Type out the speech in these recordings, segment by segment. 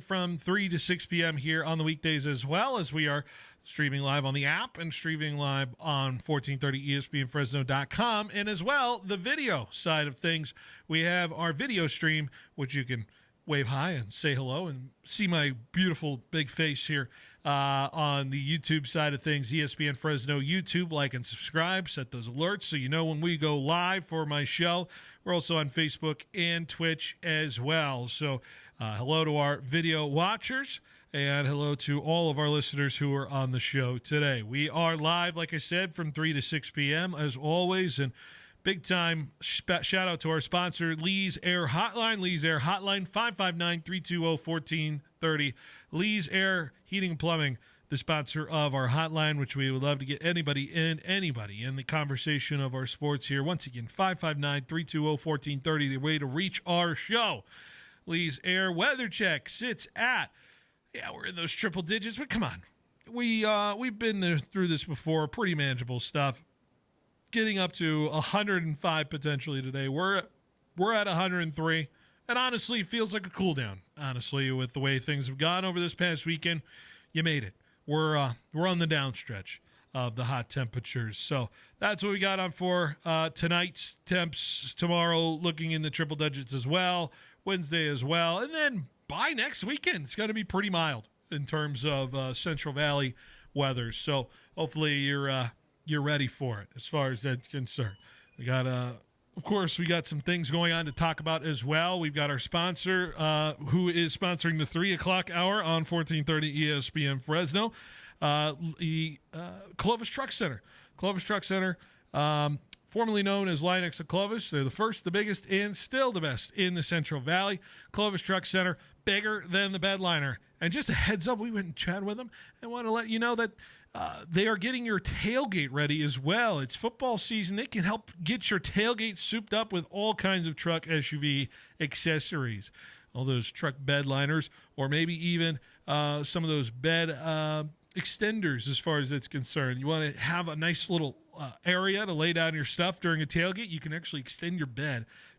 from 3 to 6 p.m. here on the weekdays, as well as we are streaming live on the app and streaming live on 1430ESPNFresno.com. And as well, the video side of things, we have our video stream, which you can wave hi and say hello and see my beautiful big face here on the YouTube side of things. ESPN Fresno YouTube, like and subscribe, set those alerts so you know when we go live for my show. We're also on Facebook and Twitch as well. So hello to our video watchers and hello to all of our listeners who are on the show today. We are live, like I said, from 3 to 6 p.m. as always, and big time shout out to our sponsor, Lee's Air Hotline. Lee's Air Hotline, 559-320-1430. Lee's Air Heating and Plumbing, the sponsor of our hotline, which we would love to get anybody in the conversation of our sports here. Once again, 559-320-1430, the way to reach our show. Lee's Air Weather Check sits at, we're in those triple digits, but come on. We've been through this before, pretty manageable stuff. Getting up to 105 potentially today. We're at 103, and honestly, it feels like a cool down. Honestly, with the way things have gone over this past weekend, you made it. We're on the downstretch of the hot temperatures. So that's what we got on for tonight's temps. Tomorrow, looking in the triple digits as well. Wednesday as well, and then by next weekend, it's going to be pretty mild in terms of Central Valley weather. So hopefully you're ready for it as far as that's concerned. We got, of course, we got some things going on to talk about as well. We've got our sponsor who is sponsoring the 3 o'clock hour on 1430 ESPN Fresno, the Clovis Truck Center. Clovis Truck Center, formerly known as Linex of Clovis. They're the first, the biggest, and still the best in the Central Valley. Clovis Truck Center, bigger than the bedliner. And just a heads up, we went and chatted with them. I want to let you know that they are getting your tailgate ready as well. It's football season. They can help get your tailgate souped up with all kinds of truck SUV accessories. All those truck bed liners, or maybe even some of those bed extenders as far as it's concerned. You want to have a nice little area to lay down your stuff during a tailgate. You can actually extend your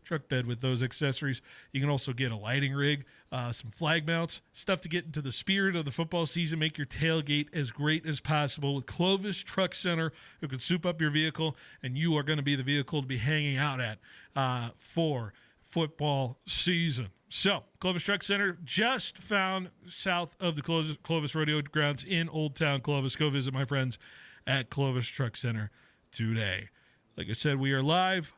truck bed with those accessories. You can also get a lighting rig, some flag mounts, stuff to get into the spirit of the football season. Make your tailgate as great as possible with Clovis Truck Center, who can soup up your vehicle, and you are going to be the vehicle to be hanging out at for football season. So, Clovis Truck Center, just found south of the Clovis Rodeo Grounds in Old Town Clovis. Go visit my friends at Clovis Truck Center today. Like I said, we are live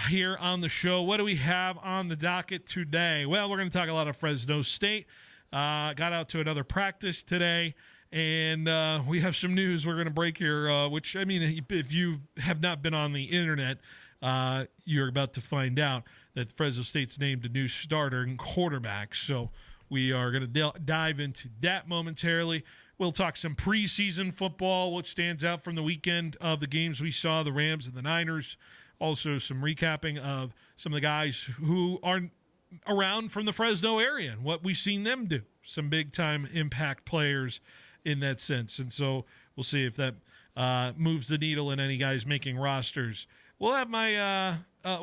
here on the show. What do we have on the docket today? Well, we're going to talk a lot of Fresno State. Got out to another practice today, and we have some news we're going to break here, which, I mean, if you have not been on the internet, you're about to find out that Fresno State's named a new starter and quarterback. So we are going to dive into that momentarily. We'll talk some preseason football, what stands out from the weekend of the games we saw, the Rams and the Niners. Also some recapping of some of the guys who are around from the Fresno area and what we've seen them do. Some big-time impact players in that sense. And so we'll see if that moves the needle in any guys making rosters. We'll have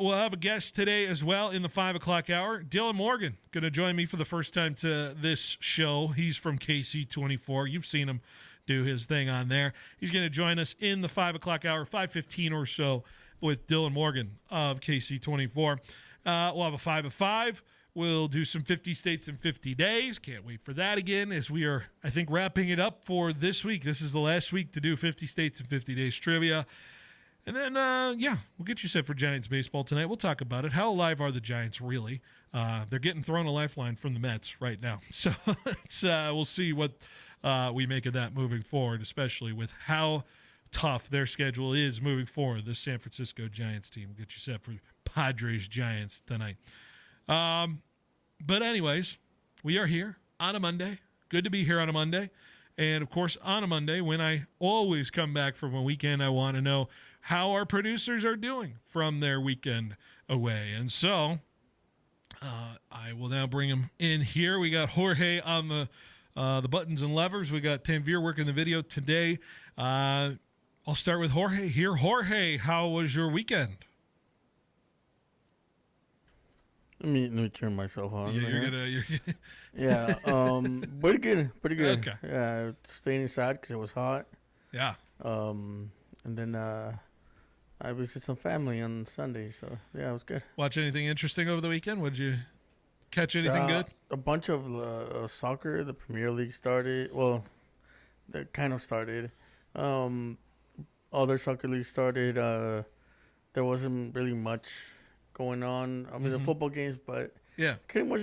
we'll have a guest today as well in the 5 o'clock hour. Dylan Morgan going to join me for the first time to this show. He's from KC24. You've seen him do his thing on there. He's going to join us in the 5 o'clock hour, 5:15 or so, with Dylan Morgan of KC24. We'll have a 5 of 5. We'll do some 50 states in 50 days. Can't wait for that again as we are, I think, wrapping it up for this week. This is the last week to do 50 states in 50 days trivia. And then, we'll get you set for Giants baseball tonight. We'll talk about it. How alive are the Giants, really? They're getting thrown a lifeline from the Mets right now. So we'll see what we make of that moving forward, especially with how tough their schedule is moving forward. The San Francisco Giants team will get you set for Padres-Giants tonight. But anyways, we are here on a Monday. Good to be here on a Monday. And, of course, on a Monday, when I always come back from a weekend, I want to know how our producers are doing from their weekend away. And so I will now bring them in here. We got Jorge on the buttons and levers. We got Tanvir working the video today. I'll start with Jorge here. Jorge, how was your weekend? Let me turn myself on. Yeah, Here. you're Yeah. Pretty good. Pretty good. Okay. Yeah, staying inside because it was hot. yeah. And then I visited some family on Sunday, so yeah, it was good. Watch anything interesting over the weekend? Would you catch anything good? A bunch of soccer. The Premier League started. Well, that kind of started. Um, Other soccer leagues started. There wasn't really much going on. I mean, the football games, but Yeah. couldn't watch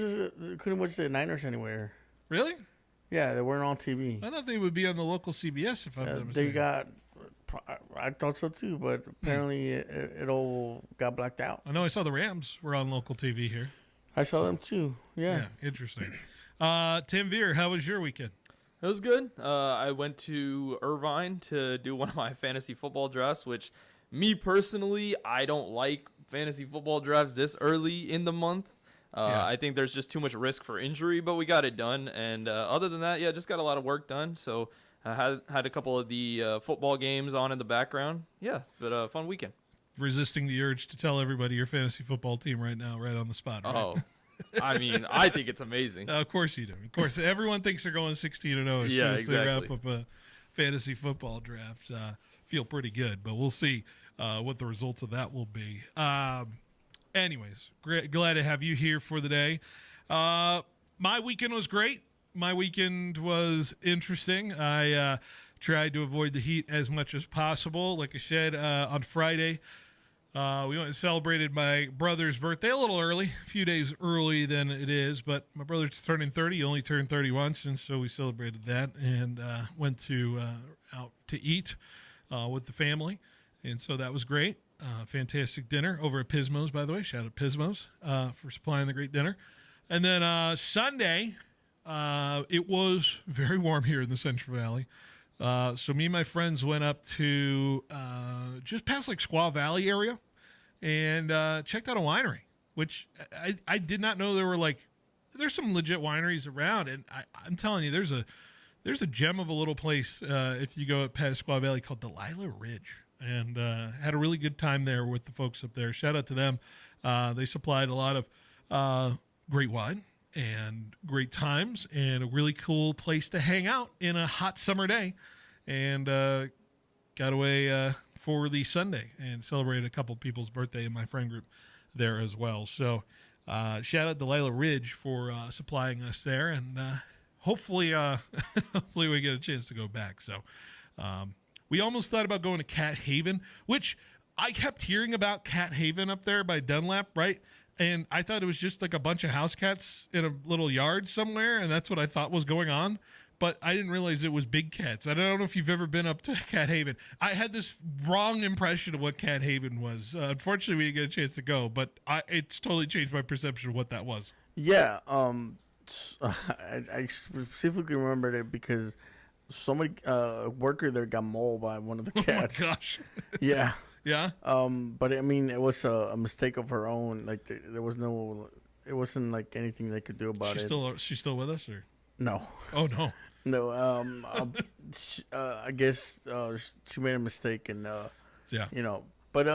the Niners anywhere. Really? Yeah, they weren't on TV. I thought they would be on the local CBS if I'm not mistaken. They got. I thought so too, but apparently it all got blacked out. I know I saw the Rams were on local TV here. I saw them too. Yeah. Interesting. Tim Veer, how was your weekend? It was good. I went to Irvine to do one of my fantasy football drafts, which me personally, I don't like fantasy football drafts this early in the month. I think there's just too much risk for injury, but we got it done. And other than that, just got a lot of work done. So I had a couple of the football games on in the background. Yeah, but a fun weekend. Resisting the urge to tell everybody your fantasy football team right now, right on the spot. Right? Oh, I mean, I think it's amazing. Of course you do. Of course, everyone thinks they're going 16-0 as soon as they wrap up a fantasy football draft. Feel pretty good, but we'll see what the results of that will be. Anyways, glad to have you here for the day. My weekend was great. My weekend was interesting. I tried to avoid the heat as much as possible. Like I said, on Friday, we went and celebrated my brother's birthday a little early, a few days early than it is, but my brother's turning 30. He only turned 30 once, and so we celebrated that and went to out to eat with the family, and so that was great. Fantastic dinner over at Pismo's, by the way. Shout out Pismo's for supplying the great dinner. And then Sunday, it was very warm here in the Central Valley. So me and my friends went up to just past like Squaw Valley area and checked out a winery, which I did not know there were there's some legit wineries around. And I'm telling you, there's a gem of a little place if you go past Squaw Valley called Delilah Ridge. And had a really good time there with the folks up there. Shout out to them. They supplied a lot of great wine and great times and a really cool place to hang out in a hot summer day. And got away for the Sunday and celebrated a couple people's birthday in my friend group there as well. So shout out Delilah Ridge for supplying us there. And hopefully hopefully we get a chance to go back. So we almost thought about going to Cat Haven, which I kept hearing about Cat Haven up there by Dunlap, right? And I thought it was just like a bunch of house cats in a little yard somewhere, and that's what I thought was going on. But I didn't realize it was big cats. I don't know if you've ever been up to Cat Haven. I had this wrong impression of what Cat Haven was. Unfortunately, we didn't get a chance to go, but it's totally changed my perception of what that was. Yeah. I specifically remembered it because somebody worker there got mauled by one of the cats. Oh my gosh. Yeah. Yeah. But I mean, it was a mistake of her own. Like there was no, it wasn't like anything they could do about it. She's still with us, or No. oh no. No. I guess she made a mistake, and Yeah. you know. But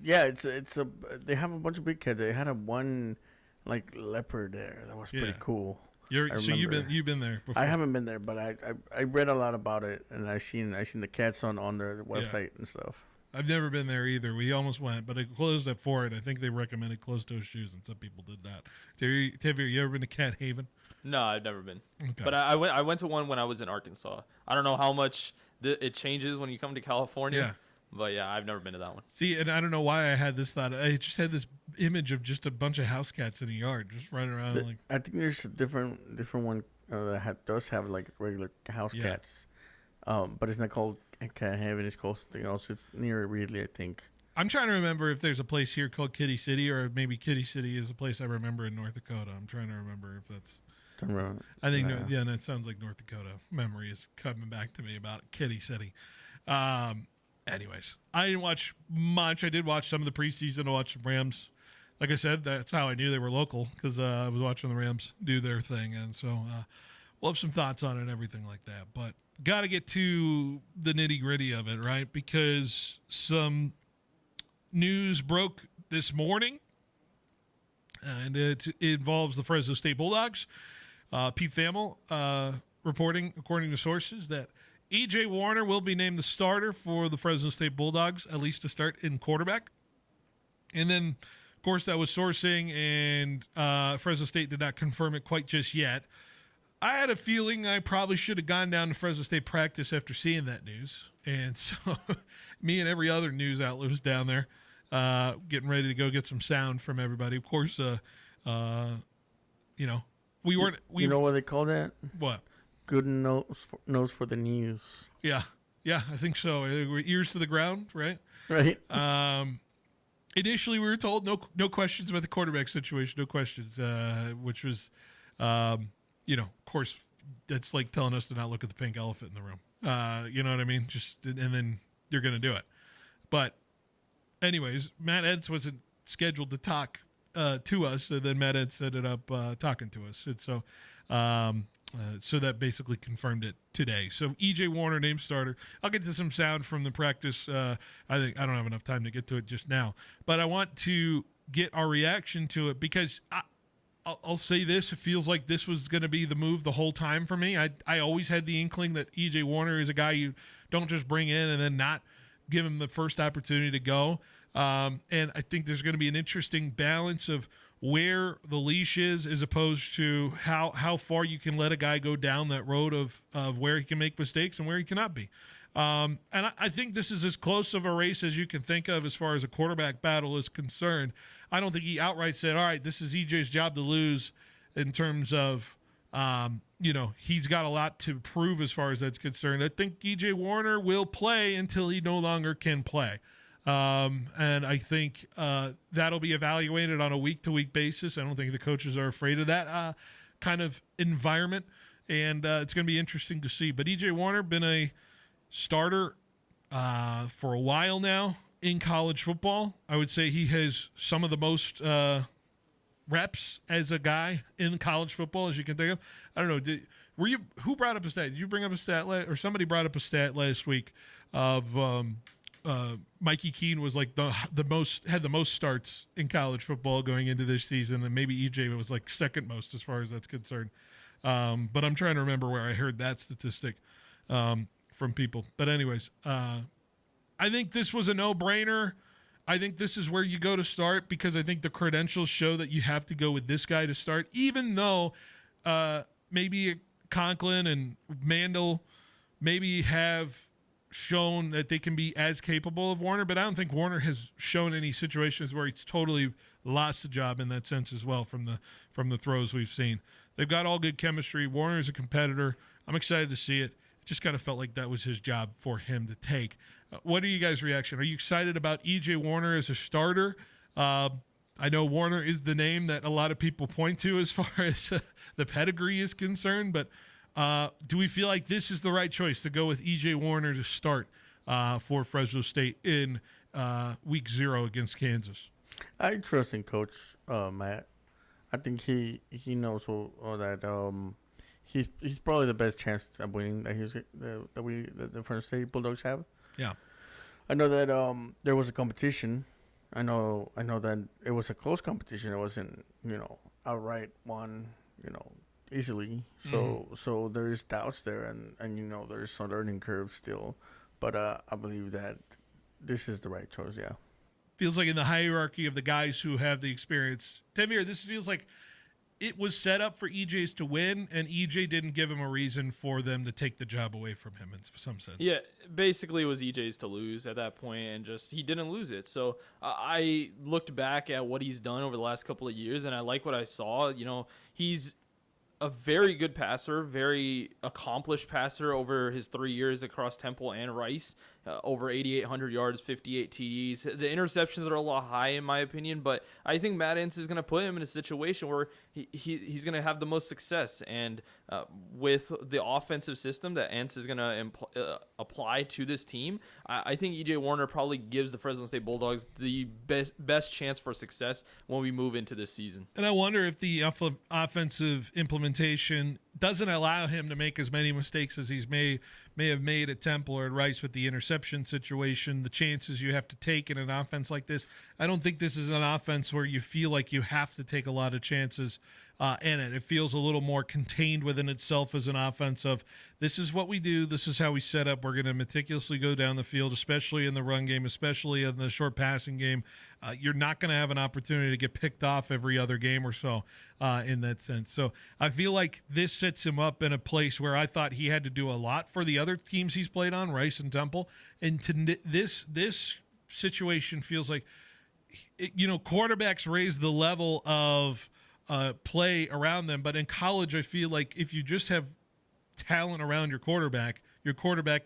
yeah, it's a they have a bunch of big cats. They had one like leopard there that was pretty cool. So you've been there before. I haven't been there, but I read a lot about it, and I seen the cats on their website and stuff. I've never been there either. We almost went, but it closed at 4, and I think they recommended closed-toe shoes, and some people did that. Tavia, you ever been to Cat Haven? No, I've never been. Okay. But I went to one when I was in Arkansas. I don't know how much it changes when you come to California. Yeah. But yeah, I've never been to that one. See, and I don't know why I had this thought. I just had this image of just a bunch of house cats in a yard, just running around. I think there's a different one that does have like regular house cats, but it's not called Cat Haven. It's called something else. It's near Reedley, I think. I'm trying to remember if there's a place here called Kitty City, or maybe Kitty City is a place I remember in North Dakota. I'm trying to remember if that's. I think and it sounds like North Dakota. Memory is coming back to me about Kitty City. Anyways, I didn't watch much. I did watch some of the preseason. I watched the Rams. Like I said, that's how I knew they were local, because I was watching the Rams do their thing. And so we'll have some thoughts on it and everything like that. But got to get to the nitty-gritty of it, right? Because some news broke this morning and it involves the Fresno State Bulldogs. Pete Thamel reporting, according to sources, that E.J. Warner will be named the starter for the Fresno State Bulldogs, at least to start in quarterback. And then, of course, that was sourcing, and Fresno State did not confirm it quite just yet. I had a feeling I probably should have gone down to Fresno State practice after seeing that news. And so me and every other news outlet was down there getting ready to go get some sound from everybody. Of course, we weren't. You know what they call that? What? Good nose for the news. Yeah, I think so. We're ears to the ground, right? Right. Initially, we were told no questions about the quarterback situation, no questions, which was, of course, that's like telling us to not look at the pink elephant in the room. You know what I mean? And then you're going to do it. But anyways, Matt Entz wasn't scheduled to talk to us, so then Matt Entz ended up talking to us. And so that basically confirmed it today. So E.J. Warner named starter. I'll get to some sound from the practice. I think I don't have enough time to get to it just now, but I want to get our reaction to it because I'll say this: it feels like this was going to be the move the whole time for me. I always had the inkling that E.J. Warner is a guy you don't just bring in and then not give him the first opportunity to go. And I think there's going to be an interesting balance of where the leash is as opposed to how far you can let a guy go down that road of where he can make mistakes and where he cannot be. And I think this is as close of a race as you can think of as far as a quarterback battle is concerned. I don't think he outright said, all right, this is EJ's job to lose in terms of, he's got a lot to prove as far as that's concerned. I think EJ Warner will play until he no longer can play. And I think that'll be evaluated on a week-to-week basis. I don't think the coaches are afraid of that kind of environment, and it's going to be interesting to see. But E.J. Warner been a starter for a while now in college football. I would say he has some of the most reps as a guy in college football as you can think of. I don't know. Who brought up a stat? Did you bring up a stat or somebody brought up a stat last week of Mikey Keene was like the most starts in college football going into this season, and maybe EJ was like second most as far as that's concerned. But I'm trying to remember where I heard that statistic from people. But anyways, I think this was a no-brainer. I think this is where you go to start because I think the credentials show that you have to go with this guy to start, even though maybe Conklin and Mandel maybe have shown that they can be as capable of Warner, but I don't think Warner has shown any situations where he's totally lost the job in that sense as well from the throws we've seen. They've got all good chemistry. Warner's a competitor. I'm excited to see it. It just kind of felt like that was his job for him to take. What are you guys' reaction? Are you excited about E.J. Warner as a starter? I know Warner is the name that a lot of people point to as far as the pedigree is concerned, but do we feel like this is the right choice to go with E.J. Warner to start for Fresno State in week 0 against Kansas? I trust in Coach Matt. I think he knows that he's probably the best chance of winning that the Fresno State Bulldogs have. Yeah, I know that there was a competition. I know that it was a close competition. It wasn't outright won easily. So there's doubts there, and there's a learning curve still. But I believe that this is the right choice. Yeah, feels like in the hierarchy of the guys who have the experience, Tamir, this feels like it was set up for EJ's to win, and EJ didn't give him a reason for them to take the job away from him in some sense. Yeah, basically it was EJ's to lose at that point, and just he didn't lose it. So I looked back at what he's done over the last couple of years, and I like what I saw. He's a very good passer, very accomplished passer over his 3 years across Temple and Rice. Over 8,800 yards, 58 TDs. The interceptions are a lot high in my opinion, but I think Matt Entz is going to put him in a situation where he's going to have the most success. And with the offensive system that Entz is going to apply to this team, I think E.J. Warner probably gives the Fresno State Bulldogs the best chance for success when we move into this season. And I wonder if the offensive implementation doesn't allow him to make as many mistakes as he's may have made at Temple or at Rice with the interception situation, the chances you have to take in an offense like this. I don't think this is an offense where you feel like you have to take a lot of chances in it. It feels a little more contained within itself as an offense of, this is what we do, this is how we set up, we're going to meticulously go down the field, especially in the run game, especially in the short passing game. You're not going to have an opportunity to get picked off every other game or so in that sense. So I feel like this sets him up in a place where I thought he had to do a lot for the other teams he's played on, Rice and Temple. And this situation feels like, quarterbacks raise the level of play around them. But in college, I feel like if you just have talent around your quarterback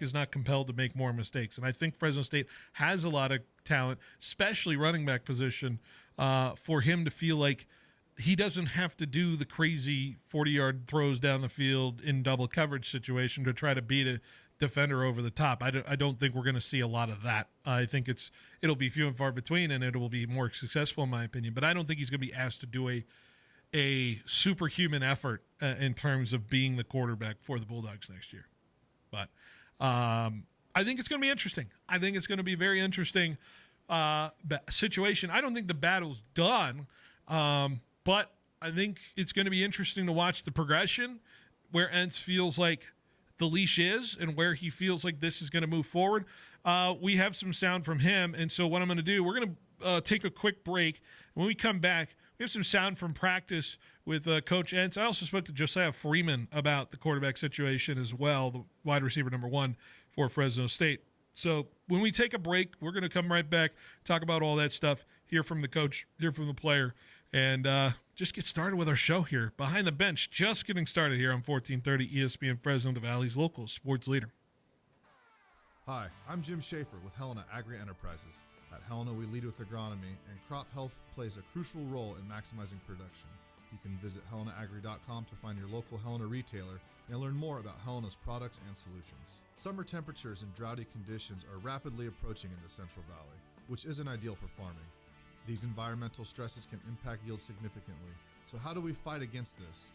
is not compelled to make more mistakes. And I think Fresno State has a lot of talent, especially running back position, for him to feel like he doesn't have to do the crazy 40-yard throws down the field in double coverage situation to try to beat a defender over the top. I don't think we're going to see a lot of that. I think it'll be few and far between, and it will be more successful in my opinion. But I don't think he's going to be asked to do a superhuman effort in terms of being the quarterback for the Bulldogs next year. But I think it's going to be interesting. I think it's going to be a very interesting situation. I don't think the battle's done, but I think it's going to be interesting to watch the progression, where Entz feels like the leash is and where he feels like this is going to move forward. We have some sound from him, and so what I'm going to do, we're going to take a quick break. When we come back, we have some sound from practice with Coach Entz. I also spoke to Josiah Freeman about the quarterback situation as well, the wide receiver number 1 for Fresno State. So when we take a break, we're going to come right back, talk about all that stuff, hear from the coach, hear from the player, and just get started with our show here. Behind the Bench, just getting started here on 1430 ESPN Fresno, the Valley's local sports leader. Hi, I'm Jim Schaefer with Helena Agri Enterprises. At Helena, we lead with agronomy, and crop health plays a crucial role in maximizing production. You can visit helenaagri.com to find your local Helena retailer and learn more about Helena's products and solutions. Summer temperatures and droughty conditions are rapidly approaching in the Central Valley, which isn't ideal for farming. These environmental stresses can impact yields significantly, so how do we fight against this?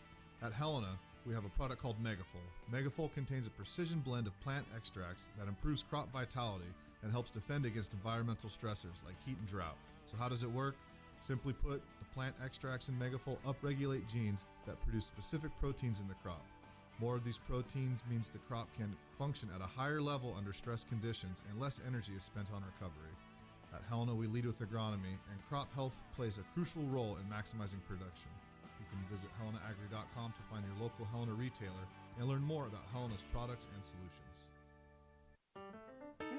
At Helena, we have a product called Megafol. Megafol contains a precision blend of plant extracts that improves crop vitality and helps defend against environmental stressors like heat and drought. So how does it work? Simply put, the plant extracts in Megafol upregulate genes that produce specific proteins in the crop. More of these proteins means the crop can function at a higher level under stress conditions, and less energy is spent on recovery. At Helena, we lead with agronomy, and crop health plays a crucial role in maximizing production. You can visit helenaagri.com to find your local Helena retailer and learn more about Helena's products and solutions.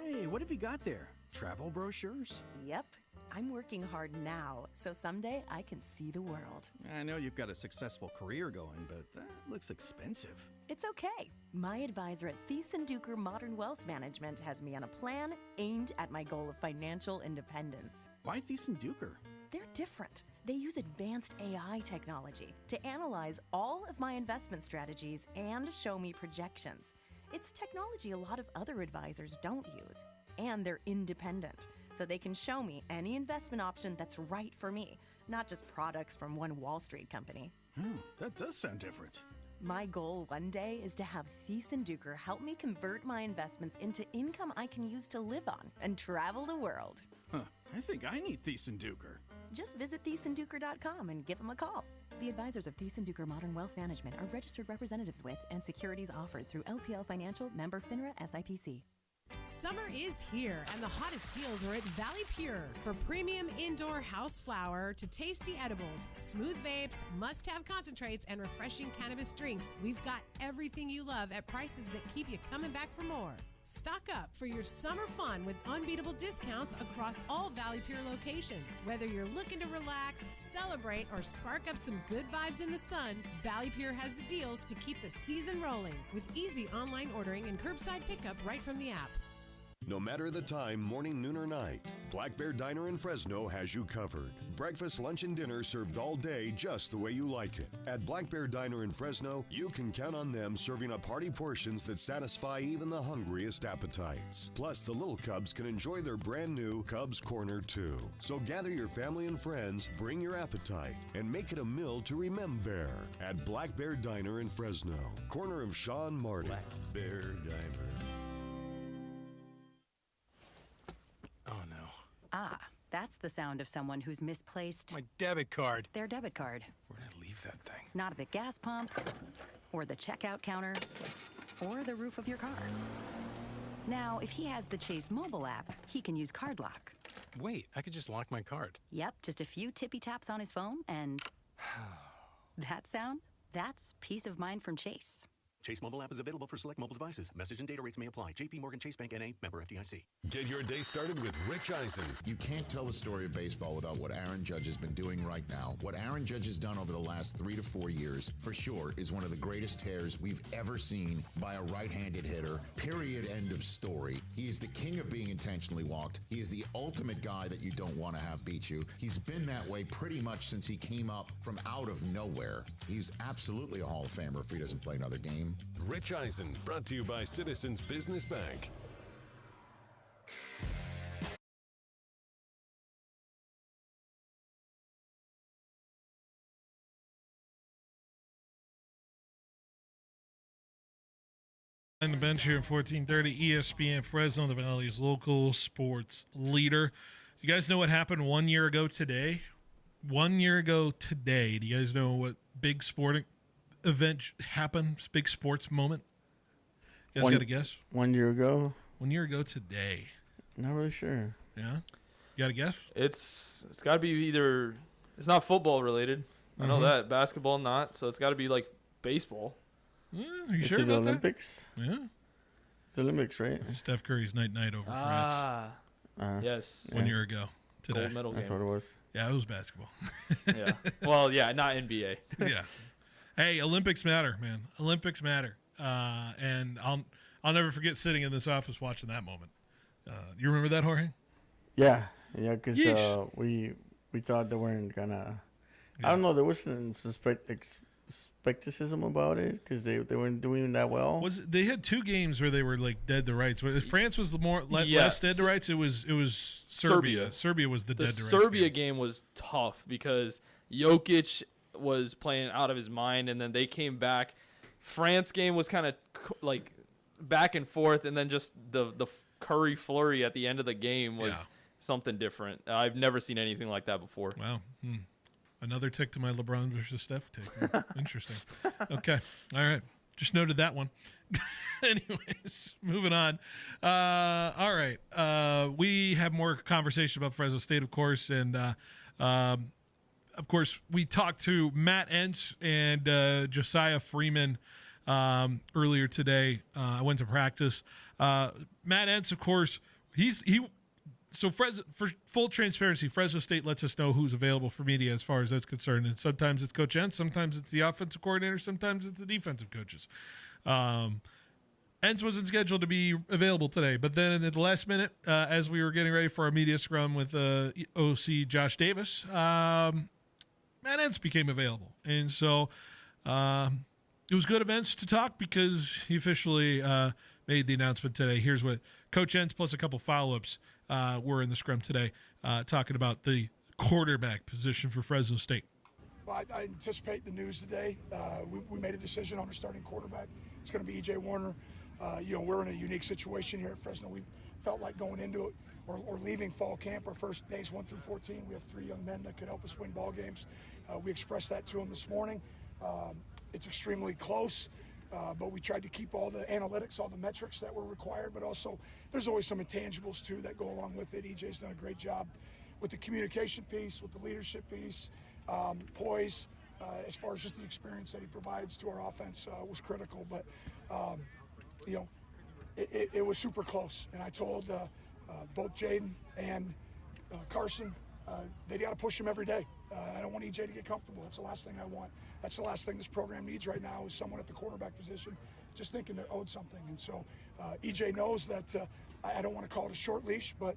Hey, what have you got there? Travel brochures? Yep. I'm working hard now, so someday I can see the world. I know you've got a successful career going, but that looks expensive. It's okay. My advisor at Thiessen-Duker Modern Wealth Management has me on a plan aimed at my goal of financial independence. Why Thiessen-Duker? They're different. They use advanced AI technology to analyze all of my investment strategies and show me projections. It's technology a lot of other advisors don't use. And they're independent, so they can show me any investment option that's right for me, not just products from one Wall Street company. That does sound different. My goal one day is to have Thiessen-Duker help me convert my investments into income I can use to live on and travel the world. I think I need Thiessen-Duker. Just visit Thiessen-Duker.com and give them a call. The advisors of Thiessen-Duker Modern Wealth Management are registered representatives with and securities offered through LPL Financial, member FINRA SIPC. Summer is here, and the hottest deals are at Valley Pure. For premium indoor house flower to tasty edibles, smooth vapes, must-have concentrates, and refreshing cannabis drinks, we've got everything you love at prices that keep you coming back for more. Stock up for your summer fun with unbeatable discounts across all Valley Pure locations. Whether you're looking to relax, celebrate, or spark up some good vibes in the sun, Valley Pure has the deals to keep the season rolling with easy online ordering and curbside pickup right from the app. No matter the time, morning, noon, or night, Black Bear Diner in Fresno has you covered. Breakfast, lunch, and dinner served all day just the way you like it. At Black Bear Diner in Fresno, you can count on them serving up hearty portions that satisfy even the hungriest appetites. Plus, the little Cubs can enjoy their brand new Cubs Corner too. So gather your family and friends, bring your appetite, and make it a meal to remember at Black Bear Diner in Fresno, corner of Shaw and Marty. Black Bear Diner. Oh no. Ah, that's the sound of someone who's misplaced My debit card. their debit card. Where did I leave that thing? Not at the gas pump, or the checkout counter, or the roof of your car. Now, if he has the Chase mobile app, he can use Card Lock. Wait, I could just lock my card. Yep, just a few tippy taps on his phone, and that sound? That's peace of mind from Chase. Chase mobile app is available for select mobile devices. Message and data rates may apply. JP Morgan Chase Bank N.A. member FDIC. Get your day started with Rich Eisen. You can't tell the story of baseball without what Aaron Judge has been doing right now. What Aaron Judge has done over the last 3 to 4 years, for sure, is one of the greatest tears we've ever seen by a right-handed hitter. Period. End of story. He is the king of being intentionally walked. He is the ultimate guy that you don't want to have beat you. He's been that way pretty much since he came up from out of nowhere. He's absolutely a Hall of Famer if he doesn't play another game. Rich Eisen, brought to you by Citizens Business Bank. On the bench here at 1430 ESPN Fresno, the Valley's local sports leader. You guys know what happened 1 year ago today? 1 year ago today. Do you guys know what big sporting event happened? Big sports moment? You guys got a guess? 1 year ago? 1 year ago today. Not really sure. Yeah? You got a guess? It's got to be either – it's not football related. I know that. Basketball not. So it's got to be like baseball. Yeah, are you Is sure it the about Olympics? that? Yeah. It's the Olympics, right? Steph Curry's night over France Yes. 1 year ago today. Gold medal That's game. what it was. Yeah, it was basketball. Yeah. Well, yeah, not NBA. Yeah. Hey, Olympics matter, man. Olympics matter. And I'll never forget sitting in this office watching that moment. You remember that, Jorge? Yeah, because Yeesh. we thought they weren't gonna. I don't know. There was some skepticism about it because they weren't doing that well. They had two games where they were like dead to rights. France was the less Yes. dead to rights. It was Serbia. Serbia was the dead to rights. Serbia game was tough because Jokic was playing out of his mind, and then they came back. France game was kind of like back and forth, and then just the Curry flurry at the end of the game was something different. I've never seen anything like that before. Wow. Another tick to my LeBron versus Steph take. Interesting. Okay. All right. Just noted that one. Anyways, moving on. All right. We have more conversation about Fresno State, of course, and of course, we talked to Matt Entz and Josiah Freeman earlier today. I went to practice. Matt Entz, of course, So for full transparency, Fresno State lets us know who's available for media as far as that's concerned. And sometimes it's Coach Entz, sometimes it's the offensive coordinator, sometimes it's the defensive coaches. Entz wasn't scheduled to be available today, but then at the last minute, as we were getting ready for our media scrum with OC Josh Davis, Matt Entz became available. And so it was good events to talk because he officially made the announcement today. Here's what Coach Entz plus a couple follow-ups were in the scrum today, talking about the quarterback position for Fresno State. Well, I anticipate the news today. We made a decision on our starting quarterback. It's going to be E.J. Warner. We're in a unique situation here at Fresno. We felt like going into it or leaving fall camp, our first days 1 through 14, we have 3 young men that could help us win ball games. We expressed that to them this morning. It's extremely close. But we tried to keep all the analytics, all the metrics that were required, but also there's always some intangibles too that go along with it. EJ's done a great job with the communication piece, with the leadership piece, poise, as far as just the experience that he provides to our offense was critical. But, it was super close. And I told both Jaden and Carson, they got to push him every day. I don't want EJ to get comfortable. That's the last thing I want. That's the last thing this program needs right now is someone at the quarterback position just thinking they're owed something. And so EJ knows that I don't want to call it a short leash, but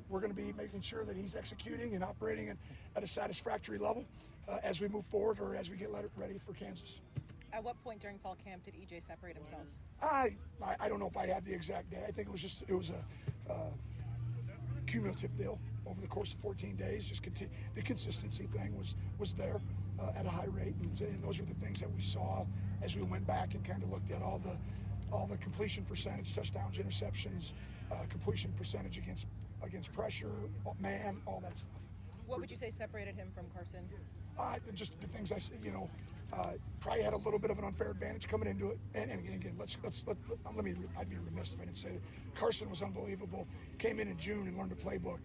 we're going to be making sure that he's executing and operating at a satisfactory level as we move forward or as we get ready for Kansas. At what point during fall camp did EJ separate himself? I don't know if I have the exact day. I think it was a cumulative deal over the course of 14 days. Just the consistency thing was there at a high rate, and those are the things that we saw as we went back and kind of looked at all the completion percentage, touchdowns, interceptions, completion percentage against pressure, man, all that stuff. What would you say separated him from Carson? Just the things I said, probably had a little bit of an unfair advantage coming into it. And again, I'd be remiss if I didn't say that Carson was unbelievable. Came in June and learned a playbook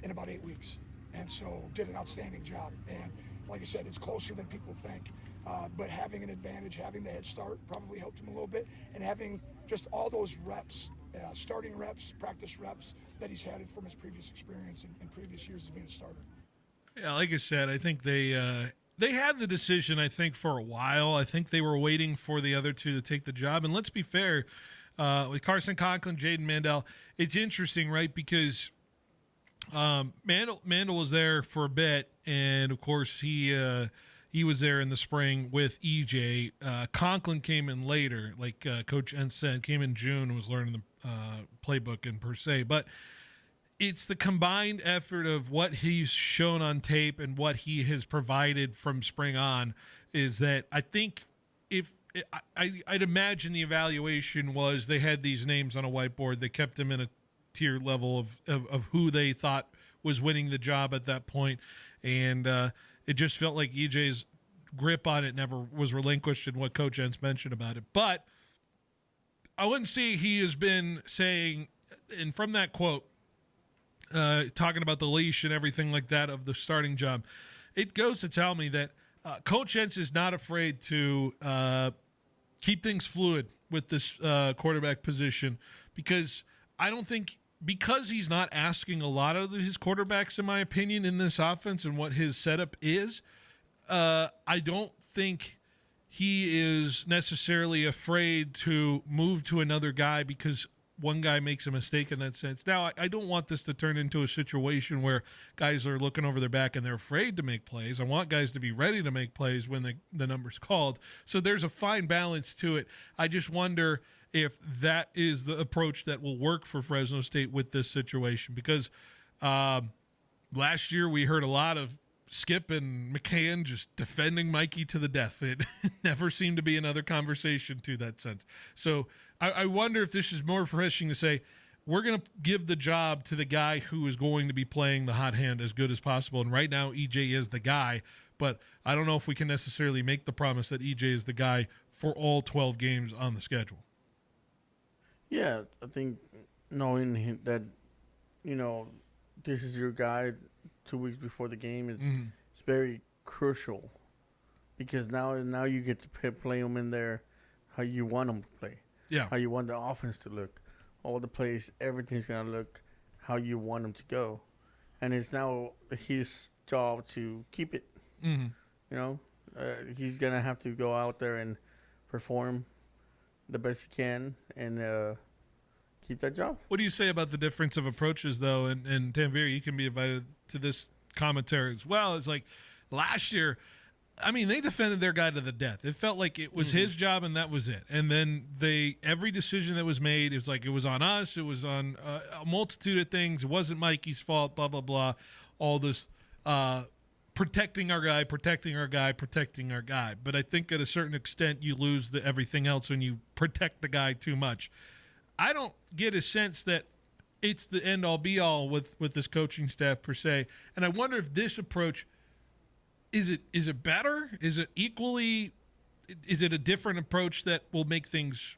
in about 8 weeks, and so did an outstanding job. And like I said, it's closer than people think. But having an advantage, having the head start probably helped him a little bit, and having just all those reps, starting reps, practice reps that he's had from his previous experience in previous years as being a starter. Yeah, like I said, I think they had the decision, I think, for a while. I think they were waiting for the other two to take the job. And let's be fair, with Carson Conklin, Jaden Mandel, it's interesting, right? Because Mandel was there for a bit, and, of course, he was there in the spring with EJ. Conklin came in later, like Coach Entz said, came in June and was learning the playbook and per se. But it's the combined effort of what he's shown on tape and what he has provided from spring on is that I think I'd imagine the evaluation was they had these names on a whiteboard. They kept them in a tier level of who they thought was winning the job at that point. And it just felt like EJ's grip on it never was relinquished in what Coach Entz mentioned about it. But I wouldn't say he has been saying, and from that quote, talking about the leash and everything like that of the starting job, it goes to tell me that Coach Entz is not afraid to keep things fluid with this quarterback position, because I don't think, because he's not asking a lot of his quarterbacks, in my opinion, in this offense and what his setup is, I don't think he is necessarily afraid to move to another guy because one guy makes a mistake in that sense. Now, I don't want this to turn into a situation where guys are looking over their back and they're afraid to make plays. I want guys to be ready to make plays when the number's called. So there's a fine balance to it. I just wonder if that is the approach that will work for Fresno State with this situation, because last year we heard a lot of Skip and McCann just defending Mikey to the death. It never seemed to be another conversation to that sense. So I wonder if this is more refreshing to say, we're going to give the job to the guy who is going to be playing the hot hand as good as possible. And right now, EJ is the guy, but I don't know if we can necessarily make the promise that EJ is the guy for all 12 games on the schedule. Yeah, I think knowing that, this is your guy 2 weeks before the game is it's very crucial, because now you get to play him in there how you want him to play. Yeah. How you want the offense to look. All the plays, everything's going to look how you want him to go. And it's now his job to keep it. Mm-hmm. He's going to have to go out there and perform the best he can and keep that job. What do you say about the difference of approaches, though? And Tanvir, you can be invited to this commentary as well. It's like last year, I mean, they defended their guy to the death. It felt like it was his job and that was it. And then every decision that was made, it was like it was on us. It was on a multitude of things. It wasn't Mikey's fault, blah, blah, blah. All this protecting our guy. But I think at a certain extent you lose everything else when you protect the guy too much. I don't get a sense that it's the end-all, be-all with this coaching staff per se. And I wonder if this approach, is it better? Is it equally – is it a different approach that will make things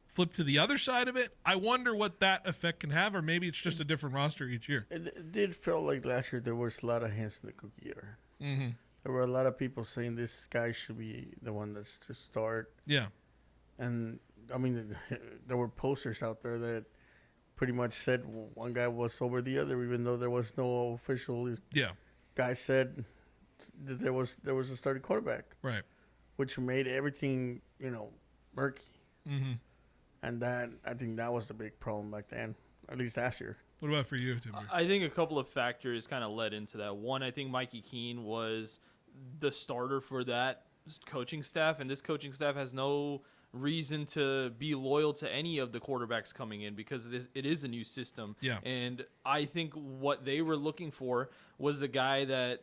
flip to the other side of it? I wonder what that effect can have, or maybe it's just a different roster each year. It did feel like last year there was a lot of hands in the cookie jar. Mm-hmm. There were a lot of people saying this guy should be the one that's to start. Yeah. And, I mean, there were posters out there that pretty much said one guy was over the other, even though there was no official. Yeah. Guy said there was a starting quarterback, Right. which made everything murky. Mm-hmm. And that I think that was the big problem back then, at least last year. What about for you, Timber? I think a couple of factors kind of led into that. One, I think Mikey Keene was the starter for that coaching staff, and this coaching staff has no reason to be loyal to any of the quarterbacks coming in because it is a new system. Yeah. And I think what they were looking for was a guy that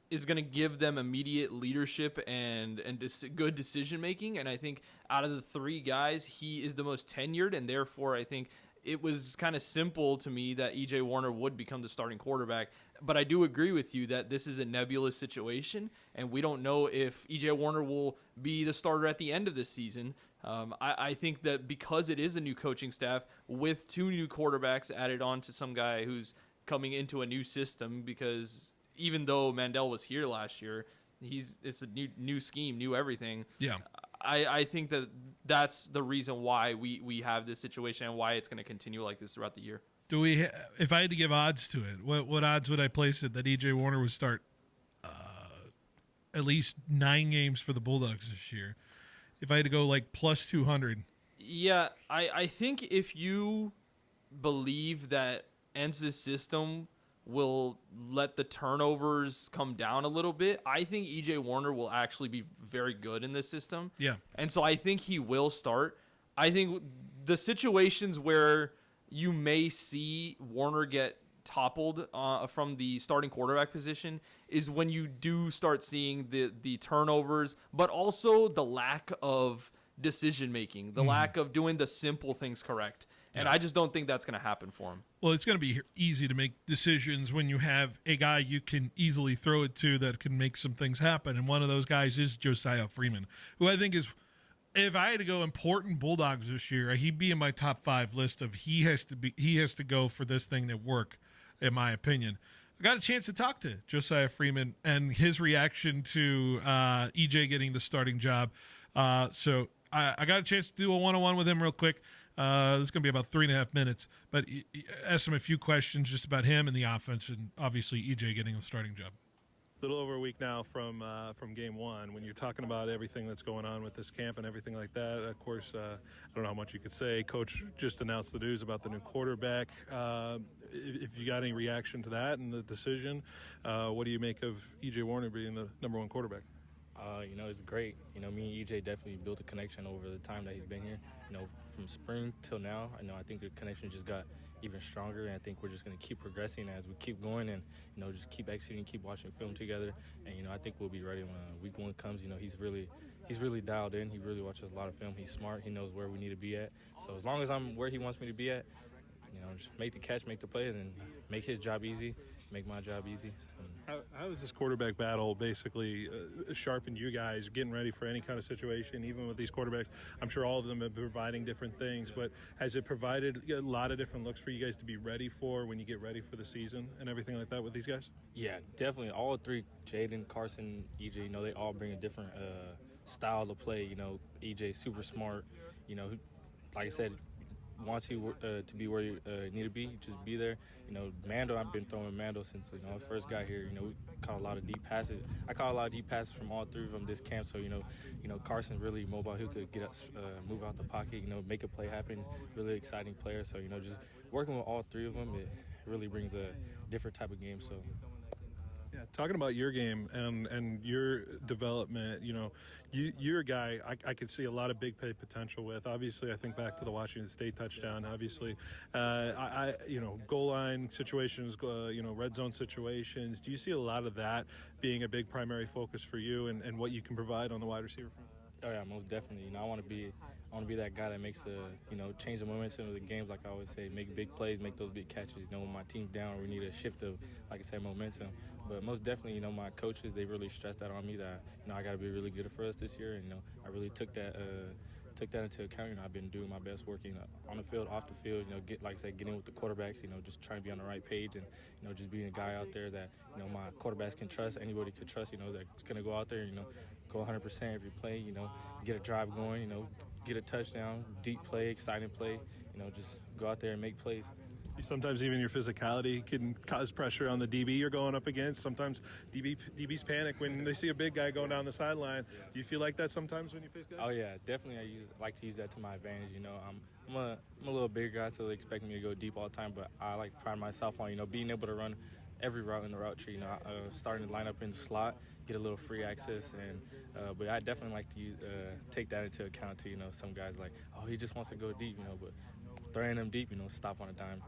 is going to give them immediate leadership and good decision making. And I think out of the three guys, he is the most tenured, and therefore I think it was kind of simple to me that E.J. Warner would become the starting quarterback. But I do agree with you that this is a nebulous situation, and we don't know if E.J. Warner will be the starter at the end of this season. I think that because it is a new coaching staff with two new quarterbacks added on to some guy who's coming into a new system, because even though Mandel was here last year, it's a new scheme, new everything. Yeah. I think that's the reason why we have this situation and why it's going to continue like this throughout the year. Do we? If I had to give odds to it, what odds would I place it that E.J. Warner would start at least 9 games for the Bulldogs this year? If I had to go like plus 200. Yeah, I think if you believe that Enz's system will let the turnovers come down a little bit, I think E.J. Warner will actually be very good in this system. Yeah. And so I think he will start. I think the situations where you may see Warner get toppled from the starting quarterback position is when you do start seeing the turnovers, but also the lack of decision making, the lack of doing the simple things correct. And I just don't think that's going to happen for him. Well, it's going to be easy to make decisions when you have a guy you can easily throw it to that can make some things happen. And one of those guys is Josiah Freeman, who I think is, if I had to go important Bulldogs this year, he'd be in my top 5 list of he has to go for this thing to work, in my opinion. I got a chance to talk to Josiah Freeman and his reaction to EJ getting the starting job. So I got a chance to do a one-on-one with him real quick. This is going to be about 3.5 minutes, but ask him a few questions just about him and the offense, and obviously EJ getting the starting job. A little over a week now from game one. When you're talking about everything that's going on with this camp and everything like that, of course, I don't know how much you could say. Coach just announced the news about the new quarterback. If you got any reaction to that and the decision, what do you make of E.J. Warner being the number 1 quarterback? It's great. Me and EJ definitely built a connection over the time that he's been here. From spring till now, I think the connection just got even stronger, and I think we're just going to keep progressing as we keep going and, just keep executing, keep watching film together. And, I think we'll be ready when week 1 comes. He's really dialed in. He really watches a lot of film. He's smart. He knows where we need to be at. So as long as I'm where he wants me to be at, just make the catch, make the plays, and make his job easy, make my job easy. How has this quarterback battle basically sharpened you guys, getting ready for any kind of situation, even with these quarterbacks? I'm sure all of them are providing different things, but has it provided a lot of different looks for you guys to be ready for when you get ready for the season and everything like that with these guys? Yeah, definitely. All 3, Jaden, Carson, EJ, they all bring a different style to play. EJ super smart, like I said, wants you to be where you need to be, just be there. Mando, I've been throwing Mando since I first got here. We caught a lot of deep passes. I caught a lot of deep passes from all 3 of them this camp. So Carson's really mobile. He could get us, move out the pocket, make a play happen. Really exciting player. So just working with all 3 of them, it really brings a different type of game. So. Yeah, talking about your game and your development, you're a guy I could see a lot of big play potential with. Obviously, I think back to the Washington State touchdown. Obviously, goal line situations, red zone situations. Do you see a lot of that being a big primary focus for you and what you can provide on the wide receiver front? Oh yeah, most definitely. I want to be that guy that makes change the momentum of the games. Like I always say, make big plays, make those big catches. When my team's down, we need a shift of, like I said, momentum. But most definitely, my coaches, they really stressed that on me that I got to be really good for us this year. And I really took that into account. I've been doing my best working on the field, off the field. Getting with the quarterbacks. Just trying to be on the right page and just being a guy out there that my quarterbacks can trust. Anybody could trust. That's gonna go out there. Go 100% every play. Get a drive going. Get a touchdown, deep play, exciting play. Just go out there and make plays. Sometimes even your physicality can cause pressure on the DB you're going up against. Sometimes DBs panic when they see a big guy going down the sideline. Do you feel like that sometimes when you face guys? Oh yeah, definitely. I like to use that to my advantage. You know, I'm a little bigger guy, so they expect me to go deep all the time. But I like pride myself on being able to run every route in the route tree. Starting to line up in the slot, get a little free access, and but I definitely like to take that into account too. Some guys like, oh, he just wants to go deep, but throwing them deep, stop on a dime.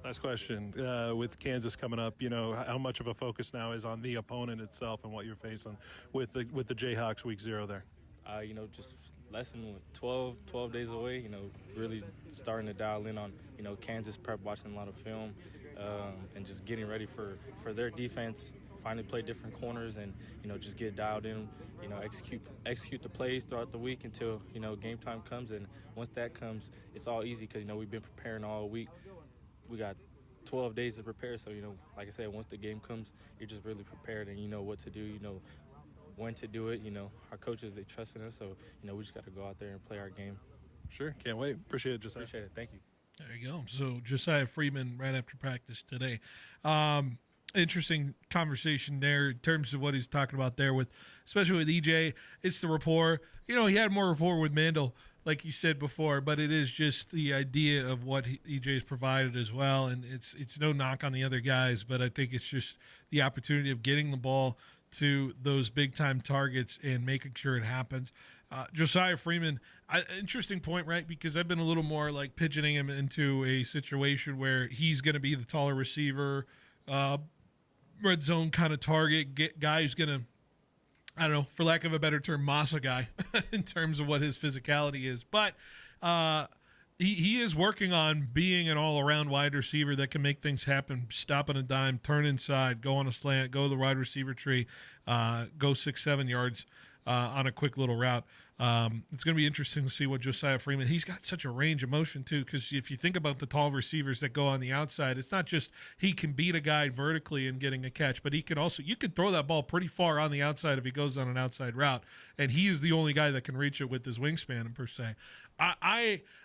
Last question. With Kansas coming up, how much of a focus now is on the opponent itself and what you're facing with the Jayhawks week 0 there? Just less than 12 days away, really starting to dial in on, Kansas prep, watching a lot of film, and just getting ready for their defense, finally play different corners and, just get dialed in, execute the plays throughout the week until, game time comes. And once that comes, it's all easy because, we've been preparing all week. We got 12 days to prepare, so, like I said, once the game comes, you're just really prepared and you know what to do, when to do it. Our coaches, they trust in us, so, we just got to go out there and play our game. Sure, can't wait. Appreciate it, Josiah. Appreciate it. Thank you. There you go. So Josiah Freeman right after practice today. Interesting conversation there in terms of what he's talking about there with, especially with EJ. It's the rapport. He had more rapport with Mandel, like you said before, but it is just the idea of what EJ's provided as well. And it's no knock on the other guys, but I think it's just the opportunity of getting the ball to those big time targets and making sure it happens. Josiah Freeman, interesting point, right? Because I've been a little more like pigeoning him into a situation where he's going to be the taller receiver, red zone kind of target guy who's going to, I don't know, for lack of a better term, Massa guy in terms of what his physicality is. But he is working on being an all-around wide receiver that can make things happen, stop on a dime, turn inside, go on a slant, go to the wide receiver tree, go 6-7 yards on a quick little route. It's going to be interesting to see what Josiah Freeman, he's got such a range of motion too, because if you think about the tall receivers that go on the outside, it's not just he can beat a guy vertically and getting a catch, but he can also, you could throw that ball pretty far on the outside if he goes on an outside route, and he is the only guy that can reach it with his wingspan per se.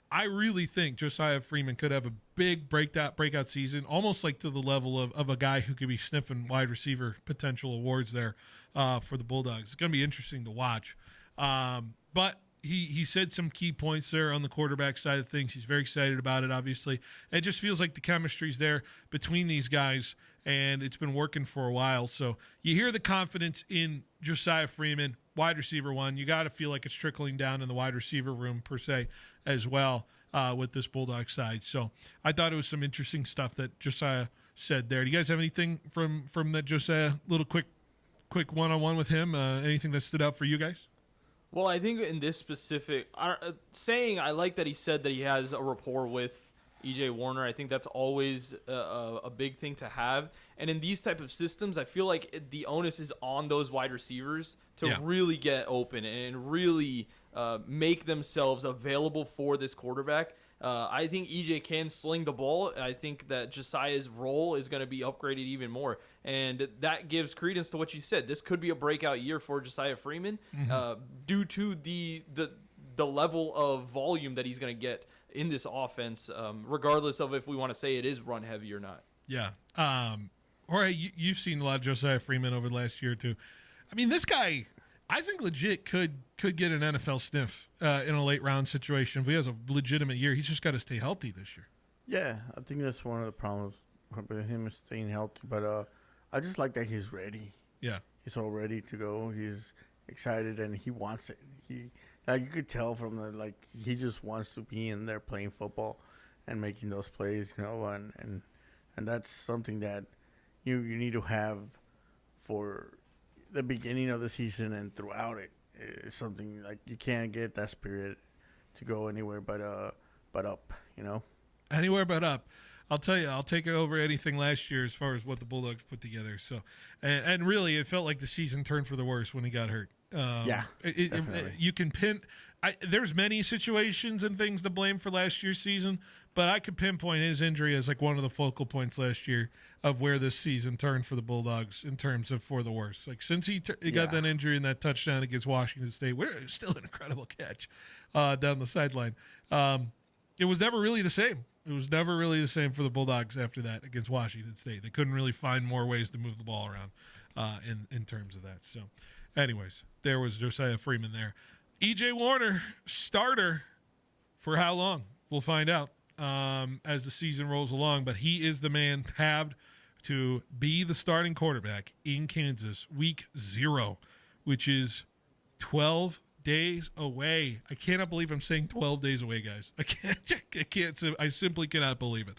I really think Josiah Freeman could have a big breakout season, almost like to the level of a guy who could be sniffing wide receiver potential awards there for the Bulldogs. It's going to be interesting to watch. But he said some key points there on the quarterback side of things. He's very excited about it, obviously. It just feels like the chemistry's there between these guys, and it's been working for a while. So you hear the confidence in Josiah Freeman, wide receiver one. You got to feel like it's trickling down in the wide receiver room per se as well with this Bulldog side. So I thought it was some interesting stuff that Josiah said there. Do you guys have anything from that Josiah, little quick one-on-one with him? Anything that stood out for you guys? Well, I think in this specific, I like that he said that he has a rapport with EJ Warner. I think that's always a big thing to have. And in these type of systems, I feel like the onus is on those wide receivers to really get open and really make themselves available for this quarterback. I think EJ can sling the ball. I think that Josiah's role is going to be upgraded even more. And that gives credence to what you said. This could be a breakout year for Josiah Freeman due to the level of volume that he's going to get in this offense, regardless of if we want to say it is run heavy or not. Yeah. Jorge, you've seen a lot of Josiah Freeman over the last year or two. I mean, this guy, I think legit could get an NFL sniff in a late round situation. If he has a legitimate year, he's just got to stay healthy this year. Yeah, I think that's one of the problems with him is staying healthy. But I just like that he's ready. Yeah. He's all ready to go. He's excited and he wants it. Like you could tell from he just wants to be in there playing football and making those plays, and that's something that you need to have for the beginning of the season and throughout it. It's something like you can't get that spirit to go anywhere but up, Anywhere but up. I'll tell you, I'll take it over anything last year as far as what the Bulldogs put together. So, and really, it felt like the season turned for the worse when he got hurt. You can pin. There's many situations and things to blame for last year's season, but I could pinpoint his injury as like one of the focal points last year of where this season turned for the Bulldogs in terms of for the worse. Like since he got that injury and that touchdown against Washington State, where still an incredible catch down the sideline. it was never really the same. It was never really the same for the Bulldogs after that against Washington State. They couldn't really find more ways to move the ball around in terms of that. So, anyways, there was Josiah Freeman there. E.J. Warner, starter for how long? We'll find out as the season rolls along. But he is the man tabbed to be the starting quarterback in Kansas week 0, which is 12 days away. I cannot believe I'm saying 12 days away, guys. I simply cannot believe it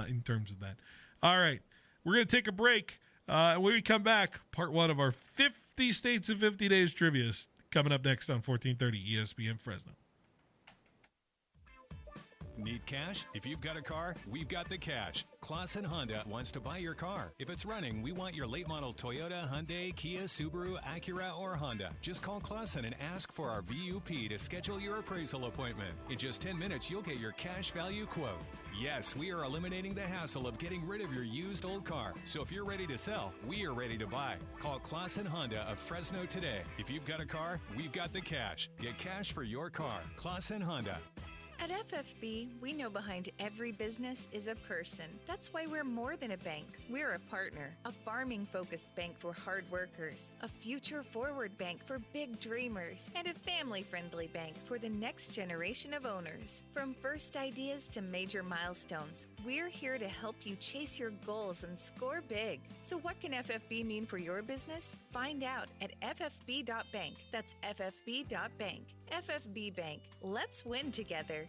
in terms of that. All right, we're going to take a break. When we come back, part 1 of our 50 States in 50 Days trivia is coming up next on 1430 ESPN Fresno. Need cash? If you've got a car, we've got the cash. Clausen Honda wants to buy your car. If it's running, we want your late model Toyota, Hyundai, Kia, Subaru, Acura, or Honda. Just call Clausen and ask for our VUP to schedule your appraisal appointment. In just 10 minutes, you'll get your cash value quote. Yes, we are eliminating the hassle of getting rid of your used old car. So if you're ready to sell, we are ready to buy. Call Clausen Honda of Fresno today. If you've got a car, we've got the cash. Get cash for your car. Clausen Honda. At FFB, we know behind every business is a person. That's why we're more than a bank. We're a partner, a farming-focused bank for hard workers, a future-forward bank for big dreamers, and a family-friendly bank for the next generation of owners. From first ideas to major milestones, we're here to help you chase your goals and score big. So what can FFB mean for your business? Find out at ffb.bank. That's ffb.bank. FFB Bank. Let's win together.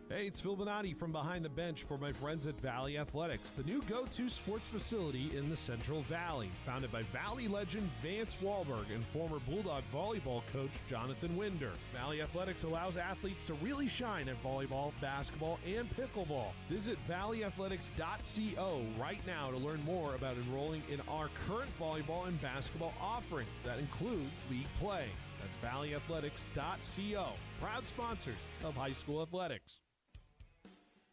Hey, it's Phil Benotti from Behind the Bench for my friends at Valley Athletics, the new go-to sports facility in the Central Valley. Founded by Valley legend Vance Wahlberg and former Bulldog volleyball coach Jonathan Winder. Valley Athletics allows athletes to really shine at volleyball, basketball, and pickleball. Visit valleyathletics.co right now to learn more about enrolling in our current volleyball and basketball offerings that include league play. That's valleyathletics.co. Proud sponsors of high school athletics.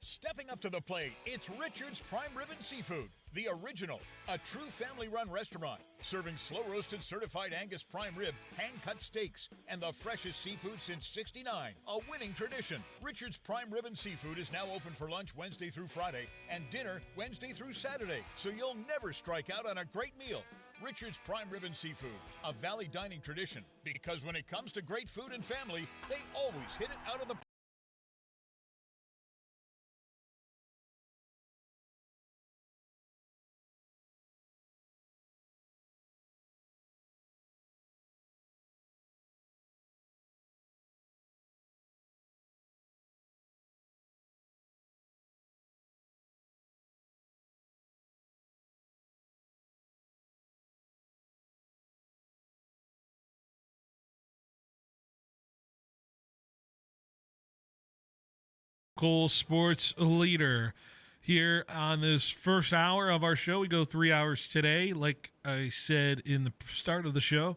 Stepping up to the plate, it's Richard's Prime Ribbon Seafood, the original, a true family-run restaurant, serving slow-roasted certified Angus prime rib, hand-cut steaks, and the freshest seafood since '69, a winning tradition. Richard's Prime Ribbon Seafood is now open for lunch Wednesday through Friday and dinner Wednesday through Saturday, so you'll never strike out on a great meal. Richard's Prime Ribbon Seafood, a Valley dining tradition, because when it comes to great food and family, they always hit it out of the local sports leader here on this first hour of our show. We go 3 hours today. Like I said in the start of the show,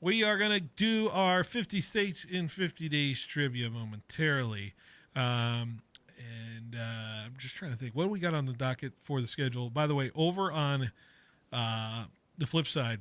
we are going to do our 50 States in 50 Days trivia momentarily. I'm just trying to think, what do we got on the docket for the schedule? By the way, over on the flip side,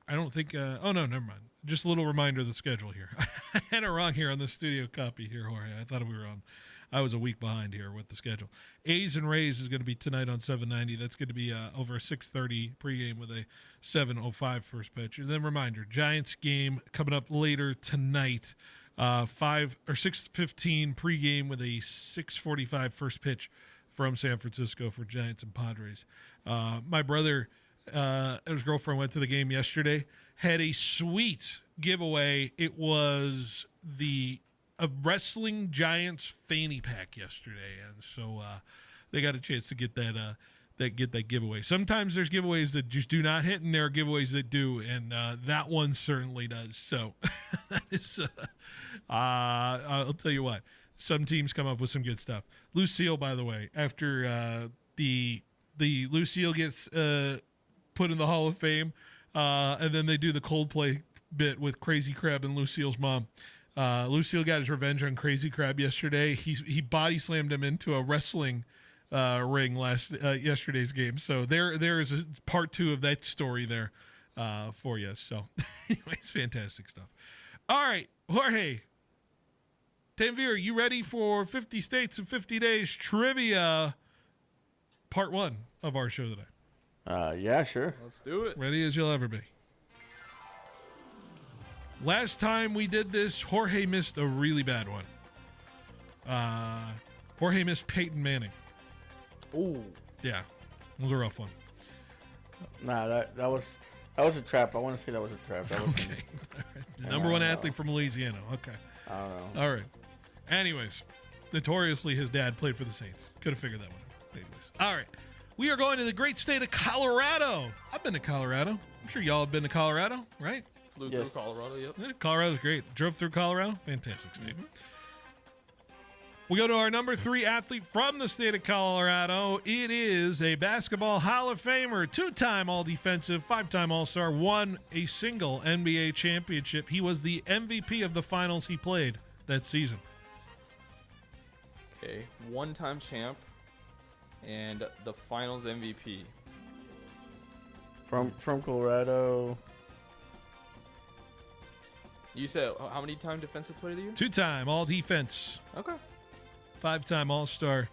I don't think oh no, never mind. Just a little reminder of the schedule here. I had it wrong here on the studio copy here, Jorge. I thought we were on. I was a week behind here with the schedule. A's and Rays is going to be tonight on 790. That's going to be over a 6:30 pregame with a 7:05 first pitch. And then reminder, Giants game coming up later tonight, 6:15 pregame with a 6:45 first pitch from San Francisco for Giants and Padres. My brother and his girlfriend went to the game yesterday. Had a sweet giveaway. It was a wrestling Giants fanny pack yesterday, and so they got a chance to get that giveaway. Sometimes there's giveaways that just do not hit, and there are giveaways that do, and that one certainly does. So that is, I'll tell you what, some teams come up with some good stuff. Lucille, by the way, after the Lucille gets put in the Hall of Fame, and then they do the Coldplay bit with Crazy Crab and Lucille's mom. Lucille got his revenge on Crazy Crab yesterday. He body slammed him into a wrestling ring yesterday's game. So there is a part 2 of that story there for you. So anyways, fantastic stuff. All right, Jorge, Tanvir, you ready for 50 States in 50 Days trivia part 1 of our show today? Yeah, sure. Let's do it. Ready as you'll ever be. Last time we did this, Jorge missed a really bad one. Jorge missed Peyton Manning. Oh. Yeah, it was a rough one. Nah, that was a trap. I want to say that was a trap. That was Okay. The number one athlete from Louisiana. Okay. I don't know. All right. Anyways, notoriously, his dad played for the Saints. Could have figured that one out. Anyways. All right. We are going to the great state of Colorado. I've been to Colorado. I'm sure y'all have been to Colorado, right? Flew through Colorado, yep. Yeah, Colorado's great. Drove through Colorado. Fantastic state. We go to our number 3 athlete from the state of Colorado. It is a basketball Hall of Famer, 2-time All-Defensive, 5-time All-Star, won a single NBA championship. He was the MVP of the finals he played that season. Okay, 1-time champ and the finals MVP. From Colorado. You said how many time defensive player of the year? 2-time All-Defense. Okay. 5-time All-Star.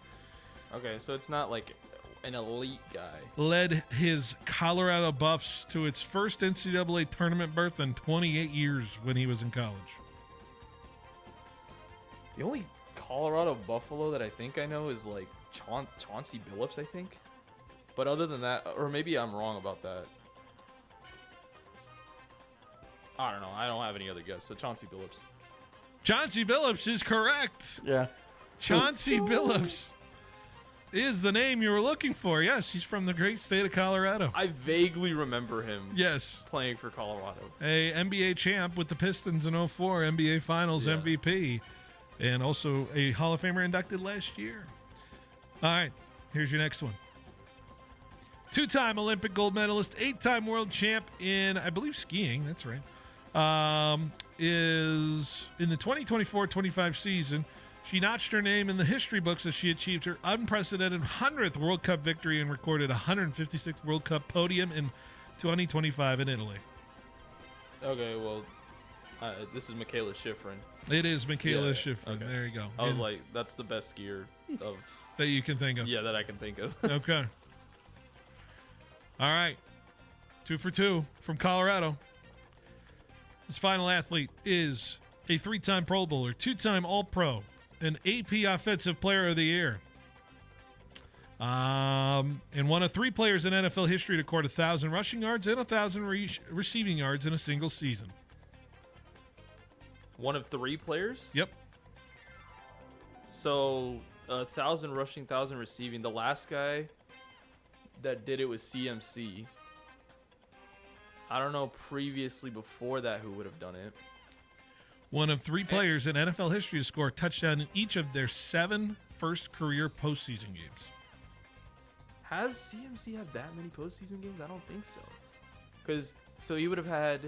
Okay, so it's not like an elite guy. Led his Colorado Buffs to its first NCAA tournament berth in 28 years when he was in college. The only Colorado Buffalo that I think I know is like Chauncey Billups, I think. But other than that, or maybe I'm wrong about that. I don't know. I don't have any other guess. So Chauncey Billups. Chauncey Billups is correct. Yeah. Chauncey Billups is the name you were looking for. Yes, he's from the great state of Colorado. I vaguely remember him. Yes. Playing for Colorado. A NBA champ with the Pistons in 04, NBA Finals MVP, and also a Hall of Famer inducted last year. All right, here's your next one. 2-time Olympic gold medalist, 8-time world champ in, I believe, skiing. That's right. Is in the 2024-25 season, she notched her name in the history books as she achieved her unprecedented 100th World Cup victory and recorded 156th World Cup podium in 2025 in Italy. Okay, well, this is Michaela Schifrin. It is Michaela Yeah, Schifrin. okay. There you go. I was like, that's the best skier of that you can think of. Yeah, that I can think of. Okay. All right. 2 for 2 from Colorado. This final athlete is a 3-time Pro Bowler, 2-time All-Pro, an AP Offensive Player of the Year, and one of 3 players in NFL history to record 1,000 rushing yards and 1,000 receiving yards in a single season. One of 3 players? Yep. So, 1,000 rushing, 1,000 receiving. The last guy that did it was CMC. I don't know previously before that who would have done it. One of 3 players in NFL history to score a touchdown in each of their 7 first career postseason games. Has CMC had that many postseason games? I don't think so. Because he would have had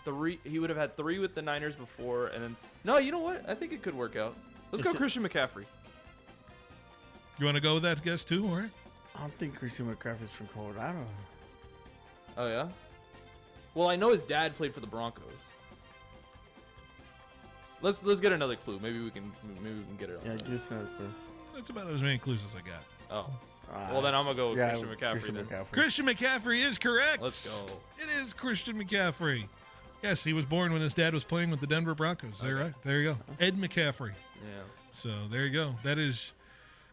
3. He would have had 3 with the Niners before, and then no. You know what? I think it could work out. Let's go Christian McCaffrey. You want to go with that guess too, all right? I don't think Christian McCaffrey's from Colorado. Oh yeah. Well, I know his dad played for the Broncos. Let's get another clue. Maybe we can get it on. Yeah, give us another clue. That's about as many clues as I got. Oh. Well, then I'm going to go with Christian McCaffrey. McCaffrey. Christian McCaffrey is correct. Let's go. It is Christian McCaffrey. Yes, he was born when his dad was playing with the Denver Broncos. There, right? There you go. Ed McCaffrey. Yeah. So there you go. That is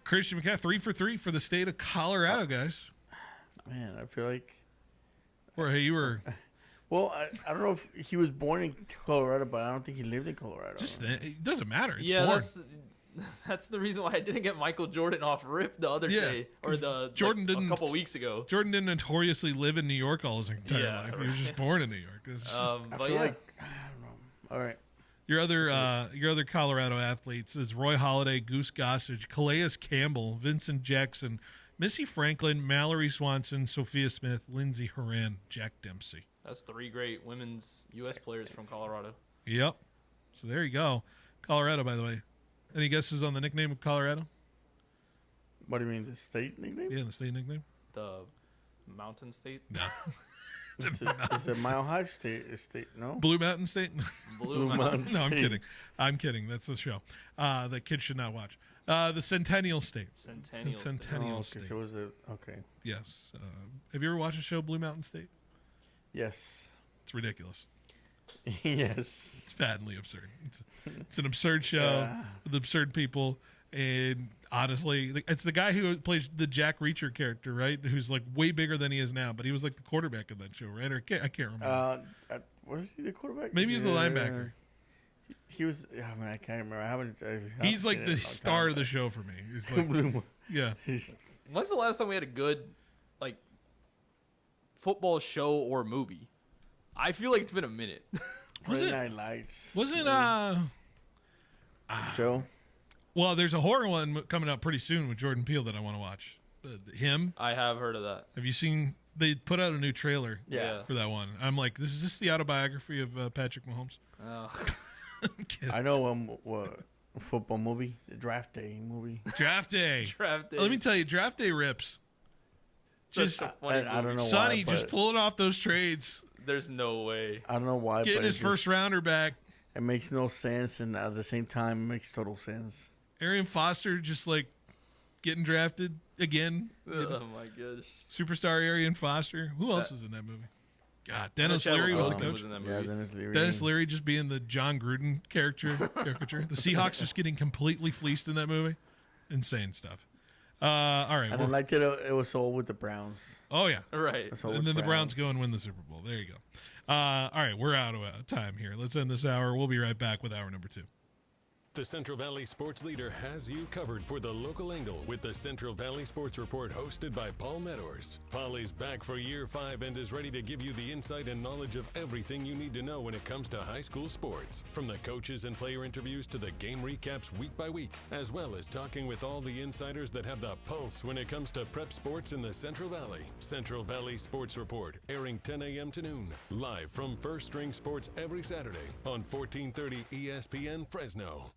Christian McCaffrey, 3 for 3 for the state of Colorado, guys. Man, I feel like. Or hey, you were. Well, I don't know if he was born in Colorado, but I don't think he lived in Colorado. It doesn't matter. It's yeah, born. that's the reason why I didn't get Michael Jordan off rip the other day or Jordan didn't a couple weeks ago. Jordan didn't notoriously live in New York all his entire Yeah, life. He was just born in New York. But I feel yeah. like I don't know. All right. Your other Colorado athletes is Roy Halladay, Goose Gossage, Calais Campbell, Vincent Jackson, Missy Franklin, Mallory Swanson, Sophia Smith, Lindsey Horan, Jack Dempsey. That's 3 great women's U.S. players from Colorado. Yep. So there you go. Colorado, by the way. Any guesses on the nickname of Colorado? What do you mean, the state nickname? Yeah, the state nickname. The Mountain State? No. Is it Mile High State? No. Blue Mountain State. Blue Mountain No, I'm State. kidding. I'm kidding. That's a show that kids should not watch. The Centennial State. Centennial State. Centennial Okay, State. so was it okay? Yes. Have you ever watched the show Blue Mountain State? Yes. It's ridiculous. Yes. It's patently absurd. It's an absurd show Yeah. with absurd people. And honestly, it's the guy who plays the Jack Reacher character, right? Who's like way bigger than he is now, but he was like the quarterback of that show, right? Or I can't remember. Was he the quarterback? Maybe he's the linebacker. He was. I mean, I can't remember. I haven't He's like seen it the in a long star time, of the but- show for me. He's like, yeah. When's the last time we had a good like football show or movie? I feel like it's been a minute. Was it- Friday Night Lights. Wasn't show? Well, there's a horror one coming up pretty soon with Jordan Peele that I want to watch. Him. I have heard of that. Have you seen? They put out a new trailer Yeah. for that one. I'm like, is this the autobiography of Patrick Mahomes? Oh. I'm kidding. I know what football movie, the Draft Day movie. Draft Day. Draft Day. Let me tell you, Draft Day rips. Such a funny I don't know Sonny why, just but pulling off those trades, There's no way. I don't know why. getting but his it first just- rounder back. It makes no sense, and at the same time, it makes total sense. Arian Foster just like getting drafted again. Oh my gosh. Superstar Arian Foster. Who else was in that movie? God, I know Dennis Chadwick Leary was the Boseman coach. was in that Yeah, movie. Dennis Leary. Dennis Leary just being the John Gruden caricature. The Seahawks just getting completely fleeced in that movie. Insane stuff. All right. And I well- liked it was all with the Browns. Oh yeah, Right. That's all and with then the Browns go and win the Super Bowl. There you go. All right, we're out of time here. Let's end this hour. We'll be right back with hour number 2. The Central Valley Sports Leader has you covered for the local angle with the Central Valley Sports Report hosted by Paul Meadors. Paul is back for year 5 and is ready to give you the insight and knowledge of everything you need to know when it comes to high school sports. From the coaches and player interviews to the game recaps week by week, as well as talking with all the insiders that have the pulse when it comes to prep sports in the Central Valley. Central Valley Sports Report, airing 10 a.m. to noon, live from First String Sports every Saturday on 1430 ESPN Fresno.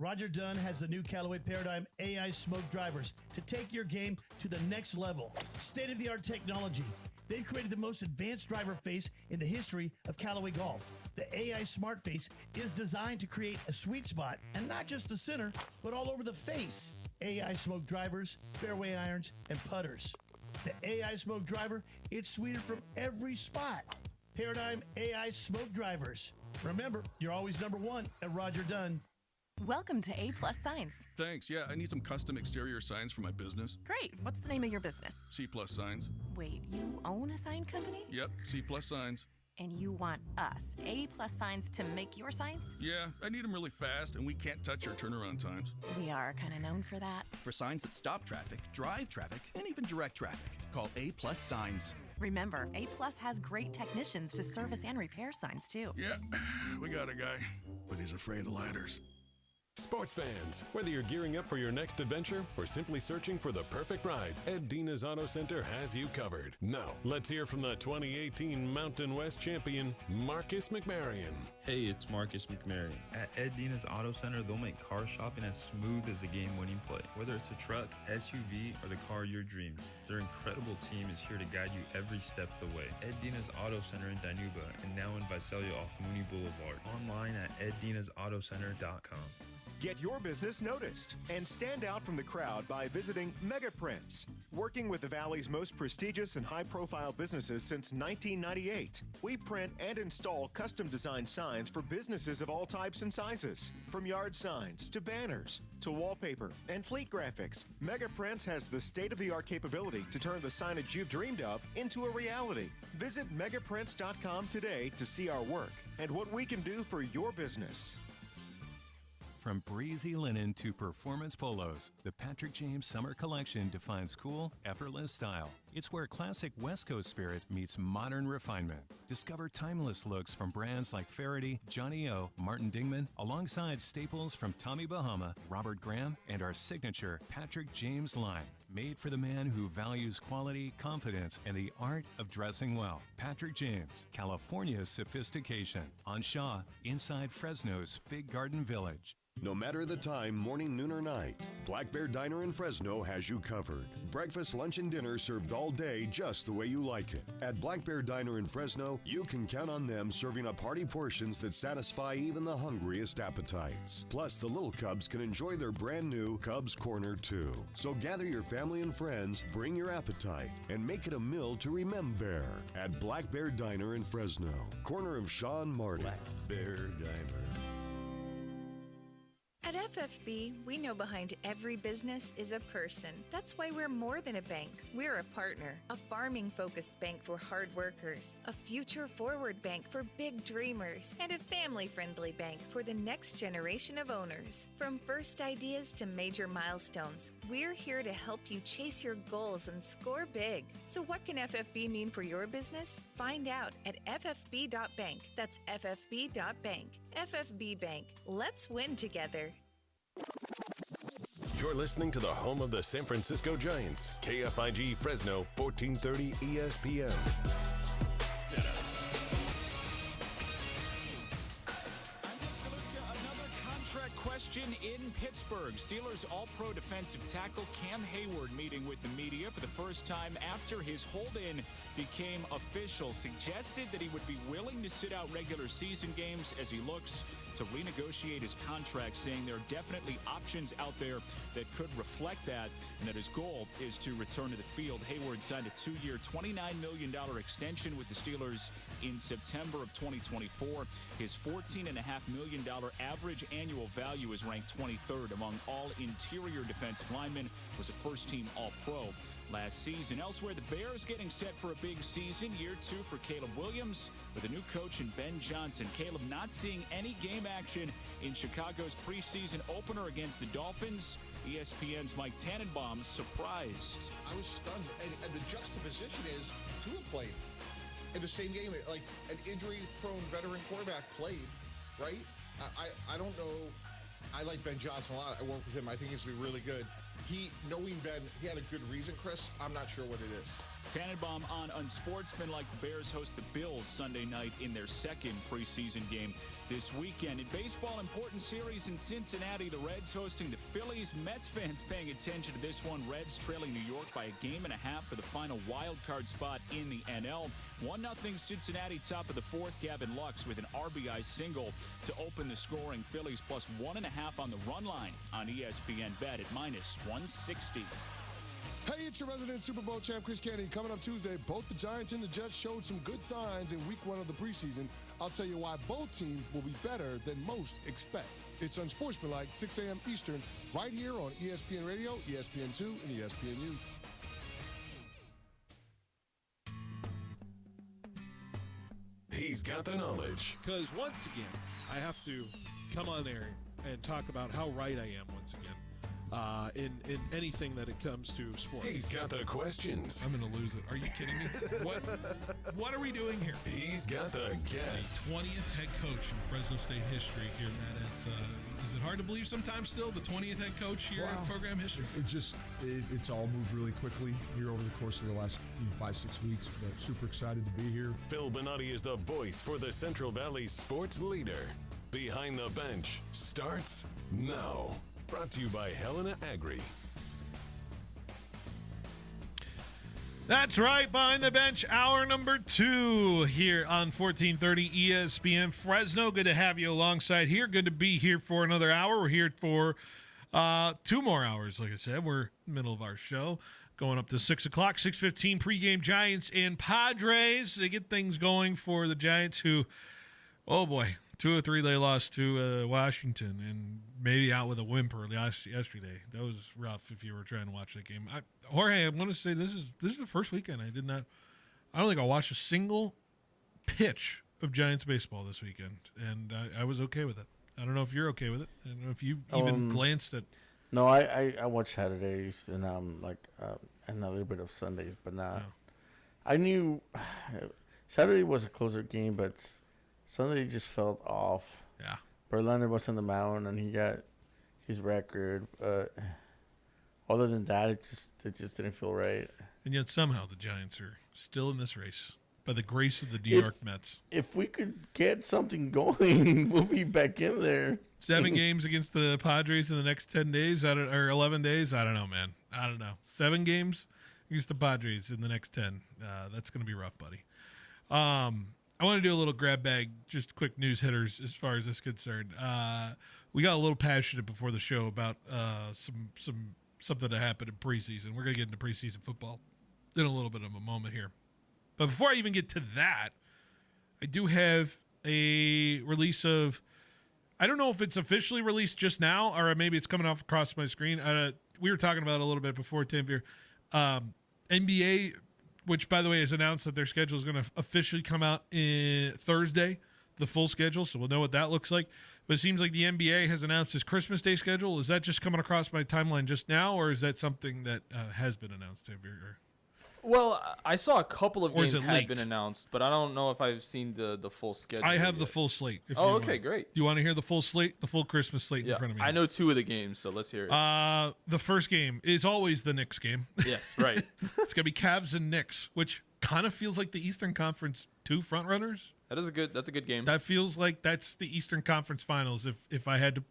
Roger Dunn has the new Callaway Paradigm AI smoke drivers to take your game to the next level. State-of-the-art technology. They've created the most advanced driver face in the history of Callaway Golf. The AI Smart Face is designed to create a sweet spot, and not just the center, but all over the face. AI smoke drivers, fairway irons, and putters. The AI smoke driver, it's sweeter from every spot. Paradigm AI smoke drivers. Remember, you're always number 1 at Roger Dunn. Welcome to A Plus Signs. Thanks. Yeah, I need some custom exterior signs for my business. Great. What's the name of your business? C Plus Signs. Wait, you own a sign company? Yep, C Plus Signs. And you want us, A Plus Signs, to make your signs? Yeah, I need them really fast, and we can't touch our turnaround times. We are kind of known for that. For signs that stop traffic, drive traffic, and even direct traffic, call A Plus Signs. Remember, A Plus has great technicians to service and repair signs, too. Yeah, we got a guy, but he's afraid of ladders. Sports fans, whether you're gearing up for your next adventure or simply searching for the perfect ride, Ed Dina's Auto Center has you covered. Now, let's hear from the 2018 Mountain West champion, Marcus McMarion. Hey, it's Marcus McMarion. At Ed Dina's Auto Center, they'll make car shopping as smooth as a game-winning play. Whether it's a truck, SUV, or the car of your dreams, their incredible team is here to guide you every step of the way. Ed Dina's Auto Center in Dinuba and now in Visalia off Mooney Boulevard. Online at eddinasautocenter.com. Get your business noticed and stand out from the crowd by visiting Mega Prints. Working with the Valley's most prestigious and high-profile businesses since 1998, we print and install custom-designed signs for businesses of all types and sizes. From yard signs to banners to wallpaper and fleet graphics, Mega Prints has the state-of-the-art capability to turn the signage you've dreamed of into a reality. Visit megaprints.com today to see our work and what we can do for your business. From breezy linen to performance polos, the Patrick James Summer Collection defines cool, effortless style. It's where classic West Coast spirit meets modern refinement. Discover timeless looks from brands like Faraday, Johnny O, Martin Dingman, alongside staples from Tommy Bahama, Robert Graham, and our signature Patrick James line. Made for the man who values quality, confidence, and the art of dressing well. Patrick James, California's sophistication. On Shaw, inside Fresno's Fig Garden Village. No matter the time, morning, noon, or night, Black Bear Diner in Fresno has you covered. Breakfast, lunch, and dinner served all day just the way you like it. At Black Bear Diner in Fresno, you can count on them serving up hearty portions that satisfy even the hungriest appetites. Plus, the little Cubs can enjoy their brand new Cubs Corner too. So gather your family and friends, bring your appetite, and make it a meal to remember at Black Bear Diner in Fresno, corner of Shaw and Marty. Black Bear Diner. At FFB, we know behind every business is a person. That's why we're more than a bank. We're a partner, a farming-focused bank for hard workers, a future-forward bank for big dreamers, and a family-friendly bank for the next generation of owners. From first ideas to major milestones, we're here to help you chase your goals and score big. So what can FFB mean for your business? Find out at ffb.bank. That's ffb.bank. FFB Bank. Let's win together. You're listening to the home of the San Francisco Giants, KFIG Fresno, 1430 ESPN. Contract question in Pittsburgh. Steelers All-Pro defensive tackle Cam Hayward meeting with the media for the first time after his hold-in became official. Suggested that he would be willing to sit out regular season games as he looks to renegotiate his contract, saying there are definitely options out there that could reflect that, and that his goal is to return to the field. Hayward signed a 2-year, $29 million extension with the Steelers in September of 2024. His $14.5 million average annual value is ranked 23rd among all interior defensive linemen, was a first-team All-Pro last season. Elsewhere, the Bears getting set for a big season, year 2 for Caleb Williams with a new coach in Ben Johnson. Caleb not seeing any game action in Chicago's preseason opener against the Dolphins. ESPN's Mike Tannenbaum surprised. I was stunned, and the juxtaposition is Tua played in the same game. Like an injury-prone veteran quarterback played, right? I don't know. I like Ben Johnson a lot. I work with him. I think he's going to be really good. Knowing Ben, he had a good reason, Chris. I'm not sure what it is. Tannenbaum on Unsportsmanlike. The Bears host the Bills Sunday night in their second preseason game this weekend. In baseball, important series in Cincinnati. The Reds hosting the Phillies. Mets fans paying attention to this one. Reds trailing New York by a 1.5 games for the final wild card spot in the NL. 1-0 Cincinnati, top of the fourth. Gavin Lux with an RBI single to open the scoring. Phillies plus 1.5 on the run line on ESPN Bet at -160. Hey, it's your resident Super Bowl champ, Chris Kennedy. Coming up Tuesday, both the Giants and the Jets showed some good signs in week 1 of the preseason. I'll tell you why both teams will be better than most expect. It's Unsportsmanlike, 6 a.m. Eastern, right here on ESPN Radio, ESPN2, and ESPNU. He's got the knowledge. Because once again, I have to come on air and talk about how right I am once again. In anything that it comes to sports. He's got the questions. I'm going to lose it. Are you kidding me? What are we doing here? He's got the guest. 20th head coach in Fresno State history here, Matt. Is it hard to believe sometimes still, the 20th head coach here in program history? It's all moved really quickly here over the course of the last 5-6 weeks. But super excited to be here. Phil Benotti is the voice for the Central Valley sports leader. Behind the Bench starts now. Brought to you by Helena Agri. That's right, Behind the Bench, hour number 2 here on 1430 ESPN Fresno. Good to have you alongside here. Good to be here for another hour. We're here for 2 more hours, like I said. We're in the middle of our show, going up to 6 o'clock, 6:15 pregame Giants and Padres. They get things going for the Giants who, oh boy, 2 or 3 they lost to Washington and maybe out with a whimper yesterday. That was rough if you were trying to watch that game. Jorge, I want to say this is the first weekend I don't think I watched a single pitch of Giants baseball this weekend, and I was okay with it. I don't know if you're okay with it. I don't know if you even glanced at. No, I watch Saturdays and and a little bit of Sundays, but not. No. I knew Saturday was a closer game, but Sunday just felt off. Yeah. Verlander was on the mound, and he got his record. Other than that, it just didn't feel right. And yet somehow the Giants are still in this race. by the grace of the New York Mets. If we could get something going, we'll be back in there. 7 games against the Padres in the next 10 days, or 11 days. I don't know, man. I don't know. 7 games against the Padres in the next 10. That's going to be rough, buddy. I want to do a little grab bag, just quick news hitters as far as this is concerned. We got a little passionate before the show about something that happened in preseason. We're going to get into preseason football in a little bit of a moment here. But before I even get to that, I do have a release of, I don't know if it's officially released just now or maybe it's coming off across my screen. We were talking about it a little bit before, Tim, here. NBA, which, by the way, has announced that their schedule is going to officially come out in Thursday, the full schedule, so we'll know what that looks like. But it seems like the NBA has announced its Christmas Day schedule. Is that just coming across my timeline just now, or is that something that has been announced, Tim? Well, I saw a couple of Or is games it had leaked? been announced, but I don't know if I've seen the full schedule. I have yet. the full slate. If Oh, you okay, want. great. Do you want to hear the full slate, the full Christmas slate in front of me? I know 2 of the games, so let's hear it. The first game is always the Knicks game. Yes, right. It's going to be Cavs and Knicks, which kind of feels like the Eastern Conference 2 front runners. That's a good game. That feels like that's the Eastern Conference Finals. If I had to,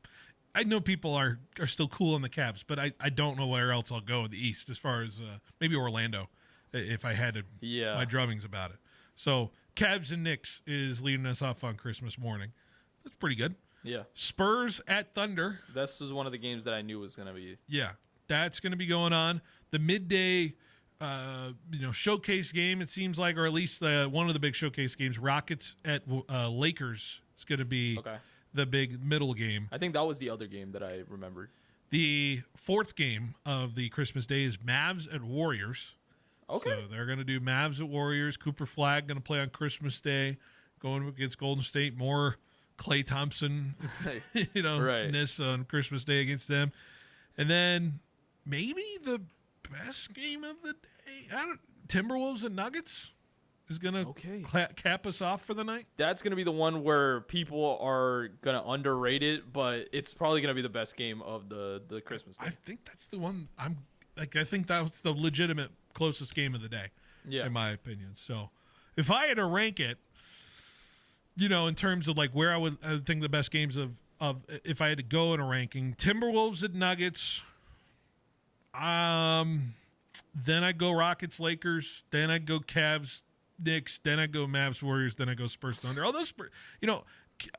I know people are still cool on the Cavs, but I don't know where else I'll go in the East as far as maybe Orlando, if I had to. Yeah. My drummings about it. So Cavs and Knicks is leading us off on Christmas morning. That's pretty good. Yeah. Spurs at Thunder. This was one of the games that I knew was going to be. Yeah, that's going to be going on. The midday, showcase game, it seems like, or at least one of the big showcase games, Rockets at Lakers, is going to be the big middle game. I think that was the other game that I remembered. The fourth game of the Christmas Day is Mavs at Warriors. Okay. So they're going to do Mavs at Warriors. Cooper Flag going to play on Christmas Day, going against Golden State. More Klay Thompson, Right. ness on Christmas Day against them. And then maybe the best game of the day, Timberwolves and Nuggets is going to cap us off for the night. That's going to be the one where people are going to underrate it, but it's probably going to be the best game of the Christmas Day. I think that's the one I think that's the legitimate closest game of the day, in my opinion. So if I had to rank it, in terms of like where I would think the best games of if I had to go in a ranking, Timberwolves at Nuggets, then I go Rockets, Lakers, then I go Cavs, Knicks, then I go Mavs, Warriors, then I go Spurs, Thunder. Although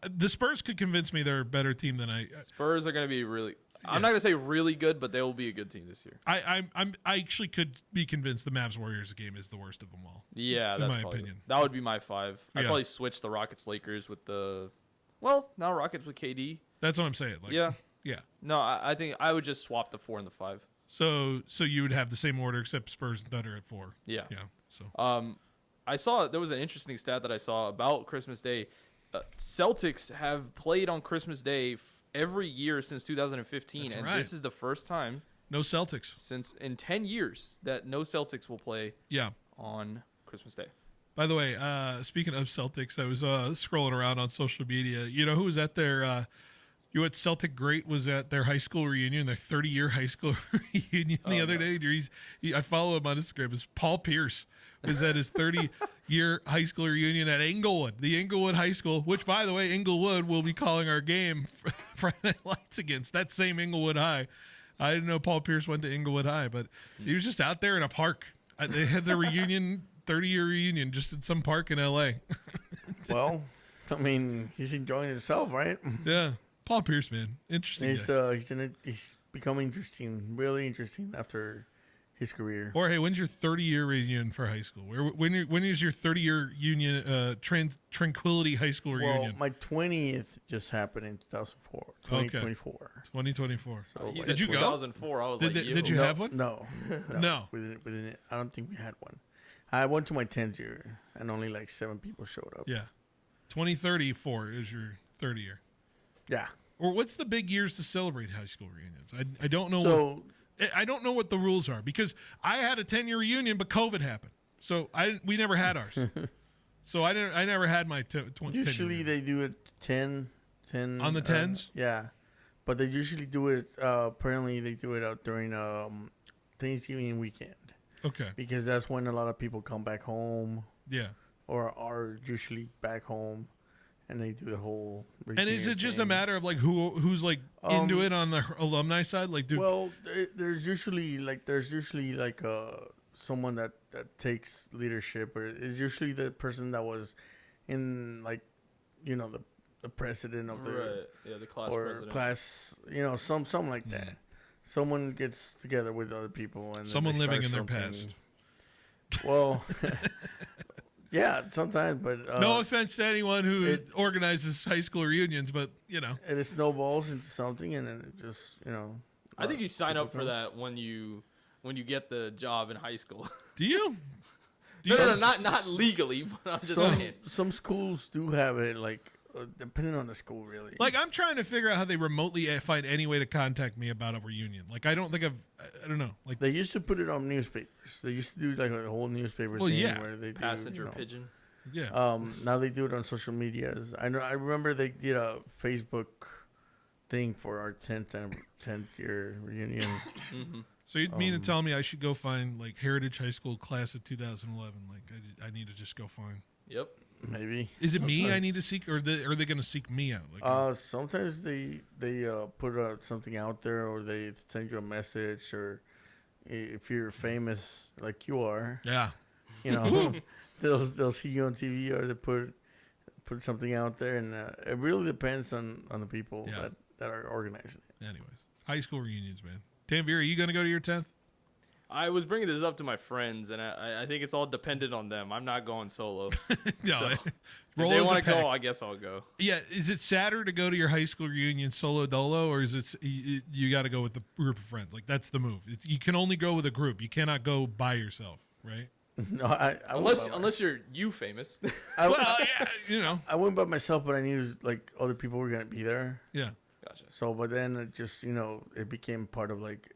the Spurs could convince me they're a better team than I. Spurs are going to be really. I'm not going to say really good, but they will be a good team this year. I actually could be convinced the Mavs Warriors game is the worst of them all. Yeah, in that's my probably, opinion. that would be my 5. I'd Yeah. probably switch the Rockets Lakers with the. Well, now Rockets with KD. That's what I'm saying. Like, Yeah. Yeah. No, I think I would just swap the 4 and the 5. So you would have the same order except Spurs and Thunder at 4. Yeah. Yeah. So I saw there was an interesting stat that I saw about Christmas Day. Celtics have played on Christmas Day every year since 2015, That's and right. this is the first time no Celtics since in 10 years that no Celtics will play. Yeah. On Christmas Day. By the way, speaking of Celtics, I was scrolling around on social media. You know who was at their what Celtic great was at their high school reunion, their 30-year high school reunion the other day. I follow him on Instagram. It's Paul Pierce was at his 30-year high school reunion at Inglewood, the Inglewood High School, which, by the way, Inglewood will be calling our game Friday Night Lights against. That same Inglewood High. I didn't know Paul Pierce went to Inglewood High, but he was just out there in a park. They had their reunion, 30-year reunion, just in some park in L.A. Well, I mean, he's enjoying himself, right? Yeah. Paul Pierce, man. Interesting. He's become interesting, really interesting after his career. Or hey, when's your 30-year reunion for high school? When is your 30-year union Tranquility High School reunion? Well, my 20th just happened in 2004. 2024. 2024. So did you go? 2004. I was did you have one? No. No. Within it, I don't think we had one. I went to my 10th year, and only like 7 people showed up. Yeah. 2034 is your 30 year. Yeah. Or what's the big years to celebrate high school reunions? I don't know. So I don't know what the rules are because I had a 10-year reunion, but COVID happened, so we never had ours. So I never had my 10 usually they do it 10 on the 10s. Yeah, but they usually do it. Apparently, they do it out during Thanksgiving weekend. Okay. Because that's when a lot of people come back home. Yeah. or are usually back home, and they do the whole. And is it just a thing. matter of like who's like into it on the alumni side? Like, Well, there's usually like someone that takes leadership, or it's usually the person that was in like, the president of the Right. Yeah, the class or president. class, something like that. Someone gets together with other people and then Someone they living start in their something. past. Well, yeah, sometimes, but no offense to anyone who organizes high school reunions, but and it snowballs into something, and then it just I think you sign up for that when you get the job in high school. Do you? No, not legally, but I'm just saying. Some schools do have it, like depending on the school, really. Like, I'm trying to figure out how they remotely find any way to contact me about a reunion. Like, I don't know. Like, they used to put it on newspapers. They used to do like a whole newspaper thing where they passenger do, pigeon. Yeah. Now they do it on social medias. I remember they did a Facebook thing for our 10th year reunion. Mm-hmm. So you mean to tell me I should go find like Heritage High School class of 2011? Like, I need to just go find. Yep. Maybe. Is it me I need to seek, or are they going to seek me out? Like, sometimes they put something out there, or they send you a message, or if you're famous like you are, yeah, they'll see you on TV, or they put something out there, and it really depends on the people that are organizing it. Anyways, high school reunions, man. Tanvir, are you going to go to your 10th? I was bringing this up to my friends, and I think it's all dependent on them. I'm not going solo. No, so, if roll they as a want to pack. go, I guess I'll go. Yeah, is it sadder to go to your high school reunion solo dolo, or is it you got to go with the group of friends? Like, that's the move. You can only go with a group. You cannot go by yourself, right? No, unless you're famous. I went by myself, but I knew like other people were gonna be there. Yeah, gotcha. So, but then it just it became part of like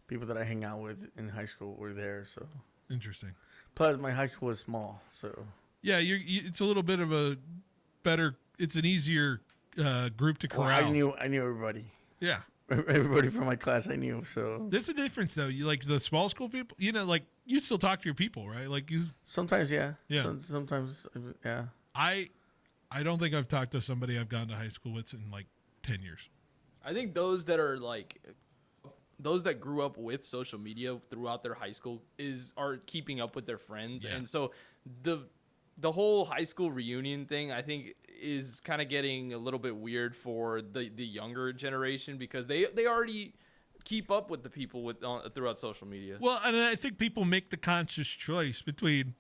people that I hang out with in high school were there. So interesting. Plus, my high school was small, so yeah, it's a little bit of a better. It's an easier group to corral. Well, I knew everybody. Yeah. Everybody from my class I knew, so that's the difference, though. You like the small school people, like you still talk to your people, right? Like you sometimes, yeah. Sometimes, yeah. I don't think I've talked to somebody I've gone to high school with in like 10 years. I think those that grew up with social media throughout their high school are keeping up with their friends, and so the whole high school reunion thing, I think, is kind of getting a little bit weird for the younger generation because they already keep up with the people throughout social media. Well, and I think people make the conscious choice between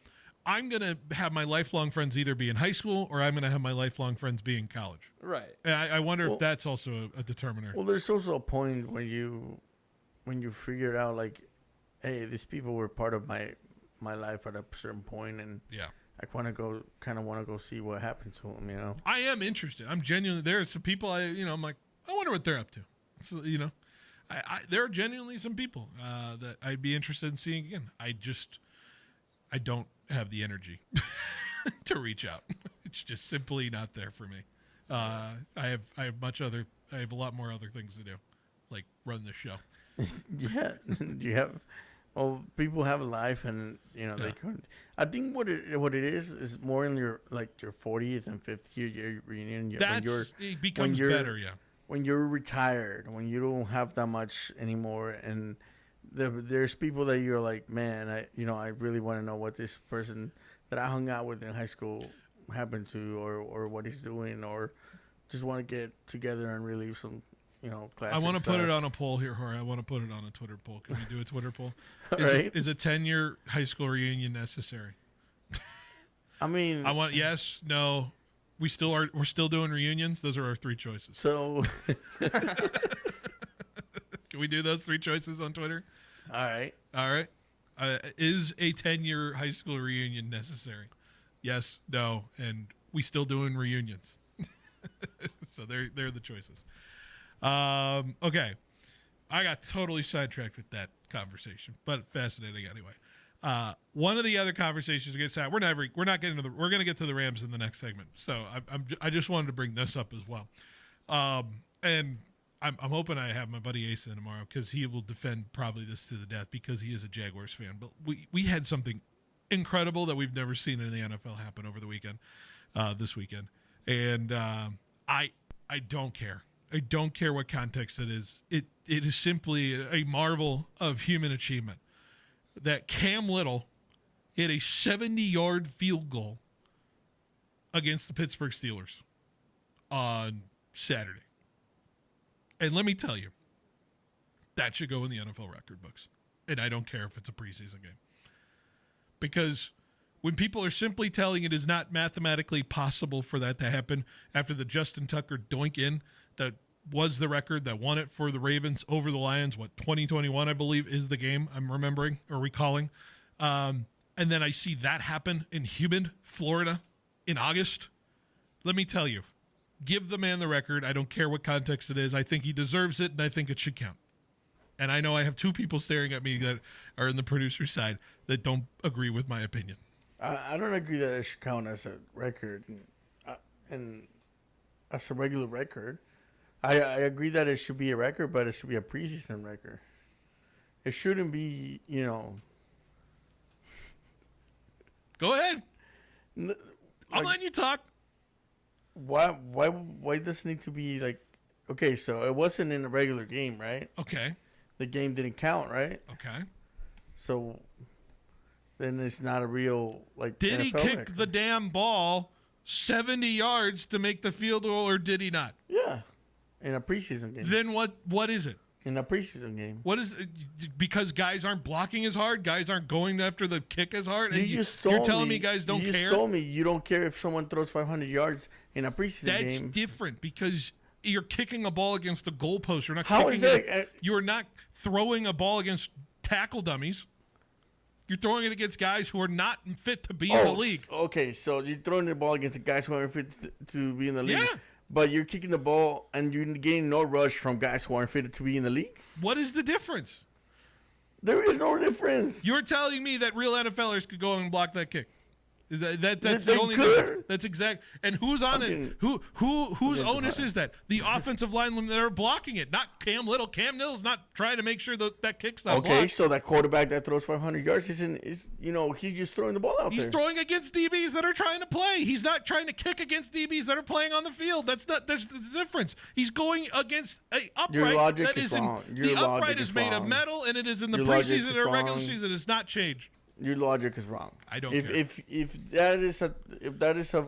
I'm going to have my lifelong friends either be in high school or I'm going to have my lifelong friends be in college. Right. And I wonder if that's also a determiner. Well, there's also a point when you figure out like, hey, these people were part of my life at a certain point, and I want to go see what happened to them. I am interested. I'm genuinely there. Are some people I'm like, I wonder what they're up to. So, there are genuinely some people that I'd be interested in seeing again. I don't have the energy to reach out. It's just simply not there for me. I have a lot more other things to do, like run the show. Yeah, you have. Well, people have a life, and they couldn't. I think what it is more in your 40th and 50th year reunion. It becomes better, yeah. When you're retired, when you don't have that much anymore, and there's people that you're like, man, I really want to know what this person that I hung out with in high school happened to, or what he's doing, or just want to get together and relive some. I want to put it on a poll here, Jorge. I want to put it on a Twitter poll. Can we do a Twitter poll? Is a 10-year high school reunion necessary? I mean, I want yes, no. We're still doing reunions. Those are our three choices. So, can we do those three choices on Twitter? All right. Is a 10-year high school reunion necessary? Yes, no, and we still doing reunions. So they're the choices. Okay. I got totally sidetracked with that conversation, but fascinating anyway. One of the other conversations gets out. We're going to get to the Rams in the next segment. So I just wanted to bring this up as well. And I'm hoping I have my buddy Asa tomorrow because he will defend probably this to the death because he is a Jaguars fan. But we had something incredible that we've never seen in the NFL happen over the weekend, this weekend. And I don't care. I don't care what context it is. It is simply a marvel of human achievement that Cam Little hit a 70-yard field goal against the Pittsburgh Steelers on Saturday. And let me tell you, that should go in the NFL record books. And I don't care if it's a preseason game. Because when people are simply telling it is not mathematically possible for that to happen after the Justin Tucker doink in that was the record that won it for the Ravens over the Lions, 2021, I believe, is the game I'm remembering or recalling. And then I see that happen in humid Florida in August. Let me tell you, give the man the record. I don't care what context it is. I think he deserves it, and I think it should count. And I know I have two people staring at me that are in the producer's side that don't agree with my opinion. I don't agree that it should count as a record and as a regular record. I agree that it should be a record, but it should be a preseason record. It shouldn't be, Go ahead. I'm letting you talk. Why does it need to be like? Okay, so it wasn't in a regular game, right? Okay. The game didn't count, right? Okay. So then it's not a real Did NFL he kick record. the damn ball 70 yards to make the field goal, or did he not? Yeah, in a preseason game. Then what is it? In a preseason game. What is it? Because guys aren't blocking as hard, guys aren't going after the kick as hard. And you're telling me guys don't care. You just told me you don't care if someone throws 500 yards in a preseason game. That's different because you're kicking a ball against a goalpost. You're not How kicking is that? it. You're not throwing a ball against tackle dummies. You're throwing it against guys who are not fit to be in the league. Okay, so you're throwing the ball against the guys who aren't fit to be in the league. Yeah. But you're kicking the ball and you're getting no rush from guys who aren't fit to be in the league. What is the difference? There is no difference. You're telling me that real NFLers could go and block that kick? Is that's They the only could. difference? That's exact. And who's on it? Whose onus is that? The offensive linemen that are blocking it, not Cam Little. Cam Little's not trying to make sure that kick's not blocked. So that quarterback that throws 500 yards he's just throwing the ball out there. He's throwing against DBs that are trying to play. He's not trying to kick against DBs that are playing on the field. That's the difference. He's going against a upright. Your logic that is in, wrong. The upright is made of metal, and it is in the preseason or regular season. It's not changed. Your logic is wrong. I don't care. If that is a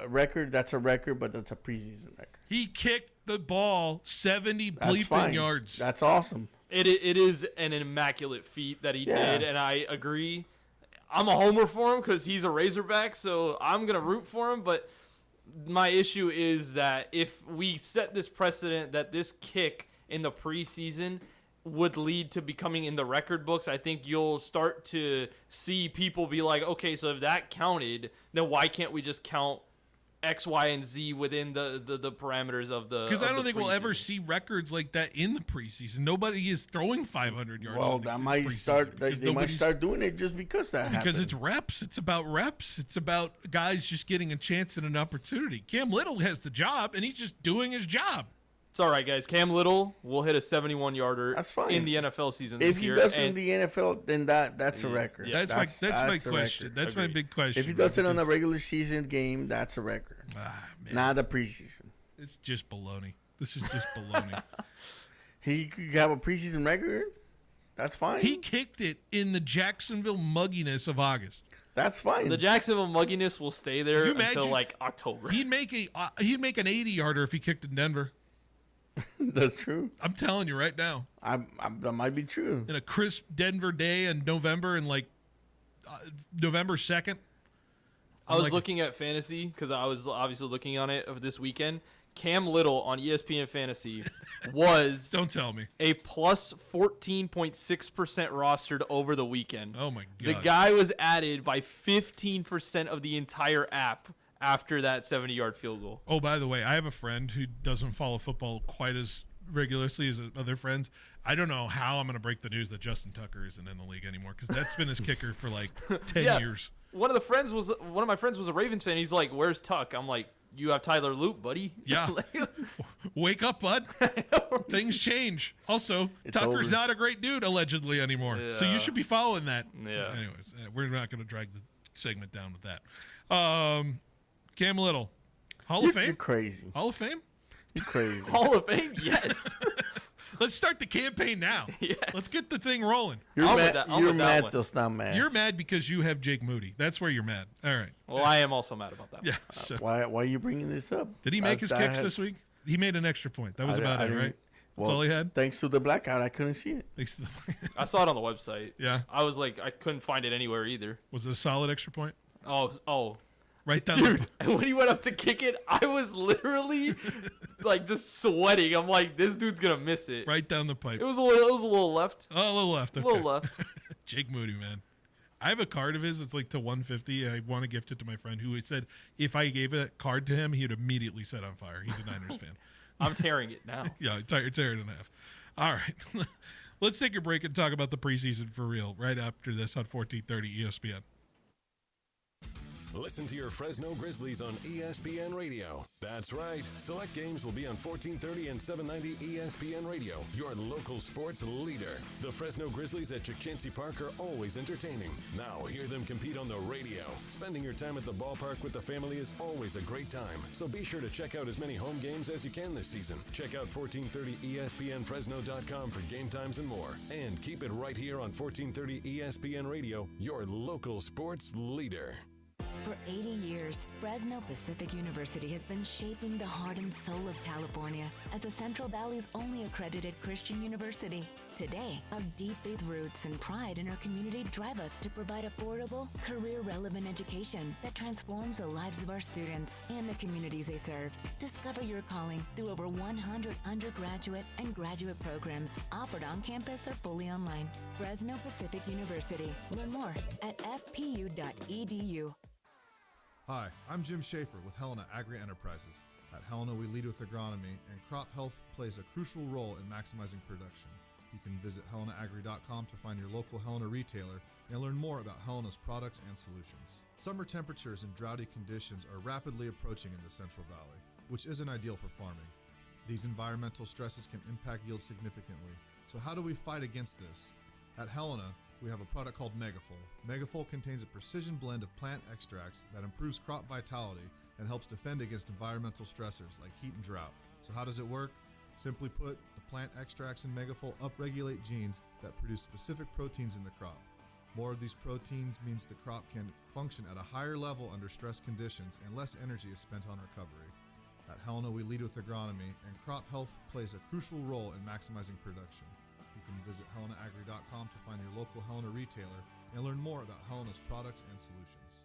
record, that's a record, but that's a preseason record. He kicked the ball 70 yards. That's awesome. It is an immaculate feat that he Yeah. did, and I agree. I'm a homer for him because he's a Razorback, so I'm gonna root for him. But my issue is that if we set this precedent that this kick in the preseason would lead to becoming in the record books, I think you'll start to see people be like, okay, so if that counted, then why can't we just count X, Y, and Z within the parameters of the? Because I don't think we'll ever see records like that in the preseason. Nobody is throwing 500 yards. Well, that might start. They might start doing it just because that happened. Because it's reps. It's about reps. It's about guys just getting a chance and an opportunity. Cam Little has the job, and he's just doing his job. It's all right, guys. Cam Little will hit a 71-yarder That's fine. in the NFL season If this he year. does it in the NFL, then that's a record. Yeah. That's my question. Record. That's my big question. If he does it on a regular season game, that's a record. Not a preseason. It's just baloney. This is just baloney. He could have a preseason record. That's fine. He kicked it in the Jacksonville mugginess of August. That's fine. The Jacksonville mugginess will stay there You until imagine? October. He'd make an 80-yarder if he kicked in Denver. That's true. I'm telling you right now. That might be true. In a crisp Denver day in November, and November 2nd. I was looking at fantasy because I was obviously looking on it of this weekend. Cam Little on ESPN Fantasy was don't tell me a plus 14.6% rostered over the weekend. Oh my god! The guy was added by 15% of the entire app after that 70-yard field goal. Oh, by the way, I have a friend who doesn't follow football quite as rigorously as other friends. I don't know how I'm going to break the news that Justin Tucker isn't in the league anymore because that's been his kicker for 10 years. One of my friends was a Ravens fan. He's like, "Where's Tuck?" I'm like, you have Tyler Loop, buddy. Yeah. Wake up, bud. Things change. Also, It's Tucker's over. not a great dude, allegedly, anymore. So you Yeah. should be following that. Yeah. Anyways, we're not going to drag the segment down with that. Cam Little, Hall of Fame? You're crazy. Hall of Fame? You're crazy. Hall of Fame? Yes. Let's start the campaign now. Yes. Let's get the thing rolling. You're I'll mad. with that- I'll You're with that mad. one. That's not mad. You're mad because you have Jake Moody. That's where you're mad. All right. Well, I am also mad about that. Yeah. So, Why are you bringing this up? did he make his I kicks had- this week? He made an extra point. That was I about it, didn't- right? That's well, all he had? Thanks to the blackout, I couldn't see it. Thanks to the- I saw it on the website. Yeah. I was like, I couldn't find it anywhere either. Was it a solid extra point? Oh. Right down Dude, the and when he went up to kick it, I was literally like just sweating. I'm like, this dude's gonna miss it. right down the pipe. It was a little left. Oh, a little left. Okay. A little left. Jake Moody, man. I have a card of his. It's like to 150. I want to gift it to my friend who said if I gave a card to him, he'd immediately set on fire. He's a Niners fan. I'm tearing it now. Yeah, tear it in half. All right. Let's take a break and talk about the preseason for real right after this on 1430 ESPN. Listen to your Fresno Grizzlies on ESPN Radio. That's right. Select games will be on 1430 and 790 ESPN Radio, your local sports leader. The Fresno Grizzlies at Chikchincy Park are always entertaining. Now hear them compete on the radio. Spending your time at the ballpark with the family is always a great time. So be sure to check out as many home games as you can this season. Check out 1430ESPNFresno.com for game times and more. And keep it right here on 1430 ESPN Radio, your local sports leader. For 80 years, Fresno Pacific University has been shaping the heart and soul of California as the Central Valley's only accredited Christian university. Today, our deep faith roots and pride in our community drive us to provide affordable, career-relevant education that transforms the lives of our students and the communities they serve. Discover your calling through over 100 undergraduate and graduate programs offered on campus or fully online. Fresno Pacific University. Learn more at fpu.edu. Hi, I'm Jim Schaefer with Helena Agri Enterprises. At Helena, we lead with agronomy, and crop health plays a crucial role in maximizing production. You can visit helenaagri.com to find your local Helena retailer and learn more about Helena's products and solutions. Summer temperatures and droughty conditions are rapidly approaching in the Central Valley, which isn't ideal for farming. These environmental stresses can impact yields significantly, so how do we fight against this? At Helena, we have a product called Megafol. Megafol contains a precision blend of plant extracts that improves crop vitality and helps defend against environmental stressors like heat and drought. So how does it work? Simply put, the plant extracts in Megafol upregulate genes that produce specific proteins in the crop. More of these proteins means the crop can function at a higher level under stress conditions and less energy is spent on recovery. At Helena, we lead with agronomy, and crop health plays a crucial role in maximizing production. You can visit helenaagri.com to find your local Helena retailer and learn more about Helena's products and solutions.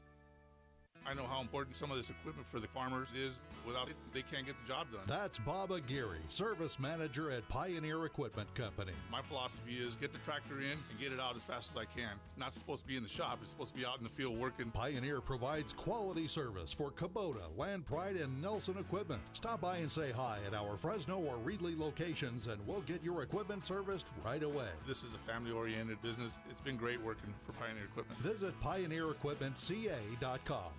I know how important some of this equipment for the farmers is. Without it, they can't get the job done. That's Bob Aguirre, service manager at Pioneer Equipment Company. My philosophy is get the tractor in and get it out as fast as I can. It's not supposed to be in the shop. It's supposed to be out in the field working. Pioneer provides quality service for Kubota, Land Pride, and Nelson Equipment. Stop by and say hi at our Fresno or Reedley locations, and we'll get your equipment serviced right away. This is a family-oriented business. It's been great working for Pioneer Equipment. Visit PioneerEquipmentCA.com.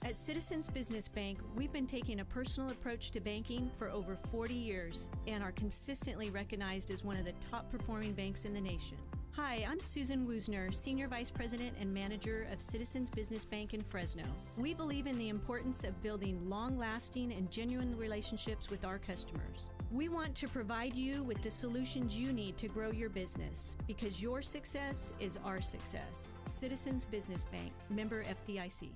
At Citizens Business Bank, we've been taking a personal approach to banking for over 40 years and are consistently recognized as one of the top performing banks in the nation. Hi, I'm Susan Woosner, Senior Vice President and Manager of Citizens Business Bank in Fresno. We believe in the importance of building long-lasting and genuine relationships with our customers. We want to provide you with the solutions you need to grow your business because your success is our success. Citizens Business Bank, member FDIC.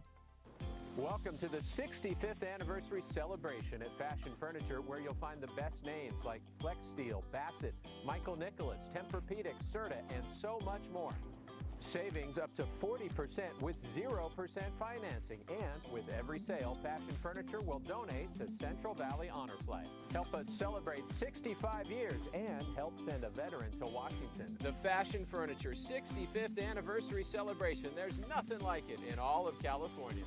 Welcome to the 65th anniversary celebration at Fashion Furniture, where you'll find the best names like Flex Steel, Bassett, Michael Nicholas, Tempur-Pedic, Serta, and so much more. Savings up to 40% with 0% financing. And with every sale, Fashion Furniture will donate to Central Valley Honor Play. Help us celebrate 65 years and help send a veteran to Washington. The Fashion Furniture 65th anniversary celebration. There's nothing like it in all of California.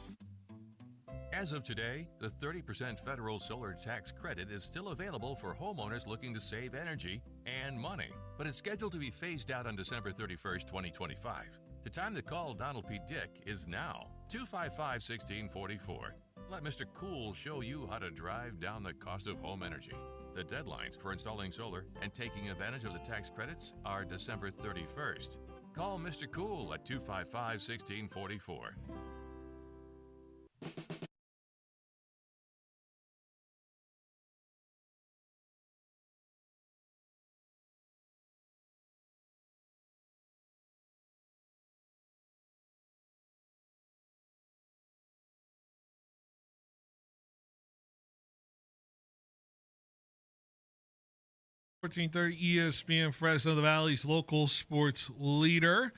As of today, the 30% federal solar tax credit is still available for homeowners looking to save energy and money, but it's scheduled to be phased out on December 31st, 2025. The time to call Donald P. Dick is now, 255-1644. Let Mr. Cool show you how to drive down the cost of home energy. The deadlines for installing solar and taking advantage of the tax credits are December 31st. Call Mr. Cool at 255-1644. $14:30 ESPN Fresno, the Valley's local sports leader.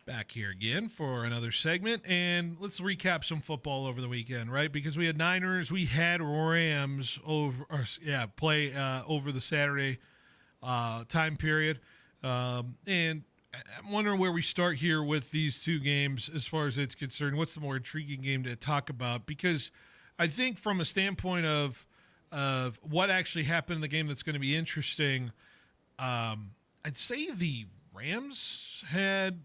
Back here again for another segment, and let's recap some football over the weekend, right? Because we had Niners, we had Rams play over the Saturday time period, and I'm wondering where we start here with these two games as far as it's concerned. What's the more intriguing game to talk about? Because I think from a standpoint of what actually happened in the game that's going to be interesting, I'd say the Rams had.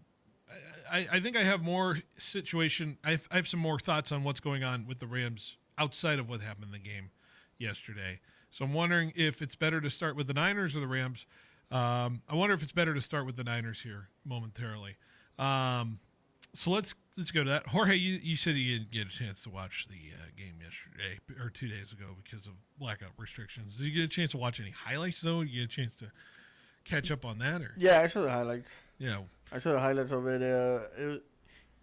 I think I have more situation. I have some more thoughts on what's going on with the Rams outside of what happened in the game yesterday. So I'm wondering if it's better to start with the Niners or the Rams. I wonder if it's better to start with the Niners here momentarily. So let's go to that. Jorge, you said you didn't get a chance to watch the game yesterday or 2 days ago because of blackout restrictions. Did you get a chance to watch any highlights though? Did you get a chance to catch up on that? Or Yeah, I saw the highlights. Yeah, I saw the highlights of it.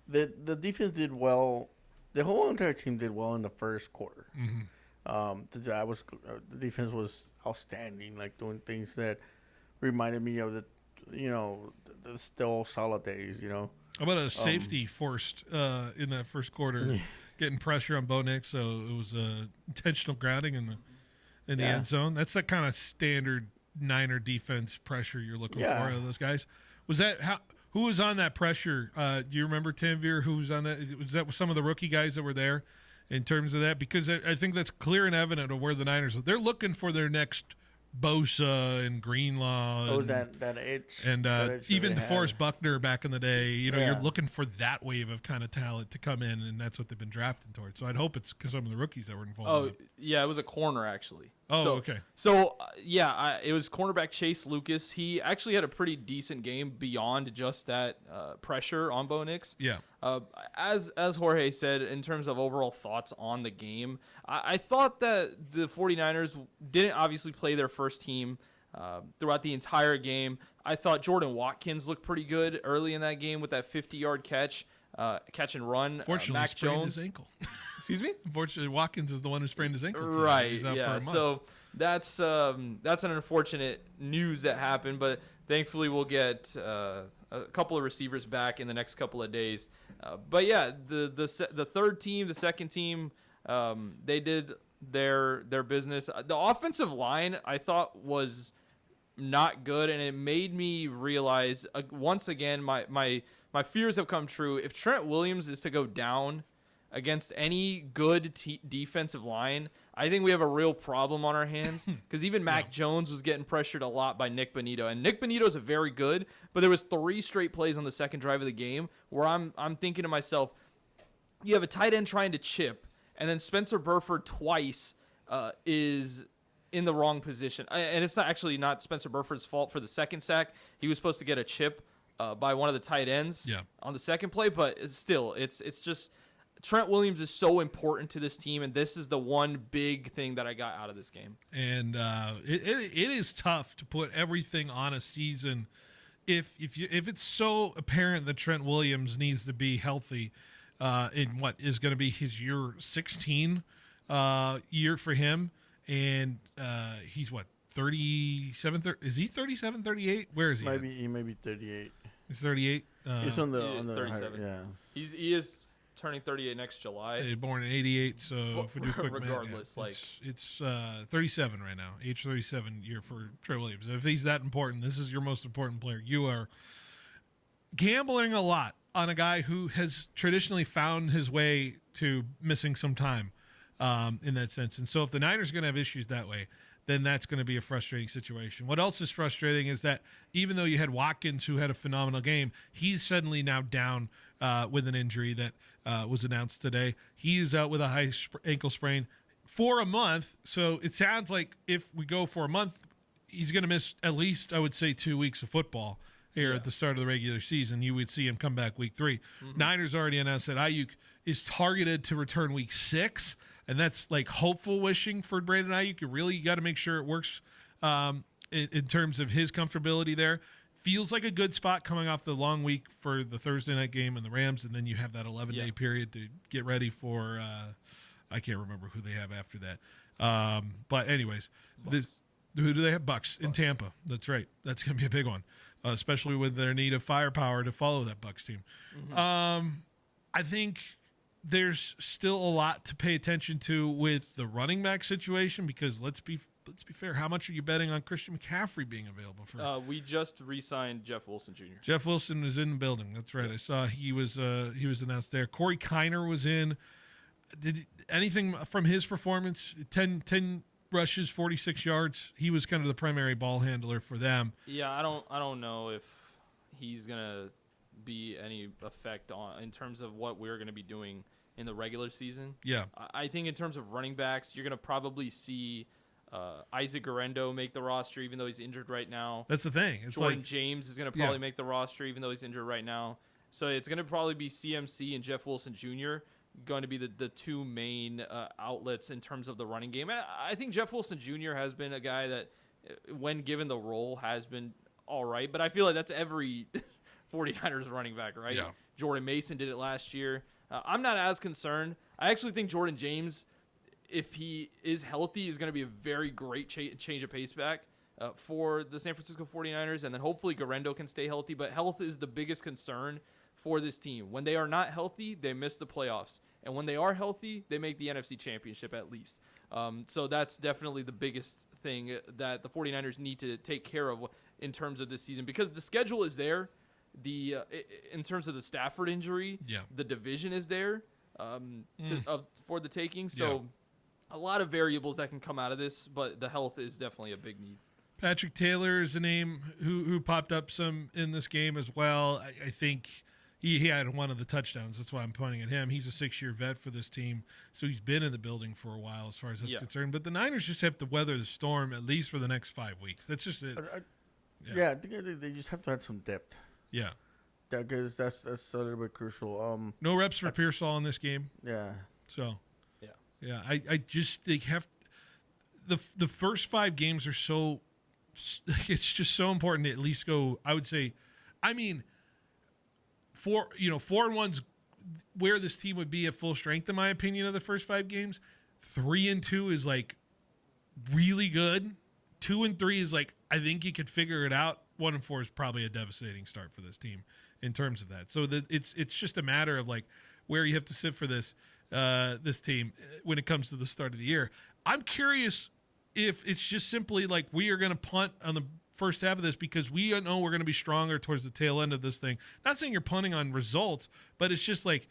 The defense did well. The whole entire team did well in the first quarter. Mm-hmm. The defense was outstanding, like doing things that reminded me of the old solid days. How about a safety forced in that first quarter, getting pressure on Bo Nix, so it was intentional grounding in the end zone. That's the kind of standard Niner defense pressure you're looking for out of those guys. Was that who was on that pressure? Do you remember, Tanvir, who was on that? Was that some of the rookie guys that were there in terms of that? Because I think that's clear and evident of where the Niners – they're looking for their next Bosa and Greenlaw. Oh, that itch. And even DeForest Buckner back in the day. You're Yeah. looking for that wave of kind of talent to come in, and that's what they've been drafting towards. So I'd hope it's because some of the rookies that were involved. Oh, in it. yeah, it was a corner, actually. Oh, So- okay. So, it was cornerback Chase Lucas. He actually had a pretty decent game beyond just that pressure on Bo Nix. Yeah. As Jorge said, in terms of overall thoughts on the game, I thought that the 49ers didn't obviously play their first team throughout the entire game. I thought Jordan Watkins looked pretty good early in that game with that 50-yard catch and run. Fortunately, Mac sprained Jones. his ankle. Excuse me? Unfortunately, Watkins is the one who sprained his ankle today. Right. He's out for a Yeah. month. So that's an unfortunate news that happened, but thankfully we'll get a couple of receivers back in the next couple of days. But yeah, the third team, the second team, they did their business. The offensive line I thought was not good, and it made me realize once again my fears have come true. If Trent Williams is to go down against any good defensive line, I think we have a real problem on our hands, because even Mac Jones was getting pressured a lot by Nick Bonito, and Nick Bonito is a very good, but there was 3 straight plays on the second drive of the game where I'm thinking to myself, you have a tight end trying to chip, and then Spencer Burford twice is in the wrong position, and it's not Spencer Burford's fault for the second sack. He was supposed to get a chip by one of the tight ends on the second play, but it's just Trent Williams is so important to this team, and this is the one big thing that I got out of this game. And it is tough to put everything on a season if it's so apparent that Trent Williams needs to be healthy in what is going to be his year 16 year for him, and he's what, 37? Is he 37, 38? Where is he? He may be 38. He's 38. He's on the 37. yeah. He is turning 38 next July. Born in 88, so if we do a quick math, regardless, it's 37 right now, age 37 year for Trey Williams. If he's that important, this is your most important player. You are gambling a lot on a guy who has traditionally found his way to missing some time in that sense. And so if the Niners are going to have issues that way, then that's going to be a frustrating situation. What else is frustrating is that even though you had Watkins, who had a phenomenal game, he's suddenly now down with an injury that was announced today. He is out with a high ankle sprain for a month. So it sounds like if we go for a month, he's going to miss at least, I would say, 2 weeks of football here at the start of the regular season. You would see him come back week 3. Niners already announced that Ayuk is targeted to return week 6, and that's like hopeful wishing for Brandon Ayuk. You got to make sure it works in terms of his comfortability there. Feels like a good spot coming off the long week for the Thursday night game and the Rams, and then you have that 11-day period to get ready for I can't remember who they have after that. But anyways, who do they have? Bucks in Tampa. That's right. That's going to be a big one, especially with their need of firepower to follow that Bucks team. I think there's still a lot to pay attention to with the running back situation because let's be fair. How much are you betting on Christian McCaffrey being available for? We just re-signed Jeff Wilson Jr. Jeff Wilson is in the building. That's right. Yes. I saw he was announced there. Corey Kiner was in. Did anything from his performance? 10 rushes, 46 yards. He was kind of the primary ball handler for them. Yeah, I don't know if he's gonna be any effect on in terms of what we're gonna be doing in the regular season. Yeah, I think in terms of running backs, you're gonna probably see Isaac Guerrero make the roster, even though he's injured right now. That's the thing. It's Jordan like, James is gonna probably make the roster, even though he's injured right now. So it's gonna probably be CMC and Jeff Wilson Jr. going to be the two main outlets in terms of the running game. And I think Jeff Wilson Jr. has been a guy that, when given the role, has been all right. But I feel like that's every 49ers running back, right? Yeah. Jordan Mason did it last year. I'm not as concerned. I actually think Jordan James, if he is healthy, is going to be a very great change of pace back for the San Francisco 49ers. And then hopefully Guerrero can stay healthy. But health is the biggest concern for this team. When they are not healthy, they miss the playoffs. And when they are healthy, they make the NFC Championship at least. So that's definitely the biggest thing that the 49ers need to take care of in terms of this season. Because the schedule is there. In terms of the Stafford injury, the division is there for the taking. So a lot of variables that can come out of this, but the health is definitely a big need. Patrick Taylor is a name who popped up some in this game as well. I think he had one of the touchdowns. That's why I'm pointing at him. He's a 6-year vet for this team, so he's been in the building for a while as far as that's concerned. But the Niners just have to weather the storm at least for the next 5 weeks. That's just it. I think they just have to have some depth. Yeah. Because that's a little bit crucial. No reps for Pearsall in this game. Yeah. So. Yeah. I just think the first 5 games are so. It's just so important to at least go. I would say, 4-1's where this team would be at full strength, in my opinion, of the first 5 games. 3-2 is like really good. 2-3 is like, I think you could figure it out. 1-4 is probably a devastating start for this team in terms of that. So it's just a matter of like where you have to sit for this team when it comes to the start of the year. I'm curious if it's just simply like we are going to punt on the first half of this because we know we're going to be stronger towards the tail end of this thing. Not saying you're punting on results, but it's just like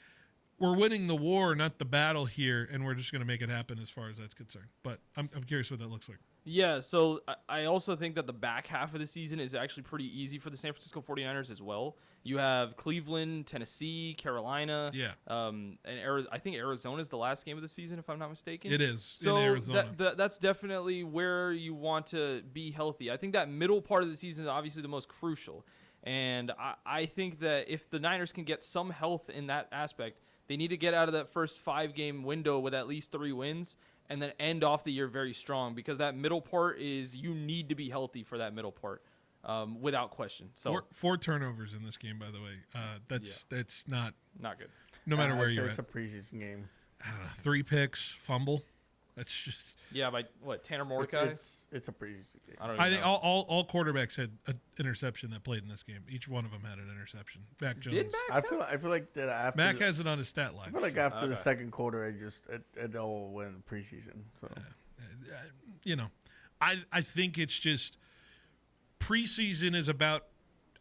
we're winning the war, not the battle here, and we're just going to make it happen as far as that's concerned. But I'm curious what that looks like. Yeah, so I also think that the back half of the season is actually pretty easy for the San Francisco 49ers as well. You have Cleveland, Tennessee, Carolina. Yeah. And I think Arizona is the last game of the season, if I'm not mistaken. It is, so in Arizona. That's definitely where you want to be healthy. I think that middle part of the season is obviously the most crucial. And I think that if the Niners can get some health in that aspect, they need to get out of that first 5-game window with at least 3 wins and then end off the year very strong, because that middle part is, you need to be healthy for that middle part, without question. So 4 turnovers in this game, by the way. That's not good. No matter where you're it's at. It's a preseason game. I don't know. 3 picks, fumble. That's just by what, Tanner Mordecai? It's a preseason game. I think all quarterbacks had an interception that played in this game. Each one of them had an interception. Mac Jones. Did Mac? I feel like that after Mac has it on his stat line. I feel like after the second quarter, it all went preseason. So I think it's just preseason is about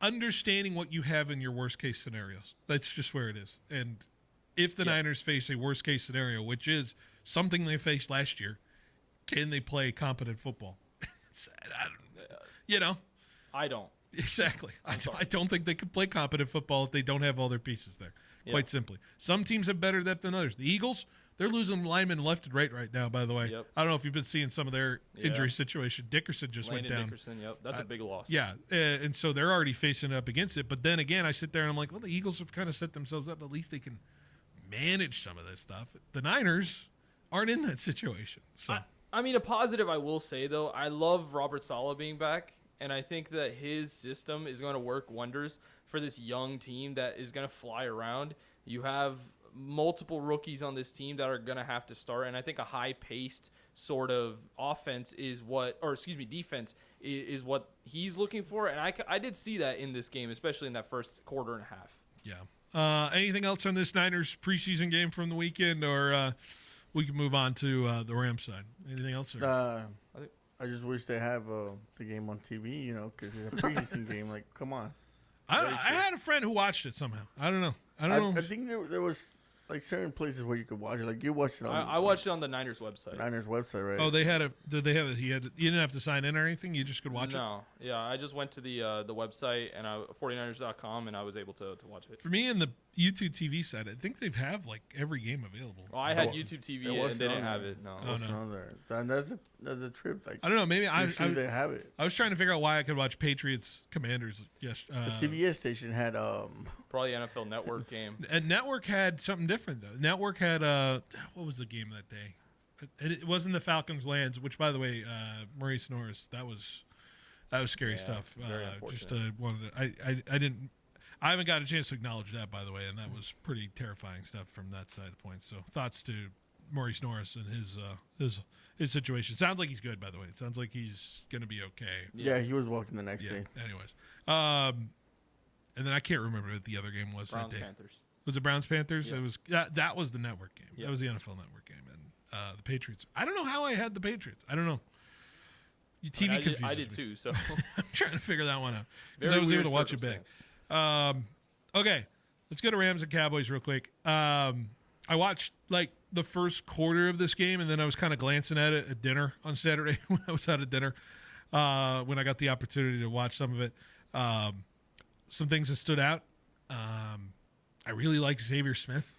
understanding what you have in your worst case scenarios. That's just where it is. And if the Niners face a worst case scenario, which is something they faced last year, can they play competent football? I don't. Exactly. I don't think they could play competent football if they don't have all their pieces there, quite simply. Some teams have better depth than others. The Eagles, they're losing linemen left and right now, by the way. Yep. I don't know if you've been seeing some of their injury situation. Dickerson just went down. Dickerson, yep. That's a big loss. Yeah, and so they're already facing up against it. But then again, I sit there and I'm like, well, the Eagles have kind of set themselves up. At least they can manage some of this stuff. The Niners aren't in that situation. So I mean, a positive I will say, though, I love Robert Saleh being back, and I think that his system is going to work wonders for this young team that is going to fly around. You have multiple rookies on this team that are going to have to start, and I think a high-paced sort of defense is what he's looking for, and I did see that in this game, especially in that first quarter and a half. Yeah. Anything else on this Niners preseason game from the weekend, or we can move on to the Rams side? Anything else? I just wish they have the game on TV, because it's a preseason game. Like, come on. I had a friend who watched it somehow. I don't know. I think there was like certain places where you could watch it. Like you watched it on. I watched it on the Niners website. Niners website, right? Oh, they had a. Did they have? You didn't have to sign in or anything. You just could watch it. No, yeah, I just went to the website and 49ers.com and I was able to watch it. For me, in the YouTube TV side, I think they have like every game available. Well, I had YouTube TV and they didn't have it. No, it wasn't on there. That's a trip. Like I don't know. Maybe they have it. I was trying to figure out why I could watch Patriots Commanders. Yes, the CBS station had probably NFL Network game. And Network had something different though. Network had what was the game that day? It wasn't the Falcons Lands, which by the way, Maurice Norris, that was scary stuff. Just wanted to, I haven't got a chance to acknowledge that, by the way, and that was pretty terrifying stuff from that side of the point. So thoughts to Maurice Norris and his situation. Sounds like he's good, by the way. It sounds like he's going to be okay. Yeah, he was walking the next day. Anyways, and then I can't remember what the other game was Browns that day. Panthers. Was it Browns Panthers? Yeah. It was that was the network game. Yeah. That was the NFL Network game, and the Patriots. I don't know how I had the Patriots. I don't know. TV confuses I did me. too. So I'm trying to figure that one out because Very I was able weird to watch it back. Okay, let's go to Rams and Cowboys real quick. I watched like the first quarter of this game, and then I was kind of glancing at it at dinner on Saturday when I was out at dinner. When I got the opportunity to watch some of it, some things that stood out. I really like Xavier Smith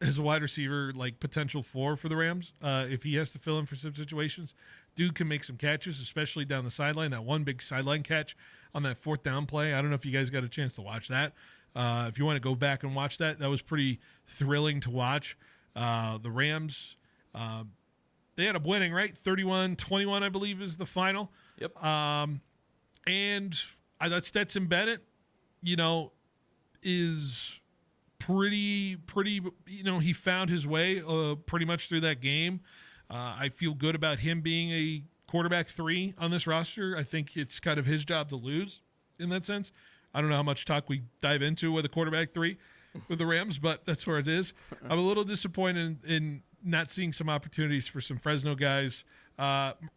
as a wide receiver, like potential for the Rams. If he has to fill in for some situations, dude can make some catches, especially down the sideline. That one big sideline catch on that fourth down play. I don't know if you guys got a chance to watch that. If you want to go back and watch that, that was pretty thrilling to watch. The Rams, they ended up winning, right? 31-21, I believe, is the final. Yep. And I thought Stetson Bennett, is pretty, he found his way pretty much through that game. I feel good about him being a quarterback 3 on this roster. I think it's kind of his job to lose in that sense. I don't know how much talk we dive into with a quarterback 3 with the Rams, but that's where it is. I'm a little disappointed in not seeing some opportunities for some Fresno guys.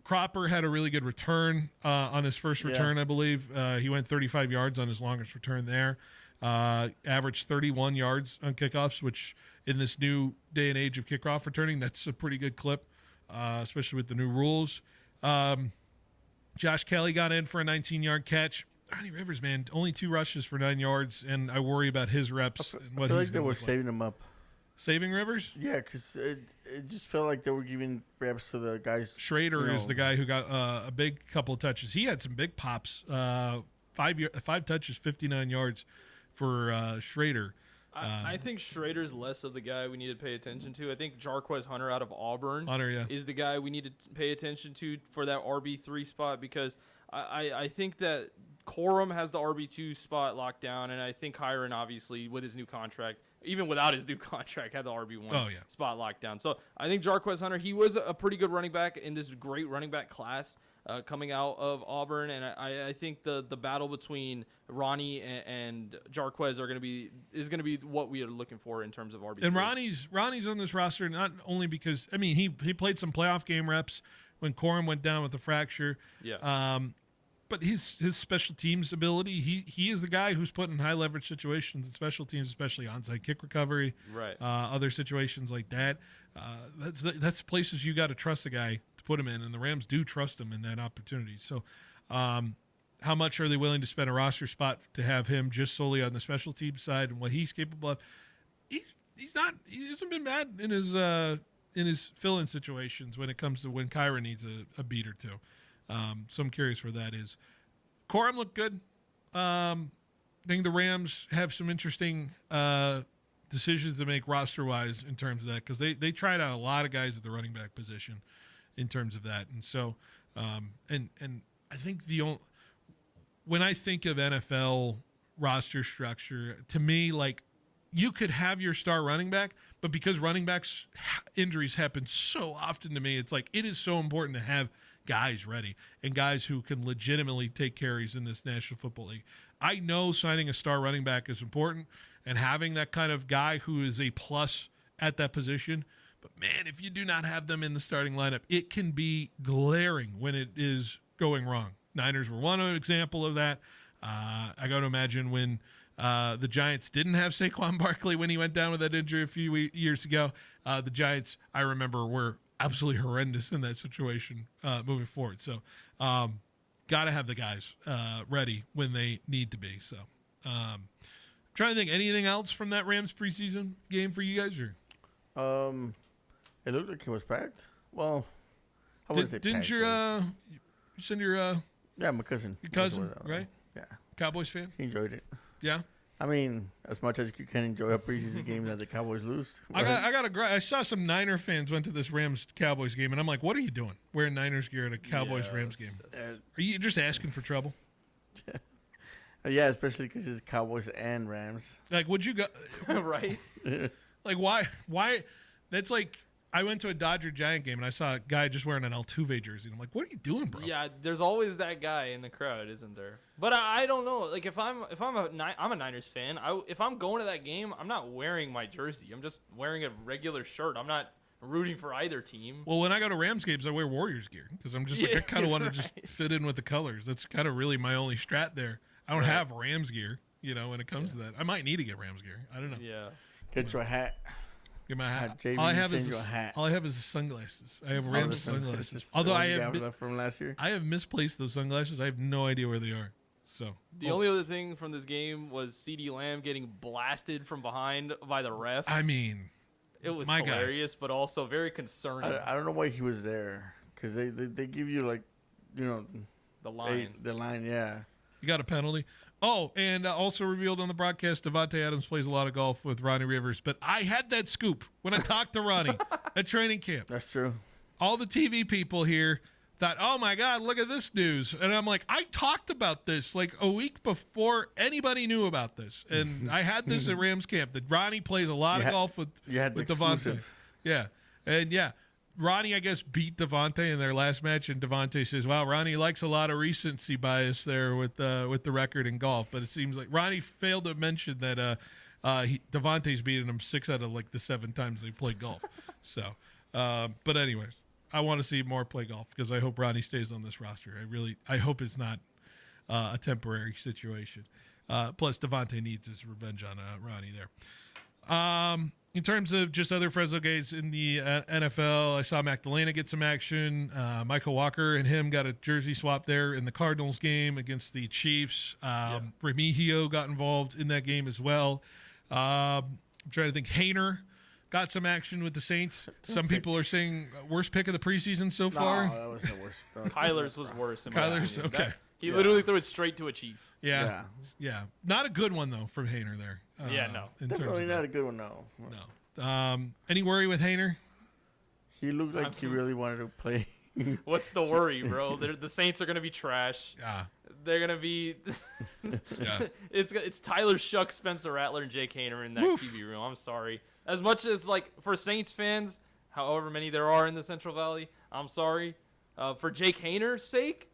Cropper had a really good return on his first return, I believe. He went 35 yards on his longest return there. Averaged 31 yards on kickoffs, which in this new day and age of kickoff returning, that's a pretty good clip, especially with the new rules. Josh Kelly got in for a 19-yard catch. Ronnie Rivers, man, only 2 rushes for 9 yards, and I worry about his reps. And what I feel he's like they gonna were look saving him up. Saving Rivers? Yeah, because it just felt like they were giving reps to the guys. Schrader is the guy who got a big couple of touches. He had some big pops. 5 touches, 59 yards for Schrader. I think Schrader's less of the guy we need to pay attention to. I think Jarquez Hunter out of Auburn is the guy we need to pay attention to for that RB3 spot, because I think that Corum has the RB2 spot locked down, and I think Hiron, obviously, with his new contract, even without his new contract, had the RB1 spot locked down. So I think Jarquez Hunter, he was a pretty good running back in this great running back class coming out of Auburn, and I think the battle between Ronnie and Jarquez is going to be what we are looking for in terms of RB. And Ronnie's on this roster not only because he played some playoff game reps when Corum went down with a fracture. Yeah. But his special teams ability, he is the guy who's put in high leverage situations in special teams, especially onside kick recovery, right? Other situations like that. That's places you got to trust a guy to put him in, and the Rams do trust him in that opportunity. So, how how much are they willing to spend a roster spot to have him just solely on the special team side and what he's capable of? He hasn't been bad in his fill-in situations when it comes to when Kyra needs a beat or two. So I'm curious where that is. Corum looked good. I think the Rams have some interesting decisions to make roster-wise in terms of that, because they tried out a lot of guys at the running back position in terms of that. And so, and I think when I think of NFL roster structure, to me, like, you could have your star running back, but because running backs injuries happen so often to me, it's like it is so important to have guys ready and guys who can legitimately take carries in this National Football League. I know signing a star running back is important and having that kind of guy who is a plus at that position. But, man, if you do not have them in the starting lineup, it can be glaring when it is going wrong. Niners were one example of that. I got to imagine when the Giants didn't have Saquon Barkley when he went down with that injury a few years ago. The Giants, I remember, were absolutely horrendous in that situation moving forward. So, got to have the guys ready when they need to be. So, trying to think, anything else from that Rams preseason game for you guys? Or it looked like it was packed. Well, I wouldn't say didn't packed, you send your yeah, my cousin. Your cousin, right? Yeah. Cowboys fan? He enjoyed it. Yeah? I mean, as much as you can enjoy a preseason game that the Cowboys lose. I saw some Niner fans went to this Rams-Cowboys game, and I'm like, what are you doing wearing Niners gear at a Cowboys-Rams game? Are you just asking for trouble? Yeah, especially because it's Cowboys and Rams. Like, would you go? Right? Like, why? That's like, I went to a Dodger-Giant game, and I saw a guy just wearing an Altuve jersey. And I'm like, what are you doing, bro? Yeah, there's always that guy in the crowd, isn't there? But I don't know. Like, I'm a Niners fan. If I'm going to that game, I'm not wearing my jersey. I'm just wearing a regular shirt. I'm not rooting for either team. Well, when I go to Rams games, I wear Warriors gear because I'm just like, I kind of want to just fit in with the colors. That's kind of really my only strat there. I don't have Rams gear, when it comes to that. I might need to get Rams gear. I don't know. Yeah. Get your hat. Get my hat. JV, all I have is hat. All I have is sunglasses. I have Rams sunglasses. Although I have from last year. I have misplaced those sunglasses. I have no idea where they are. So the only other thing from this game was CeeDee Lamb getting blasted from behind by the ref. I mean, it was hilarious, but also very concerning. I don't know why he was there because they give you the line. The line, yeah. You got a penalty. Oh, and also revealed on the broadcast, Devontae Adams plays a lot of golf with Ronnie Rivers. But I had that scoop when I talked to Ronnie at training camp. That's true. All the TV people here thought, oh, my God, look at this news. And I'm like, I talked about this like a week before anybody knew about this. And I had this at Rams camp, that Ronnie plays a lot of golf with Devontae. Yeah. And, yeah. Ronnie, I guess, beat Devontae in their last match, and Devontae says, wow, Ronnie likes a lot of recency bias there with the record in golf. But it seems like Ronnie failed to mention that Devontae's beaten him 6 out of like the 7 times they played golf. So, but anyways, I want to see more play golf because I hope Ronnie stays on this roster. I hope it's not a temporary situation. Plus, Devontae needs his revenge on Ronnie there. In terms of just other Fresno guys in the NFL, I saw Magdalena get some action. Michael Walker and him got a jersey swap there in the Cardinals game against the Chiefs. Remigio got involved in that game as well. I'm trying to think. Hainer got some action with the Saints. Some people are saying worst pick of the preseason so far. No, that was the worst. Kyler's was worse. Kyler's okay. He literally threw it straight to a Chief. Yeah. Not a good one though from Hainer there. No. Definitely not a good one. No. Any worry with Hainer? He looked like he really wanted to play. What's the worry, bro? The Saints are gonna be trash. Yeah. They're gonna be. It's Tyler Shuck, Spencer Rattler, and Jake Hainer in that QB room. I'm sorry. As much as like for Saints fans, however many there are in the Central Valley, I'm sorry. For Jake Hayner's sake,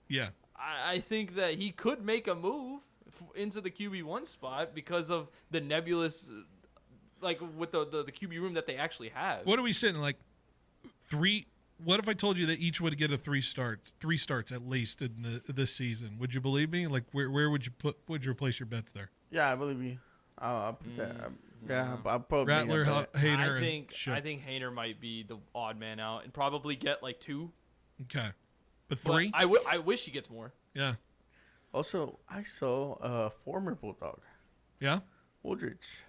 I think that he could make a move into the QB1 spot because of the nebulous, like with the QB room that they actually have. What are we sitting like 3? What if I told you that each would get a 3 starts at least in this season? Would you believe me? Like where would you place your bets there? Yeah, I believe you. I'll put that. I'll probably Rattler, Hainer. I think Hainer might be the odd man out and probably get like 2. Okay. But 3? I wish he gets more. Yeah. Also, I saw a former Bulldog. Yeah? Woodridge.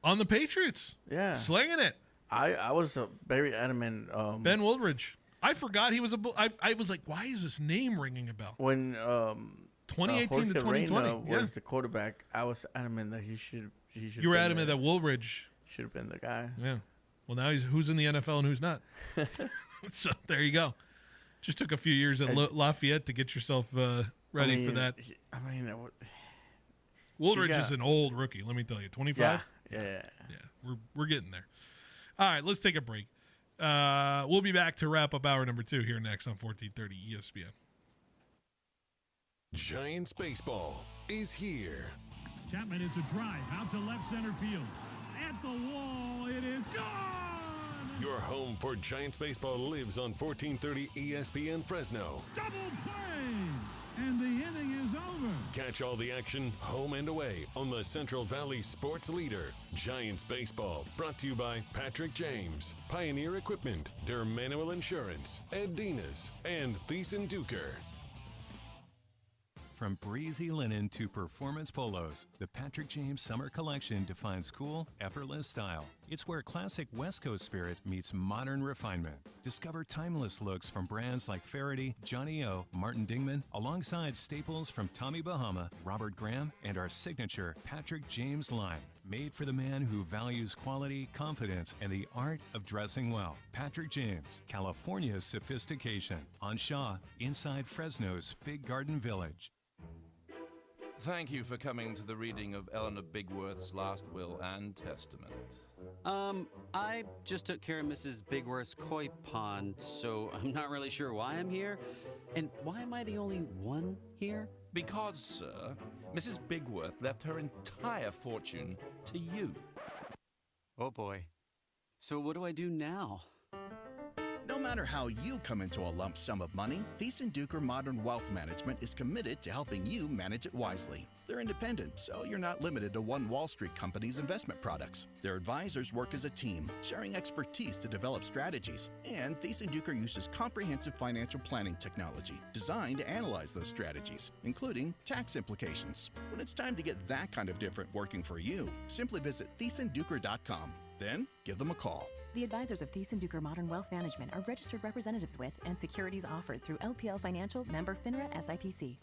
On the Patriots. Yeah. Slinging it. I was very adamant. Ben Woodridge. I forgot he was a I was like, why is this name ringing a bell? When 2018 to Jorge 2020 Reina was the quarterback, I was adamant that he should. You were adamant that Woolridge should have been the guy. Yeah. Well, now who's in the NFL and who's not. So there you go. Just took a few years at Lafayette to get yourself ready for that. Woolridge is an old rookie. Let me tell you, 25. Yeah. We're getting there. All right, let's take a break. We'll be back to wrap up hour number 2 here next on 1430 ESPN. Giants baseball is here. Chapman, it's a drive out to left center field. At the wall, it is gone! Your home for Giants baseball lives on 1430 ESPN Fresno. Double play! And the inning is over. Catch all the action home and away on the Central Valley sports leader. Giants baseball, brought to you by Patrick James, Pioneer Equipment, Der Manuel Insurance, Ed Dinas, and Thiessen Duker. From breezy linen to performance polos, the Patrick James Summer Collection defines cool, effortless style. It's where classic West Coast spirit meets modern refinement. Discover timeless looks from brands like Faraday, Johnny O, Martin Dingman, alongside staples from Tommy Bahama, Robert Graham, and our signature Patrick James line. Made for the man who values quality, confidence, and the art of dressing well. Patrick James, California's sophistication. On Shaw, inside Fresno's Fig Garden Village. Thank you for coming to the reading of Eleanor Bigworth's last will and testament. I just took care of Mrs. Bigworth's koi pond, so I'm not really sure why I'm here. And why am I the only one here? Because, sir, Mrs. Bigworth left her entire fortune to you. Oh boy. So what do I do now? No matter how you come into a lump sum of money, Thiessen Duker Modern Wealth Management is committed to helping you manage it wisely. They're independent, so you're not limited to one Wall Street company's investment products. Their advisors work as a team, sharing expertise to develop strategies. And Thiessen Duker uses comprehensive financial planning technology designed to analyze those strategies, including tax implications. When it's time to get that kind of different working for you, simply visit ThiessenDuker.com. Then give them a call. The advisors of Thiessen Duker Modern Wealth Management are registered representatives with and securities offered through LPL Financial, member FINRA SIPC.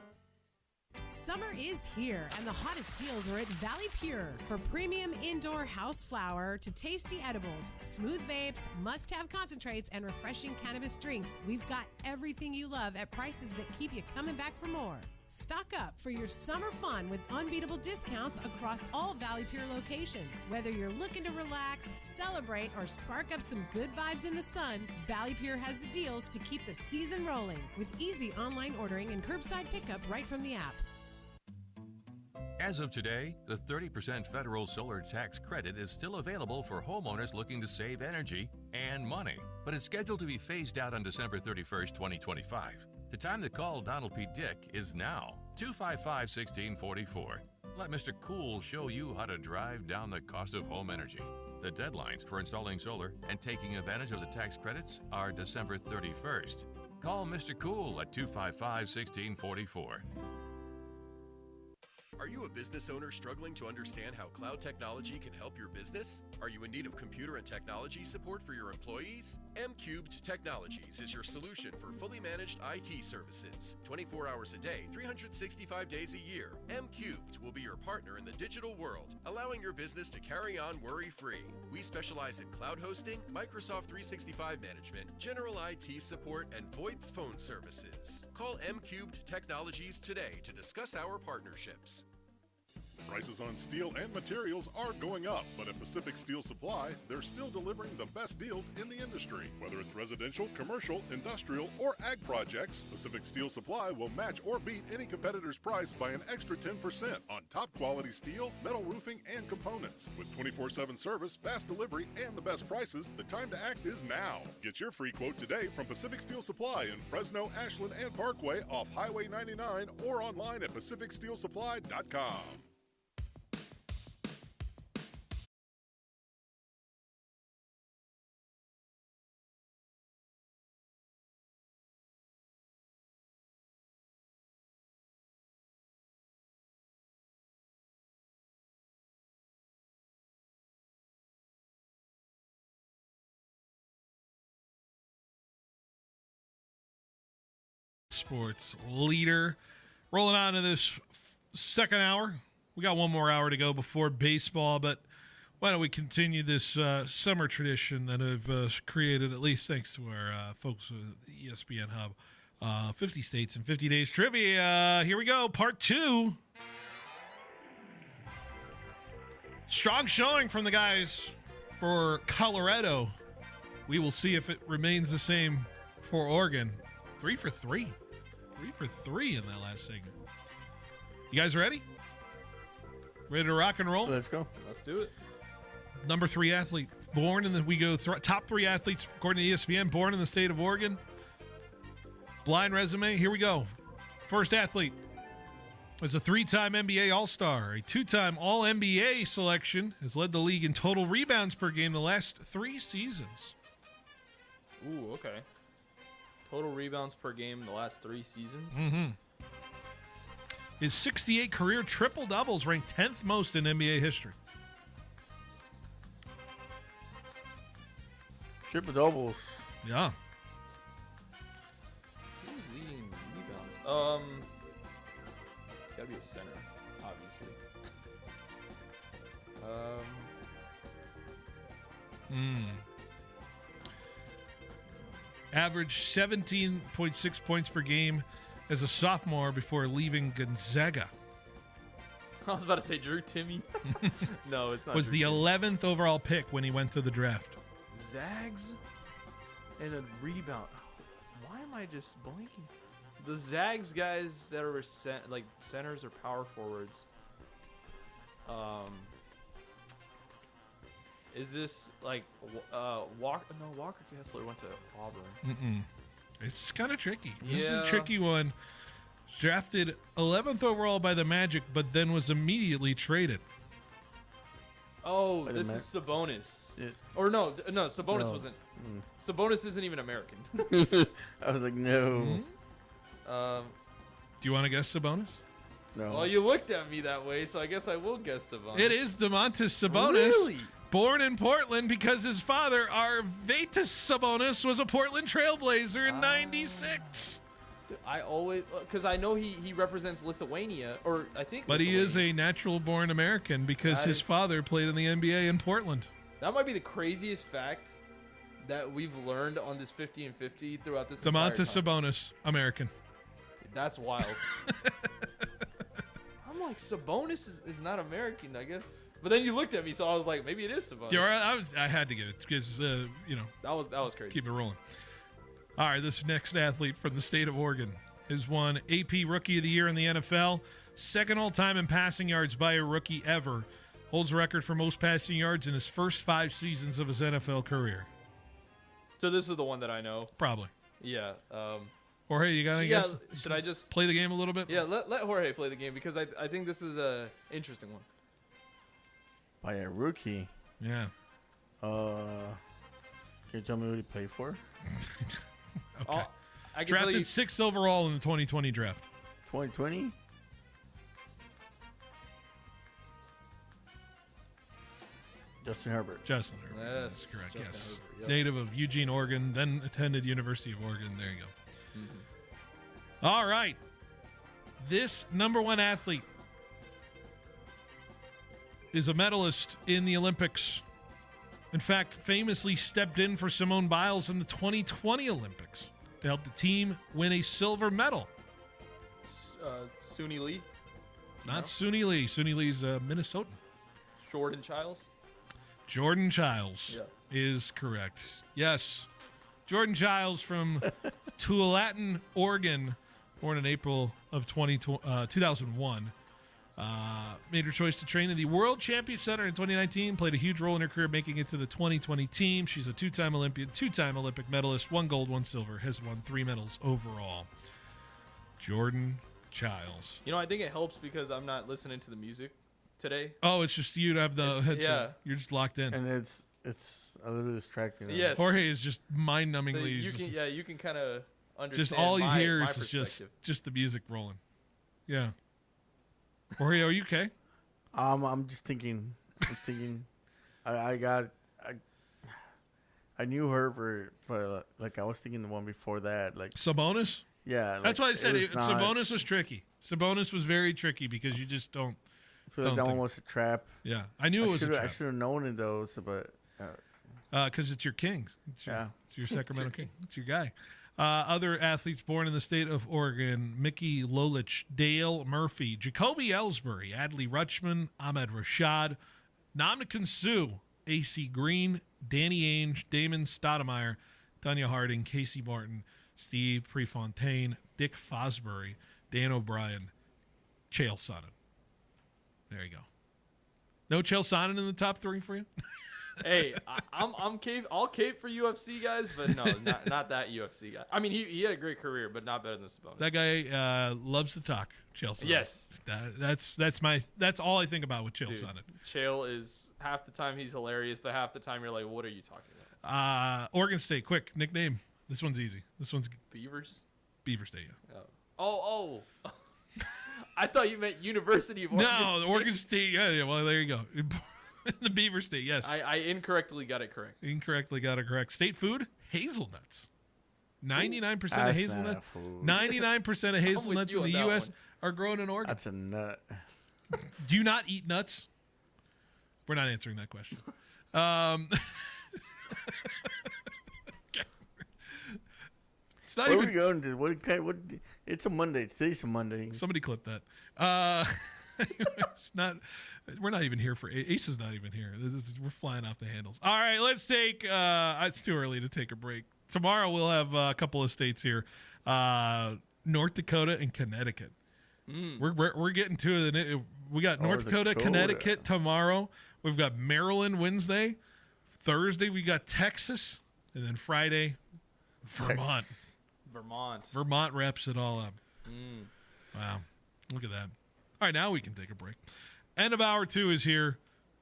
Summer is here, and the hottest deals are at Valley Pure. For premium indoor house flower to tasty edibles, smooth vapes, must-have concentrates, and refreshing cannabis drinks, we've got everything you love at prices that keep you coming back for more. Stock up for your summer fun with unbeatable discounts across all Valley Pure locations. Whether you're looking to relax, celebrate, or spark up some good vibes in the sun, Valley Pure has the deals to keep the season rolling with easy online ordering and curbside pickup right from the app. As of today, the 30% federal solar tax credit is still available for homeowners looking to save energy and money, but it's scheduled to be phased out on December 31st, 2025. The time to call Donald P. Dick is now, 255-1644. Let Mr. Cool show you how to drive down the cost of home energy. The deadlines for installing solar and taking advantage of the tax credits are December 31st. Call Mr. Cool at 255-1644. Are you a business owner struggling to understand how cloud technology can help your business? Are you in need of computer and technology support for your employees? M-Cubed Technologies is your solution for fully managed IT services. 24 hours a day, 365 days a year. M-Cubed will be your partner in the digital world, allowing your business to carry on worry-free. We specialize in cloud hosting, Microsoft 365 management, general IT support, and VoIP phone services. Call M-Cubed Technologies today to discuss our partnerships. Prices on steel and materials are going up, but at Pacific Steel Supply, they're still delivering the best deals in the industry. Whether it's residential, commercial, industrial, or ag projects, Pacific Steel Supply will match or beat any competitor's price by an extra 10% on top quality steel, metal roofing, and components. With 24/7 service, fast delivery, and the best prices, the time to act is now. Get your free quote today from Pacific Steel Supply in Fresno, Ashland, and Parkway off Highway 99 or online at pacificsteelsupply.com. sports leader. Rolling on to this second hour. We got one more hour to go before baseball, but why don't we continue this summer tradition that I've created, at least thanks to our folks at the ESPN Hub. 50 states in 50 days trivia. Here we go, part 2. Strong showing from the guys for Colorado. We will see if it remains the same for Oregon. 3 for 3. 3 for 3 in that last segment. You guys ready? Ready to rock and roll? Let's go. Let's do it. Number 3 athlete. Born in the, we go top 3 athletes according to ESPN, born in the state of Oregon. Blind resume. Here we go. First athlete is a 3-time NBA All-Star, a 2-time All-NBA selection, has led the league in total rebounds per game the last 3 seasons. Ooh, okay. Total rebounds per game in the last 3 seasons. Mm-hmm. His 68 career triple-doubles ranked 10th most in NBA history. Triple-doubles. Yeah. Who's leading rebounds? It's gotta be a center, obviously. Averaged 17.6 points per game as a sophomore before leaving Gonzaga. I was about to say Drew Timmy. No, it's not. Was Drew the Timmy. 11th overall pick when he went to the draft. Zags and a rebound. Why am I just blanking? The Zags guys that are like centers or power forwards. Is this like Walker? No, Walker Kessler went to Auburn. It's kind of tricky. This is Yeah. a tricky one. Drafted 11th overall by the Magic, but then was immediately traded. Oh, Wait a this minute. is Sabonis. It- Or no, Sabonis No. wasn't. Sabonis isn't even American. I was like, no. Um, Do you want to guess Sabonis? No. well, you looked at me that way, so I guess I will guess Sabonis. It is Domantas Sabonis. Really? Born in Portland because his father, Arvydas Sabonis, was a Portland Trailblazer in '96. I always, because I know he represents Lithuania, or I think. But he is Lithuania. a natural-born American because That his is- father played in the NBA in Portland. That might be the craziest fact that we've learned on this 50 and 50 throughout this entire Domantas time. Sabonis, American. That's wild. I'm like, Sabonis is not American, I guess. But then you looked at me, so I was like, maybe it is Sabonis. You're right. I had to give it because That was crazy. keep it rolling. All right, this next athlete from the state of Oregon has won AP Rookie of the Year in the NFL, second all-time in passing yards by a rookie ever. Holds a record for most passing yards in his first 5 seasons of his NFL career. So this is the one that I know. Probably. Yeah. Jorge, you got any yeah, guess? should I just Play the game a little bit? Yeah, let Jorge play the game because I think this is a interesting one. By a rookie. Yeah. Can you tell me what he played for? Okay. I can tell Drafted you, 6th overall in the 2020 draft. 2020? Justin Herbert. Justin Herbert. Yes, That's correct. Justin Yes. Herbert, yep. Native of Eugene, Oregon, then attended University of Oregon. There you go. All right. This number 1 athlete is a medalist in the Olympics. In fact, famously stepped in for Simone Biles in the 2020 Olympics to help the team win a silver medal. Suni Lee, Not Suni Lee. Suni Lee's Minnesotan. Jordan Childs. Jordan Childs is correct. Yes. Jordan Childs from Tualatin, Oregon, born in April of 2001. Made her choice to train in the World Championship Center in 2019. Played a huge role in her career, making it to the 2020 team. She's a 2-time Olympian, 2-time Olympic medalist, 1 gold, 1 silver. Has won 3 medals overall. Jordan Childs. You know, I think it helps because I'm not listening to the music today. Oh, it's just you to have the headset. yeah. You're just locked in. And it's a little distracting. Yes. Jorge is just So mind-numbingly. you just, can, you can kind of understand. just all he my hears is perspective. just the music rolling. Yeah. Jorge, are you okay? I'm just thinking. I knew Herbert, but like I was thinking the one before that, like Sabonis? Yeah, That's why I said was not- Sabonis was tricky. Sabonis was very tricky because you just don't. I feel like that one was a trap. Yeah, I knew it was a trap. I should have known it though, but because it's your king. It's your Sacramento King. It's your guy. Other athletes born in the state of Oregon: Mickey Lolich, Dale Murphy, Jacoby Ellsbury, Adley Rutschman, Ahmed Rashad, Namdekan Suh, A.C. Green, Danny Ainge, Damon Stoudemire, Tanya Harding, Casey Martin, Steve Prefontaine, Dick Fosbury, Dan O'Brien, Chael Sonnen. There you go. No Chael Sonnen in the top 3 for you? Hey, I'm cape. I'll cape for UFC guys, but no, not that UFC guy. I mean, he had a great career, but not better than Sabonis. That guy loves to talk. Chael Sonnen. Yes, that's all I think about with Chael Sonnen. Chael is half the time he's hilarious, but half the time you're like, what are you talking about? Oregon State, quick nickname. This one's easy. This one's Beavers. Beaver State. Yeah. Oh. I thought you meant University of Oregon State. No, Oregon State. Yeah. Well, there you go. The Beaver State, yes. I incorrectly got it correct. Incorrectly got it correct. State food, hazelnuts. 99% of hazelnuts. 99% of hazelnuts in the U.S. are grown in Oregon. That's a nut. Do you not eat nuts? We're not answering that question. It's not Where even. are we going to? What? It's a Monday. Today's a Monday. Somebody clip that. It's not. We're not even here for Ace. Is not even here. We're flying off the handles. All right, let's take. It's too early to take a break. Tomorrow we'll have a couple of states here, North Dakota and Connecticut. We're getting to it. We got North Dakota, Connecticut tomorrow. We've got Maryland Wednesday. Thursday we got Texas, and then Friday, Vermont. Vermont wraps it all up. Wow, look at that. All right, now we can take a break. End of hour 2 is here.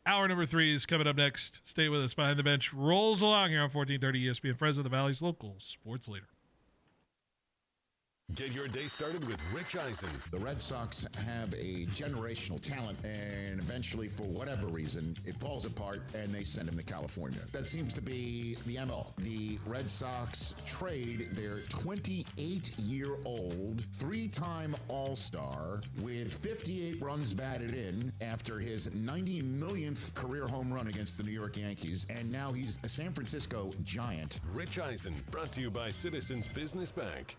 Hour number 3 is coming up next. Stay with us. Behind the Bench rolls along here on 1430 ESPN, Fresno, the Valley's local sports leader. Get your day started with Rich Eisen. The Red Sox have a generational talent, and eventually, for whatever reason, it falls apart, and they send him to California. That seems to be the MO. The Red Sox trade their 28-year-old, 3-time All-Star with 58 runs batted in after his 90 millionth career home run against the New York Yankees, and now he's a San Francisco Giant. Rich Eisen, brought to you by Citizens Business Bank.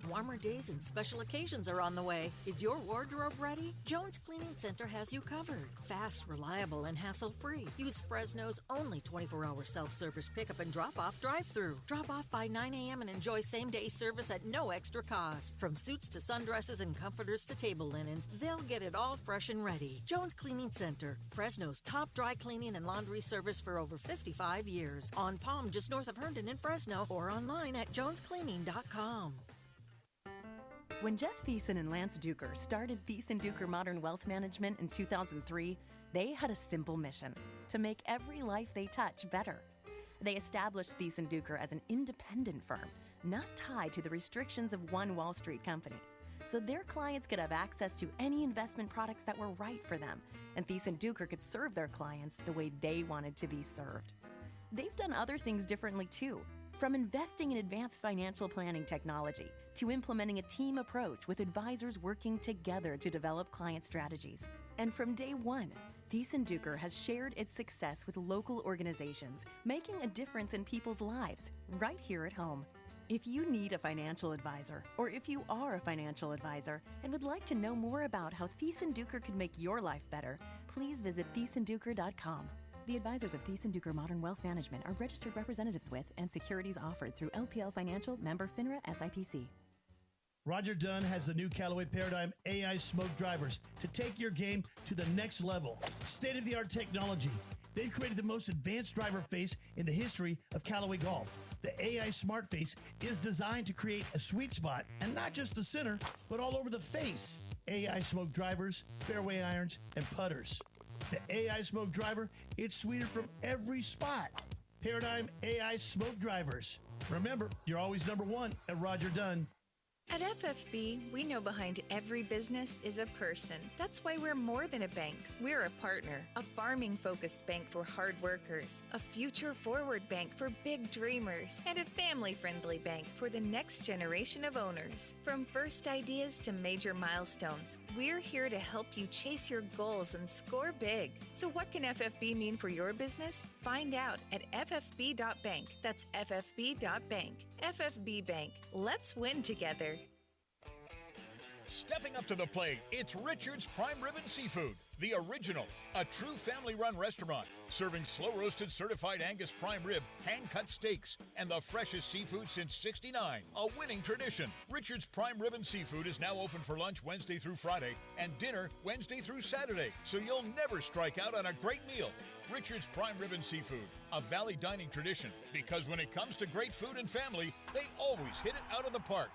Warmer days and special occasions are on the way. Is your wardrobe ready? Jones Cleaning Center has you covered. Fast, reliable, and hassle-free. Use Fresno's only 24-hour self-service pickup and drop-off drive-through. Drop off by 9 a.m. and enjoy same-day service at no extra cost. From suits to sundresses and comforters to table linens, they'll get it all fresh and ready. Jones Cleaning Center, Fresno's top dry cleaning and laundry service for over 55 years. On Palm, just north of Herndon in Fresno, or online at jonescleaning.com. When Jeff Thiessen and Lance Duker started Thiessen Duker Modern Wealth Management in 2003, they had a simple mission: to make every life they touch better. They established Thiessen Duker as an independent firm, not tied to the restrictions of one Wall Street company. So their clients could have access to any investment products that were right for them, and Thiessen Duker could serve their clients the way they wanted to be served. They've done other things differently too. From investing in advanced financial planning technology to implementing a team approach with advisors working together to develop client strategies. And from day one, Thiessen Duker has shared its success with local organizations, making a difference in people's lives right here at home. If you need a financial advisor, or if you are a financial advisor and would like to know more about how Thiessen Duker could make your life better, please visit thiessenduker.com. The advisors of Thiessen Duker Modern Wealth Management are registered representatives with and securities offered through LPL Financial, member FINRA SIPC. Roger Dunn has the new Callaway Paradigm AI Smoke Drivers to take your game to the next level. State-of-the-art technology. They've created the most advanced driver face in the history of Callaway Golf. The AI Smart Face is designed to create a sweet spot, and not just the center, but all over the face. AI Smoke Drivers, fairway irons, and putters. The AI Smoke Driver, it's sweeter from every spot. Paradigm AI Smoke Drivers. Remember, you're always number one at Roger Dunn. At FFB, we know behind every business is a person. That's why we're more than a bank. We're a partner, a farming-focused bank for hard workers, a future-forward bank for big dreamers, and a family-friendly bank for the next generation of owners. From first ideas to major milestones, we're here to help you chase your goals and score big. So what can FFB mean for your business? Find out at ffb.bank. That's ffb.bank. FFB Bank. Let's win together. Stepping up to the plate, it's Richard's Prime Ribbon Seafood, the original, a true family-run restaurant, serving slow-roasted certified Angus prime rib, hand-cut steaks, and the freshest seafood since '69, a winning tradition. Richard's Prime Ribbon Seafood is now open for lunch Wednesday through Friday and dinner Wednesday through Saturday, so you'll never strike out on a great meal. Richard's Prime Ribbon Seafood, a Valley dining tradition, because when it comes to great food and family, they always hit it out of the park.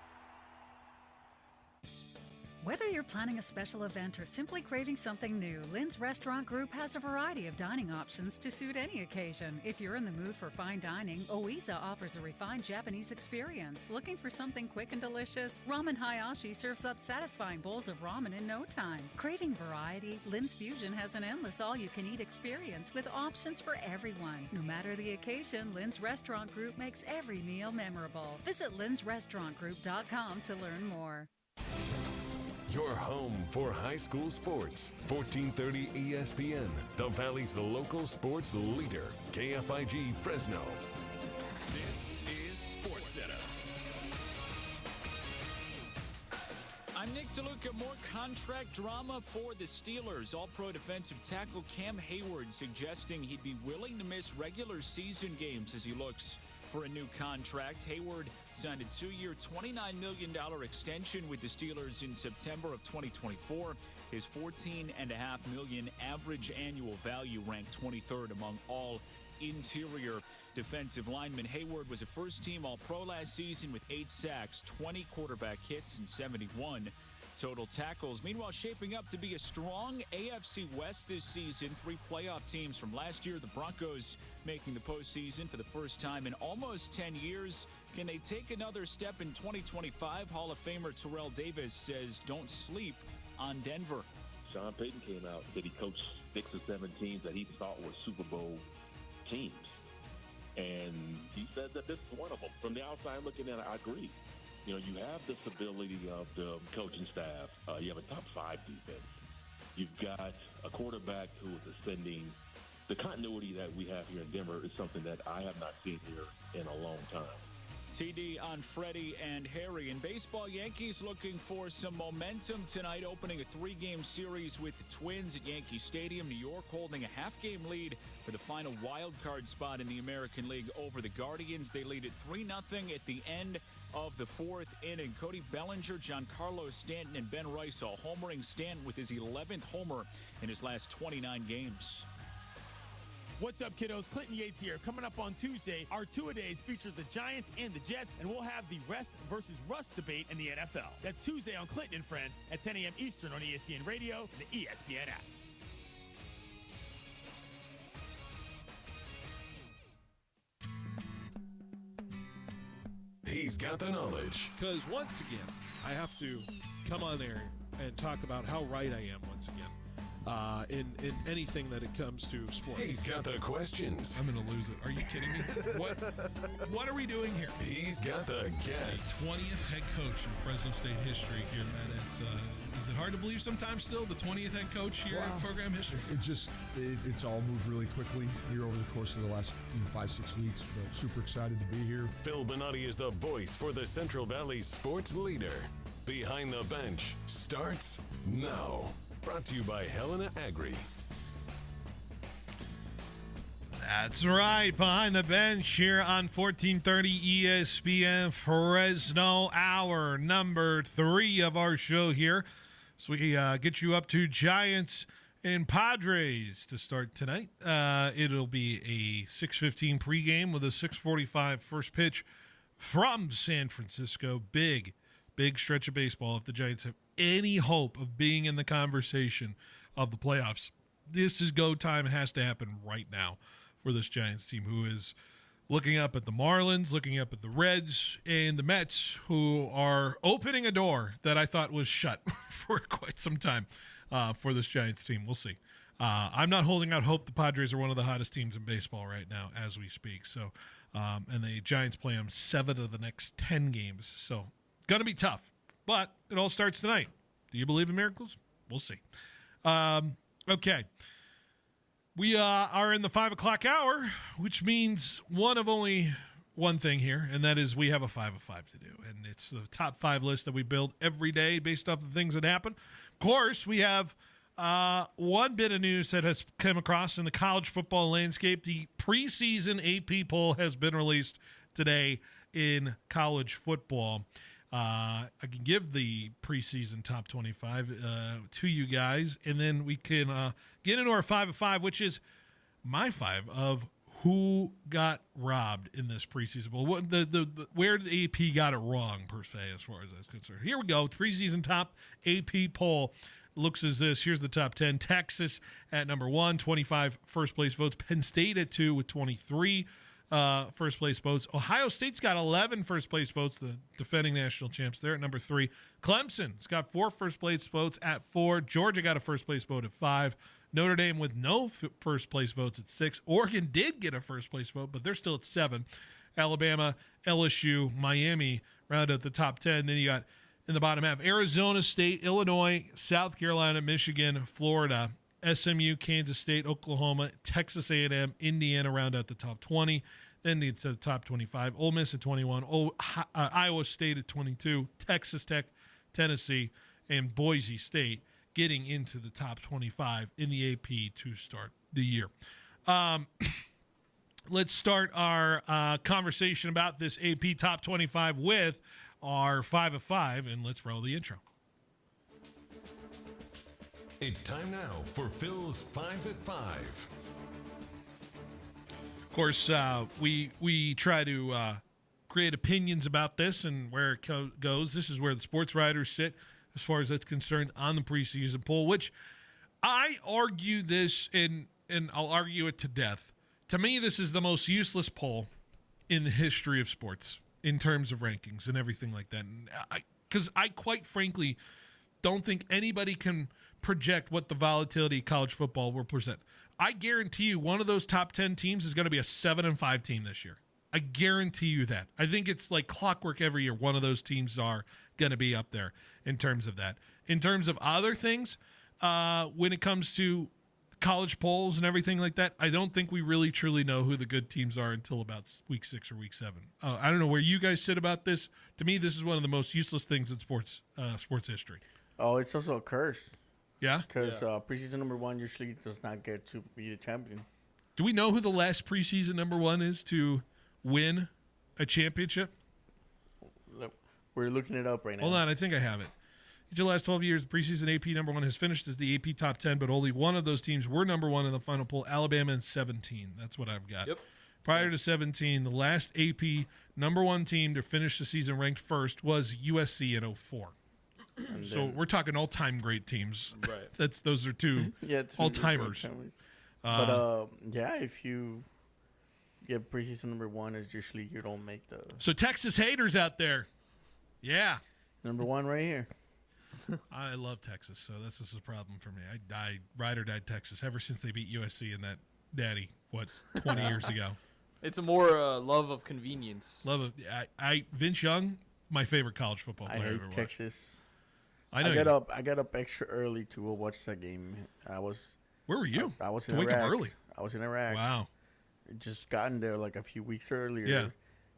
Whether you're planning a special event or simply craving something new, Lynn's Restaurant Group has a variety of dining options to suit any occasion. If you're in the mood for fine dining, Oiza offers a refined Japanese experience. Looking for something quick and delicious? Ramen Hayashi serves up satisfying bowls of ramen in no time. Craving variety? Lynn's Fusion has an endless all-you-can-eat experience with options for everyone. No matter the occasion, Lynn's Restaurant Group makes every meal memorable. Visit lynn'srestaurantgroup.com to learn more. Your home for high school sports. 1430 ESPN, the Valley's local sports leader. KFIG Fresno. This is SportsCenter. I'm Nick DeLuca. More contract drama for the Steelers. All-pro defensive tackle Cam Hayward suggesting he'd be willing to miss regular season games as he looks for a new contract. Hayward signed a 2-year, $29 million extension with the Steelers in September of 2024. His $14.5 million average annual value ranked 23rd among all interior defensive linemen. Hayward was a first-team All-Pro last season with 8 sacks, 20 quarterback hits, and 71 total tackles. Meanwhile, shaping up to be a strong AFC West this season. 3 playoff teams from last year. The Broncos making the postseason for the first time in almost 10 years. Can they take another step in 2025? Hall of Famer Terrell Davis says don't sleep on Denver. Sean Payton came out and said he coached 6 or 7 teams that he thought were Super Bowl teams. And he said that this is one of them. From the outside looking in, I agree. You know, you have the stability of the coaching staff. You have a top 5 defense. You've got a quarterback who is ascending. The continuity that we have here in Denver is something that I have not seen here in a long time. TD on Freddie and Harry. In baseball, Yankees looking for some momentum tonight, opening a 3-game series with the Twins at Yankee Stadium. New York holding a half-game lead for the final wild card spot in the American League over the Guardians. They lead at 3-0 at the end of the 4th inning. Cody Bellinger, Giancarlo Stanton, and Ben Rice all homering. Stanton with his 11th homer in his last 29 games. What's up, kiddos? Clinton Yates here. Coming up on Tuesday, our two-a-days feature the Giants and the Jets, and we'll have the rest versus rust debate in the NFL. That's Tuesday on Clinton and Friends at 10 a.m. Eastern on ESPN Radio and the ESPN app. He's got the knowledge. Because once again, I have to come on there and talk about how right I am once again. In anything that it comes to sports. He's got the questions. I'm going to lose it. Are you kidding me? What are we doing here? He's got the guests. 20th head coach in Fresno State history here, man. Is it hard to believe sometimes still the 20th head coach here in program history? It's all moved really quickly here over the course of the last 5-6 weeks. But super excited to be here. Phil Benotti is the voice for the Central Valley sports leader. Behind the Bench starts now. Brought to you by Helena Agri. That's right. Behind the Bench here on 1430 ESPN Fresno, hour number 3 of our show here. So we get you up to Giants and Padres to start tonight. It'll be a 6:15 pregame with a 6:45 first pitch from San Francisco. Big stretch of baseball if the Giants have any hope of being in the conversation of the playoffs. This is go time. It has to happen right now for this Giants team, who is looking up at the Marlins, looking up at the Reds, and the Mets, who are opening a door that I thought was shut for quite some time for this Giants team. We'll see. I'm not holding out hope. The Padres are one of the hottest teams in baseball right now as we speak. So, and the Giants play them 7 of the next 10 games. So, going to be tough. But it all starts tonight. Do you believe in miracles? We'll see. Okay. We are in the 5 o'clock hour, which means one of only one thing here, and that is we have a 5 of 5 to do. And it's the top 5 list that we build every day based off the things that happen. Of course, we have one bit of news that has come across in the college football landscape. The preseason AP poll has been released today in college football. I can give the preseason top 25 to you guys, and then we can get into our 5 of 5, which is my 5 of who got robbed in this preseason. Well, where the AP got it wrong, per se, as far as that's concerned. Here we go. Preseason top AP poll looks as this. Here's the top 10. Texas at number 1, 25 first-place votes. Penn State at 2 with 23 first-place votes. Ohio State's got 11 first-place votes, the defending national champs. They're at number 3. Clemson's got 4 first-place votes at 4. Georgia got a first-place vote at 5. Notre Dame with no first-place votes at 6. Oregon did get a first-place vote, but they're still at 7. Alabama, LSU, Miami round out the top 10. Then you got, in the bottom half, Arizona State, Illinois, South Carolina, Michigan, Florida, SMU, Kansas State, Oklahoma, Texas A&M, Indiana round out the top 20. Then to the top 25. Ole Miss at 21. Iowa State at 22. Texas Tech, Tennessee, and Boise State getting into the top 25 in the AP to start the year. Let's start our conversation about this AP top 25 with our 5 of 5, and let's roll the intro. It's time now for Phil's 5 at 5. Of course, we try to create opinions about this and where it goes. This is where the sports writers sit as far as that's concerned on the preseason poll, which I argue this, and I'll argue it to death. To me, this is the most useless poll in the history of sports in terms of rankings and everything like that. Because I quite frankly don't think anybody can project what the volatility of college football will present. I guarantee you one of those top 10 teams is going to be a 7-5 team this year. I guarantee you that. I think it's like clockwork every year. One of those teams are going to be up there in terms of that. In terms of other things, when it comes to college polls and everything like that, I don't think we really truly know who the good teams are until about week 6 or week 7. I don't know where you guys sit about this. To me, this is one of the most useless things in sports history. Oh, it's also a curse. Yeah? Because preseason number 1 usually does not get to be the champion. Do we know who the last preseason number 1 is to win a championship? We're looking it up right now. Hold on, I think I have it. Each of the last 12 years, the preseason AP number 1 has finished as the AP top 10, but only one of those teams were number 1 in the final poll, Alabama in 17. That's what I've got. Yep. Prior to 17, the last AP number 1 team to finish the season ranked first was USC in 04. So we're talking all-time great teams. Right. Those are two all-timers. But if you get preseason number 1, is usually you don't make the. So Texas haters out there, yeah, number 1 right here. I love Texas, so this is a problem for me. I ride or die Texas ever since they beat USC in that 20 years ago. It's a more love of convenience. Vince Young, my favorite college football player. I hate ever watched. Texas. I know. I got up extra early to go watch that game. Where were you? I was in to Iraq. Wake up early. I was in Iraq. Wow. Just gotten there like a few weeks earlier. Yeah.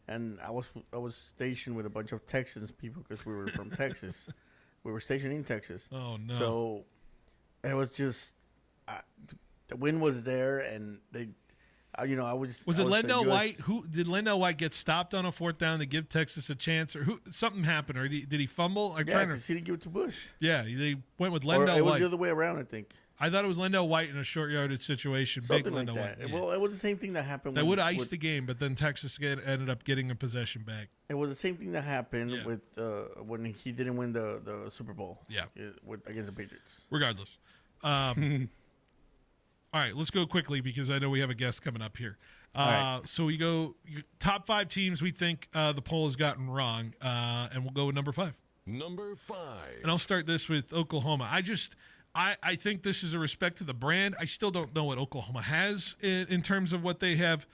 And I was stationed with a bunch of Texans people because we were from Texas. We were stationed in Texas. Oh no. So it was just the wind was there, and they. I was. Was it Lendell White? Who did Lendell White get stopped on a 4th down to give Texas a chance, or something happened, or did he fumble? Because he didn't give it to Bush. Yeah, they went with Lendell White. It was the other way around, I think. I thought it was Lendell White in a short yardage situation. Something big like Lendell that. White. Yeah. Well, it was the same thing that happened. That would have iced the game, but then Texas ended up getting a possession back. It was the same thing that happened with when he didn't win the Super Bowl. Yeah, against the Patriots. Regardless, All right, let's go quickly because I know we have a guest coming up here. right. So we go top 5 teams we think the poll has gotten wrong, and we'll go with number 5. Number 5. And I'll start this with Oklahoma. I think this is a respect to the brand. I still don't know what Oklahoma has in terms of what they have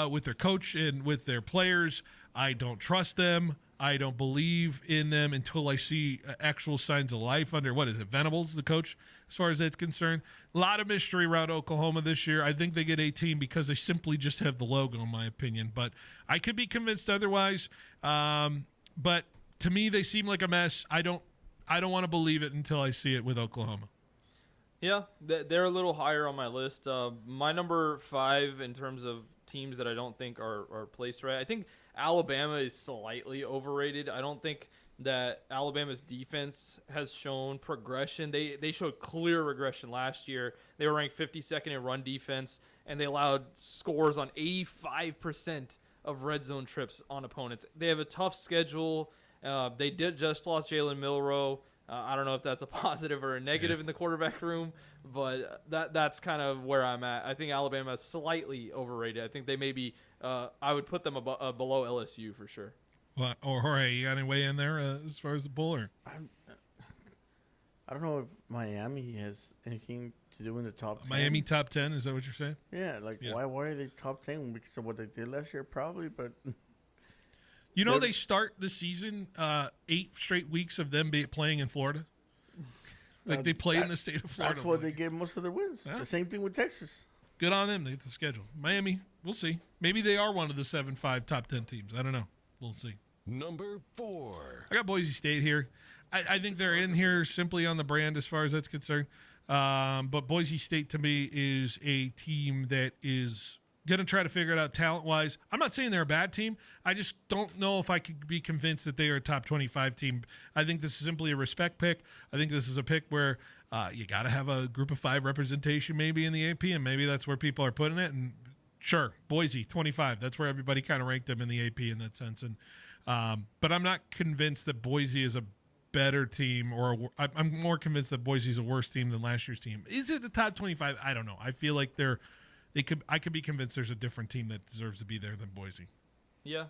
with their coach and with their players. I don't trust them. I don't believe in them until I see actual signs of life under, what is it, Venables, the coach, as far as that's concerned. A lot of mystery around Oklahoma this year. I think they get 18 because they simply just have the logo, in my opinion. But I could be convinced otherwise. But to me, they seem like a mess. I don't want to believe it until I see it with Oklahoma. Yeah, they're a little higher on my list. My number 5 in terms of teams that I don't think are placed right. I think Alabama is slightly overrated. I don't think that Alabama's defense has shown progression. They showed clear regression last year. They were ranked 52nd in run defense, and they allowed scores on 85% of red zone trips on opponents. They have a tough schedule. They did just lost Jalen Milroe. I don't know if that's a positive or a negative in the quarterback room, but that's kind of where I'm at. I think Alabama is slightly overrated. I think they may be I would put them below LSU for sure. Well, or Jorge, you got any way in there as far as the bull? Or? I don't know if Miami has anything to do in the top 10. Miami top 10, is that what you're saying? Yeah, why are they top 10? Because of what they did last year, probably, but... You know, they start the season 8 straight weeks of them playing in Florida. They play in the state of Florida. That's why they get most of their wins. Yeah. The same thing with Texas. Good on them. They get the schedule. Miami, we'll see. Maybe they are one of the 7-5 top 10 teams. I don't know. We'll see. Number 4. I got Boise State here. I think they're in here simply on the brand as far as that's concerned. But Boise State, to me, is a team that is going to try to figure it out talent-wise. I'm not saying they're a bad team. I just don't know if I could be convinced that they are a top 25 team. I think this is simply a respect pick. I think this is a pick where you got to have a group of 5 representation maybe in the AP, and maybe that's where people are putting it. And sure, Boise, 25. That's where everybody kind of ranked them in the AP in that sense. And but I'm not convinced that Boise is a better team, or I'm more convinced that Boise is a worse team than last year's team. Is it the top 25? I don't know. I feel like I could be convinced there's a different team that deserves to be there than Boise. Yeah,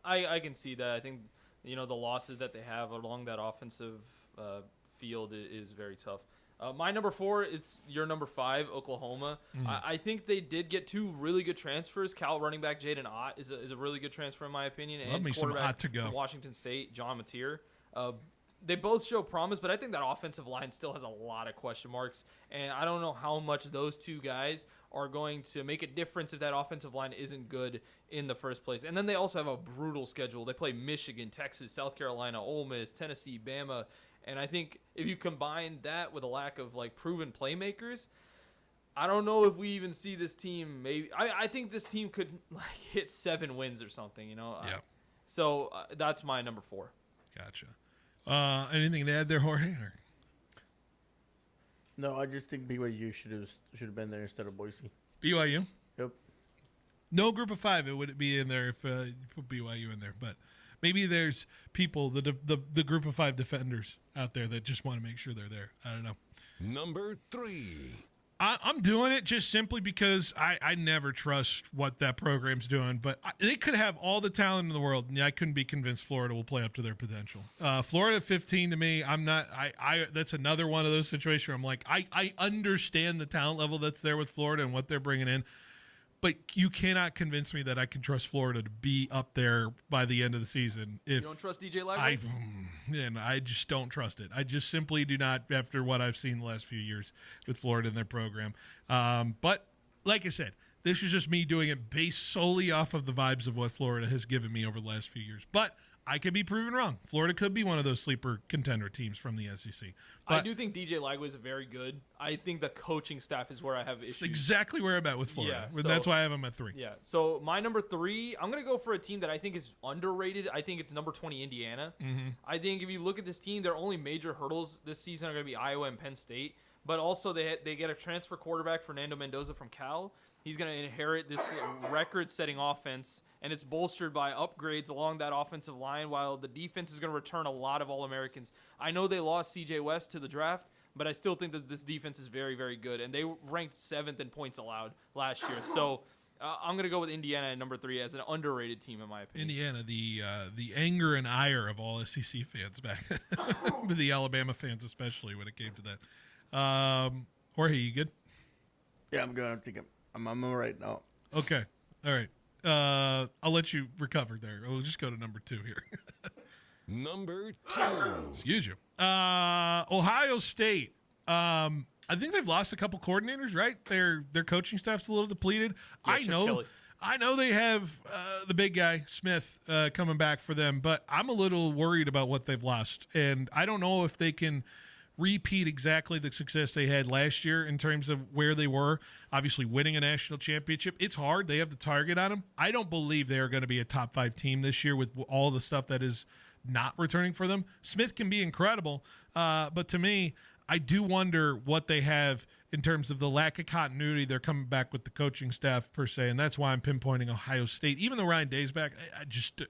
I can see that. I think the losses that they have along that offensive field is very tough. My number 4, it's your number 5, Oklahoma. I think they did get 2 really good transfers. Cal running back Jaden Ott is a really good transfer in my opinion. Love me some Ott to go. From Washington State, John Mateer. They both show promise, but I think that offensive line still has a lot of question marks, and I don't know how much those 2 guys are going to make a difference if that offensive line isn't good in the first place. And then they also have a brutal schedule. They play Michigan, Texas, South Carolina, Ole Miss, Tennessee, Bama, and I think if you combine that with a lack of proven playmakers, I don't know if we even see this team. Maybe I think this team could hit 7 wins or something. Yeah. So that's my number 4. Gotcha. Anything to add there, Jorge? Or? No, I just think BYU should have been there instead of Boise. BYU? Yep. No group of 5. It wouldn't be in there if you put BYU in there. But maybe there's people, the group of 5 defenders out there that just want to make sure they're there. I don't know. Number 3. I'm doing it just simply because I never trust what that program's doing. But they could have all the talent in the world, and I couldn't be convinced Florida will play up to their potential. Florida 15 to me, I'm not. That's another one of those situations where I'm like, I understand the talent level that's there with Florida and what they're bringing in. But you cannot convince me that I can trust Florida to be up there by the end of the season. If you don't trust DJ Lively? I just don't trust it. I just simply do not, after what I've seen the last few years with Florida and their program. But like I said, this is just me doing it based solely off of the vibes of what Florida has given me over the last few years. But I could be proven wrong. Florida could be one of those sleeper contender teams from the SEC. But I do think DJ Lively is very good. I think the coaching staff is where I have issues. It's exactly where I'm at with Florida. Yeah, That's why I have them at 3. Yeah. So my number 3, I'm going to go for a team that I think is underrated. I think it's number 20, Indiana. Mm-hmm. I think if you look at this team, their only major hurdles this season are going to be Iowa and Penn State. But also they get a transfer quarterback, Fernando Mendoza from Cal. He's going to inherit this record-setting offense, and it's bolstered by upgrades along that offensive line, while the defense is going to return a lot of All-Americans. I know they lost C.J. West to the draft, but I still think that this defense is very, very good, and they ranked 7th in points allowed last year. So I'm going to go with Indiana at number 3 as an underrated team, in my opinion. Indiana, the anger and ire of all SEC fans back, but the Alabama fans especially when it came to that. Jorge, you good? Yeah, I'm good. I'm thinking I'm all right now. Okay. All right. I'll let you recover there. We'll just go to number 2 here. Number 2. Excuse you. Ohio State. I think they've lost a couple coordinators, right? Their coaching staff's a little depleted. Yeah, I know they have the big guy, Smith, coming back for them, but I'm a little worried about what they've lost. And I don't know if they can repeat exactly the success they had last year in terms of where they were. Obviously, winning a national championship, it's hard. They have the target on them. I don't believe they are going to be a top 5 team this year with all the stuff that is not returning for them. Smith can be incredible, but to me, I do wonder what they have in terms of the lack of continuity. They're coming back with the coaching staff, per se, and that's why I'm pinpointing Ohio State. Even though Ryan Day's back, I just,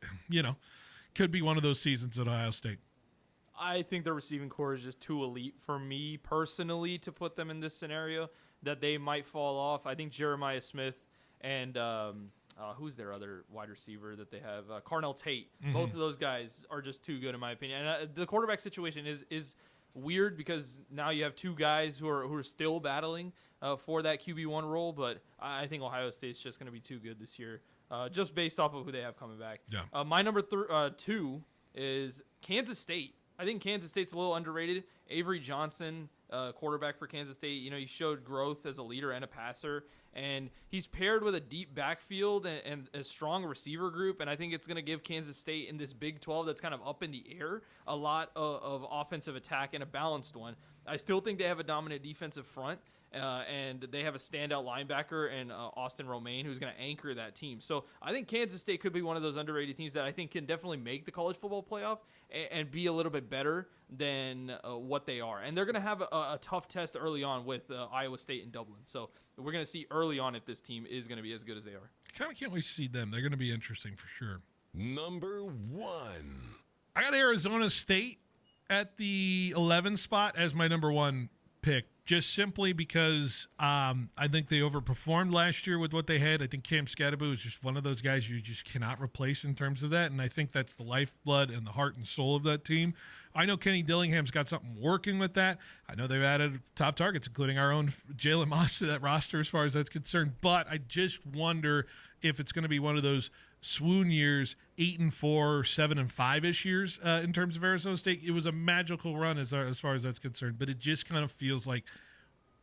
could be one of those seasons at Ohio State. I think the receiving core is just too elite for me personally to put them in this scenario, that they might fall off. I think Jeremiah Smith and who's their other wide receiver that they have? Carnell Tate. Mm-hmm. Both of those guys are just too good in my opinion. And the quarterback situation is weird because now you have 2 guys who are still battling for that QB1 role, but I think Ohio State's just going to be too good this year, just based off of who they have coming back. Yeah. My number 2 is Kansas State. I think Kansas State's a little underrated. Avery Johnson, quarterback for Kansas State, he showed growth as a leader and a passer, and he's paired with a deep backfield and a strong receiver group, and I think it's going to give Kansas State in this Big 12 that's kind of up in the air a lot of offensive attack and a balanced one. I still think they have a dominant defensive front, and they have a standout linebacker and Austin Romaine who's going to anchor that team. So I think Kansas State could be one of those underrated teams that I think can definitely make the college football playoff and be a little bit better than what they are. And they're going to have a tough test early on with Iowa State and Dublin. So we're going to see early on if this team is going to be as good as they are. Kind of can't wait to see them. They're going to be interesting for sure. Number 1. I got Arizona State at the 11 spot as my number 1 pick, just simply because I think they overperformed last year with what they had. I think Cam Scadaboo is just one of those guys you just cannot replace in terms of that, and I think that's the lifeblood and the heart and soul of that team. I know Kenny Dillingham's got something working with that. I know they've added top targets, including our own Jalen Moss, to that roster as far as that's concerned, but I just wonder if it's going to be one of those swoon years, 8-4, 7-5-ish years in terms of Arizona State. It was a magical run as far as that's concerned, but it just kind of feels like,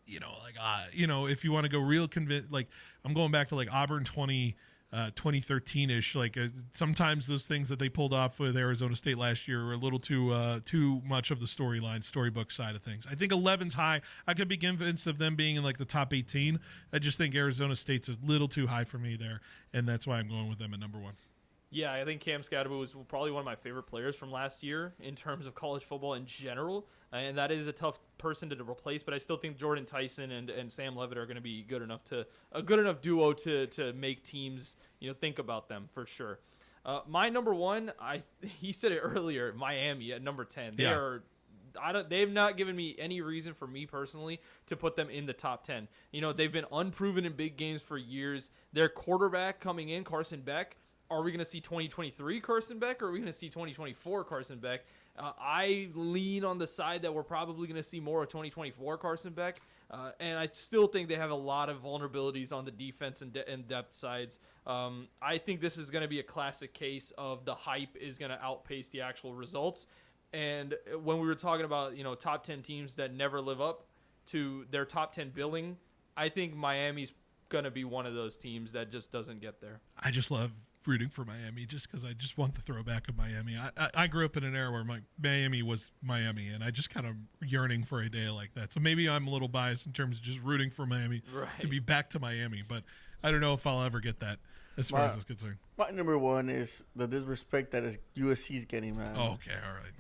if you want to go real convinced, like I'm going back to like Auburn 2013-ish. Sometimes those things that they pulled off with Arizona State last year were a little too much of the storybook side of things. I think 11's high. I could be convinced of them being in like the top 18. I just think Arizona State's a little too high for me there, and that's why I'm going with them at number 1. Yeah, I think Cam Scadaboo was probably one of my favorite players from last year in terms of college football in general, and that is a tough person to replace. But I still think Jordan Tyson and Sam Levitt are going to be a good enough duo to make teams think about them for sure. My number 1, he said it earlier, Miami at number 10. They've not given me any reason for me personally to put them in the top 10. They've been unproven in big games for years. Their quarterback coming in, Carson Beck. Are we going to see 2023 Carson Beck, or are we going to see 2024 Carson Beck? I lean on the side that we're probably going to see more of 2024 Carson Beck, and I still think they have a lot of vulnerabilities on the defense and depth sides. I think this is going to be a classic case of the hype is going to outpace the actual results. And when we were talking about top 10 teams that never live up to their top 10 billing, I think Miami's going to be one of those teams that just doesn't get there. I just love rooting for Miami just because I just want the throwback of Miami. I grew up in an era where Miami was Miami, and I just kind of yearning for a day like that. So maybe I'm a little biased in terms of just rooting for Miami to be back to Miami, but I don't know if I'll ever get that as far as it's concerned. My number 1 is the disrespect that USC's getting, man. Oh, okay, all right.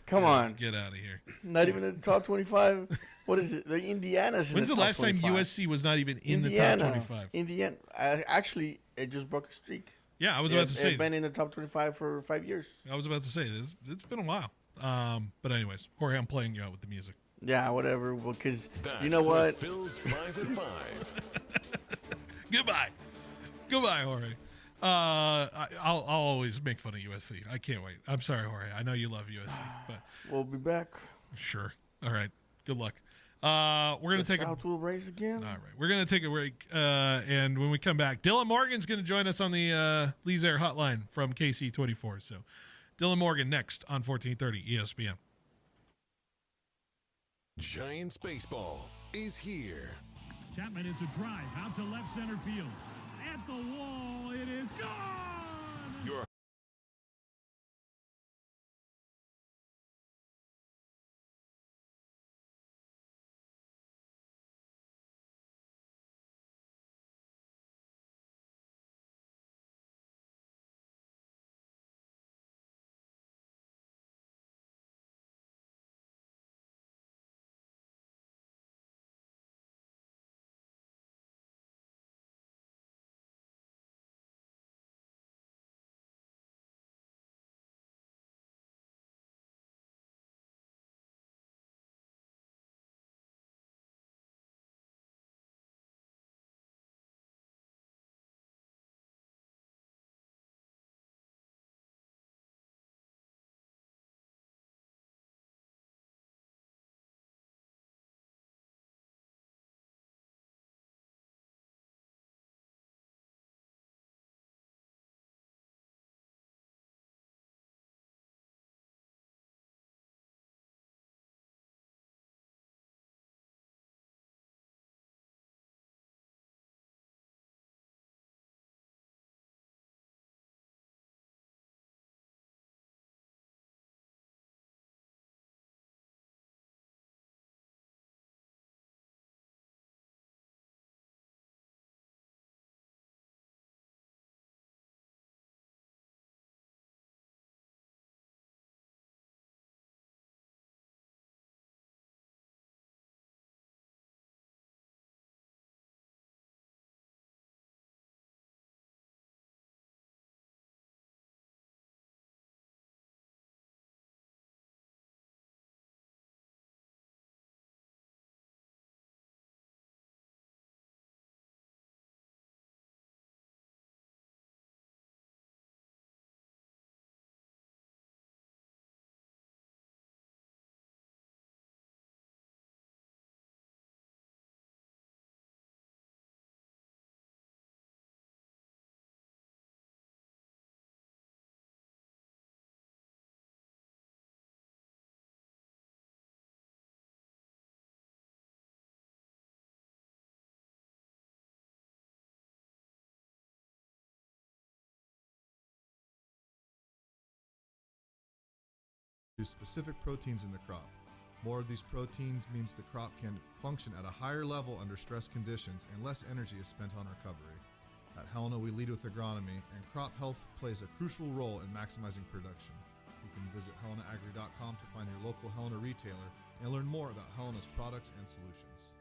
Come on. Get out of here. Not even in the top 25. What is it? The Indiana's in When's the the top last 25. time USC was not even in the top 25? Indiana. Actually, it just broke a streak. Yeah, I was about to say. It's been in the top 25 for 5 years. I was about to say, it's been a while. But anyways, Jorge, I'm playing you out with the music. Yeah, whatever. Because That you know was what? Phil's 5 at 5. Goodbye, Jorge. I'll always make fun of USC. I can't wait. I'm sorry, Jorge. I know you love USC, but we'll be back. Sure. All right. Good luck. We're gonna take South will race again. All right. We're gonna take a break, and when we come back, Dylan Morgan's gonna join us on the Lee's Air Hotline from KC24. So, Dylan Morgan next on 1430 ESPN. Giants baseball is here. Chapman, it's a drive out to left center field. At the wall, it is gone! Your specific proteins in the crop. More of these proteins means the crop can function at a higher level under stress conditions and less energy is spent on recovery. At Helena, we lead with agronomy, and crop health plays a crucial role in maximizing production. You can visit helenaagri.com to find your local Helena retailer and learn more about Helena's products and solutions.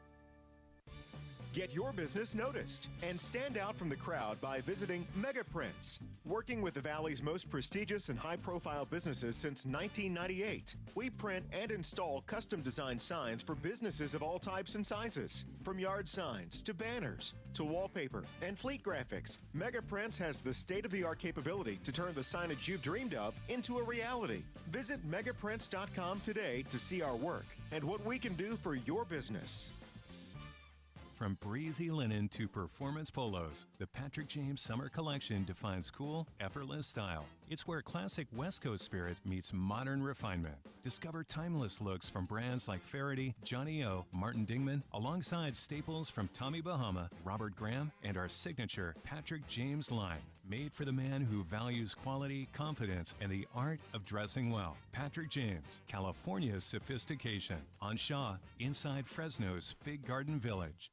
Get your business noticed and stand out from the crowd by visiting Megaprints. Working with the Valley's most prestigious and high-profile businesses since 1998, we print and install custom-designed signs for businesses of all types and sizes. From yard signs to banners to wallpaper and fleet graphics, Megaprints has the state-of-the-art capability to turn the signage you've dreamed of into a reality. Visit megaprints.com today to see our work and what we can do for your business. From breezy linen to performance polos, the Patrick James Summer Collection defines cool, effortless style. It's where classic West Coast spirit meets modern refinement. Discover timeless looks from brands like Faraday, Johnny O, Martin Dingman, alongside staples from Tommy Bahama, Robert Graham, and our signature Patrick James line. Made for the man who values quality, confidence, and the art of dressing well. Patrick James, California's sophistication. On Shaw, inside Fresno's Fig Garden Village.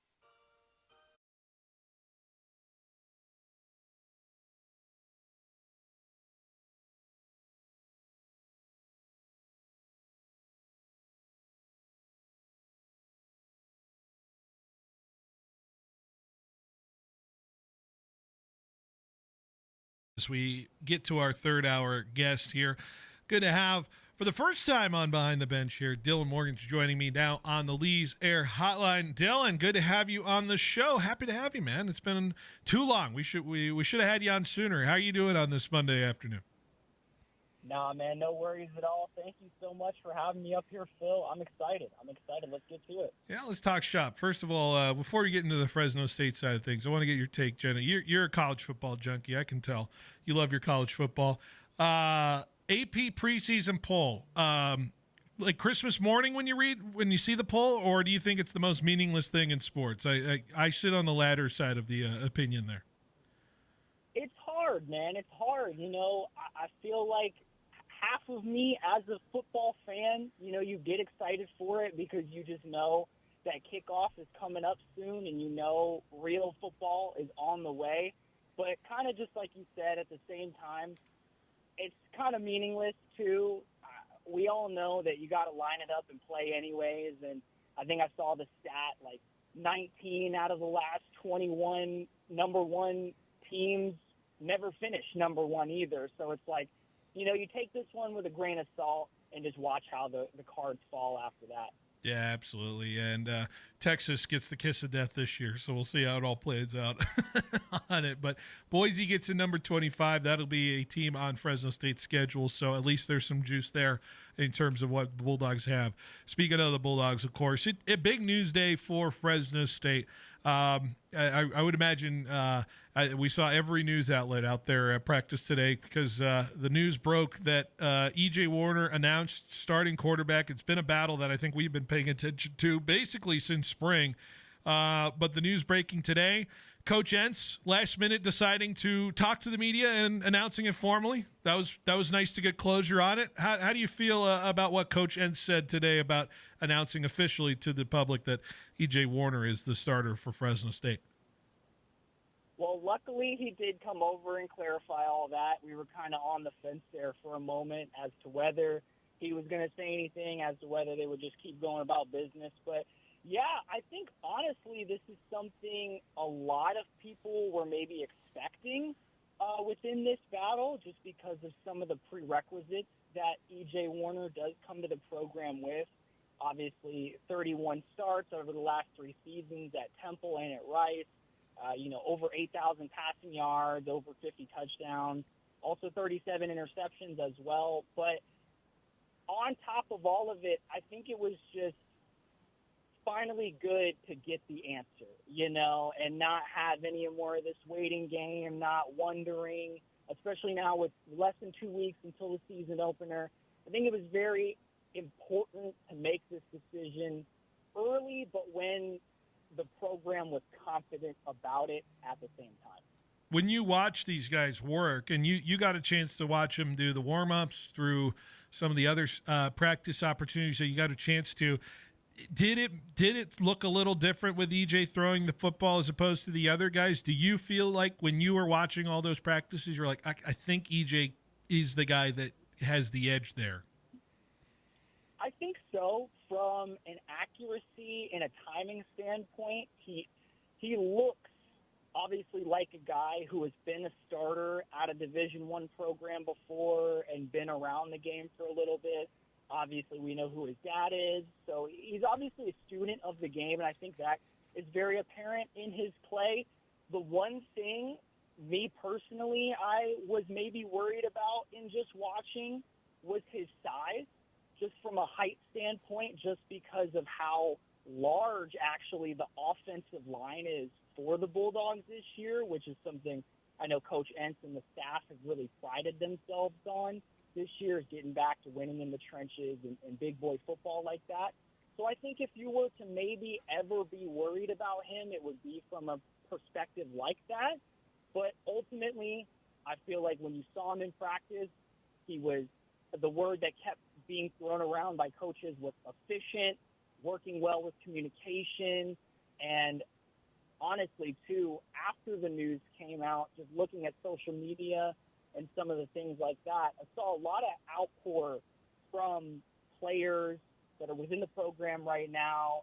As we get to our third hour guest here, good to have For the first time on Behind the Bench here, Dylan Morgan's joining me now on the Lee's Air Hotline. Dylan, good to have you on the show. Happy to have you, man. It's been too long. We should have had you on sooner. How are you doing on this Monday afternoon? Nah, man, no worries at all. Thank you so much for having me up here, Phil. I'm excited. Let's get to it. Yeah, let's talk shop. First of all, before we get into the Fresno State side of things, I want to get your take, Jenna. You're a college football junkie. I can tell. You love your college football. AP preseason poll, like Christmas morning when you see the poll, or do you think it's the most meaningless thing in sports? I sit on the latter side of the opinion there. It's hard, man. It's hard. I feel like half of me as a football fan, you get excited for it because you just know that kickoff is coming up soon and real football is on the way. But kind of just like you said, at the same time, it's kind of meaningless too. We all know that you got to line it up and play anyways. And I think I saw the stat, like 19 out of the last 21 number one teams never finished number one either. So it's like, you take this one with a grain of salt and just watch how the cards fall after that. Yeah, absolutely. And Texas gets the kiss of death this year, so we'll see how it all plays out on it. But Boise gets in number 25. That'll be a team on Fresno State's schedule, so at least there's some juice there in terms of what the Bulldogs have. Speaking of the Bulldogs, of course, a big news day for Fresno State. I would imagine we saw every news outlet out there at practice today because the news broke that E.J. Warner announced starting quarterback. It's been a battle that I think we've been paying attention to basically since spring. But the news breaking today, Coach Entz, last minute deciding to talk to the media and announcing it formally. That was nice to get closure on it. How do you feel about what Coach Entz said today about announcing officially to the public that E.J. Warner is the starter for Fresno State? Well, luckily he did come over and clarify all that. We were kind of on the fence there for a moment as to whether he was going to say anything, as to whether they would just keep going about business. But yeah, I think honestly this is something a lot of people were maybe expecting within this battle, just because of some of the prerequisites that E.J. Warner does come to the program with. Obviously, 31 starts over the last 3 seasons at Temple and at Rice. Over 8,000 passing yards, over 50 touchdowns, also 37 interceptions as well. But on top of all of it, I think it was just finally good to get the answer, and not have any more of this waiting game, not wondering, especially now with less than 2 weeks until the season opener. I think it was very important to make this decision early, but when the program was confident about it at the same time. When you watch these guys work, and you got a chance to watch them do the warm-ups through some of the other practice opportunities that you got a chance to, did it look a little different with EJ throwing the football as opposed to the other guys? Do you feel like when you were watching all those practices, you're like, I think EJ is the guy that has the edge there? I think so. From an accuracy and a timing standpoint, he looks obviously like a guy who has been a starter at a Division I program before and been around the game for a little bit. Obviously, we know who his dad is, so he's obviously a student of the game, and I think that is very apparent in his play. The one thing, me personally, I was maybe worried about in just watching was his size, just from a height standpoint, just because of how large actually the offensive line is for the Bulldogs this year, which is something I know Coach Entz and the staff have really prided themselves on this year, is getting back to winning in the trenches and big boy football like that. So I think if you were to maybe ever be worried about him, it would be from a perspective like that. But ultimately, I feel like when you saw him in practice, he was the word that kept being thrown around by coaches was efficient, working well with communication, and honestly, too, after the news came out, just looking at social media and some of the things like that, I saw a lot of outpour from players that are within the program right now,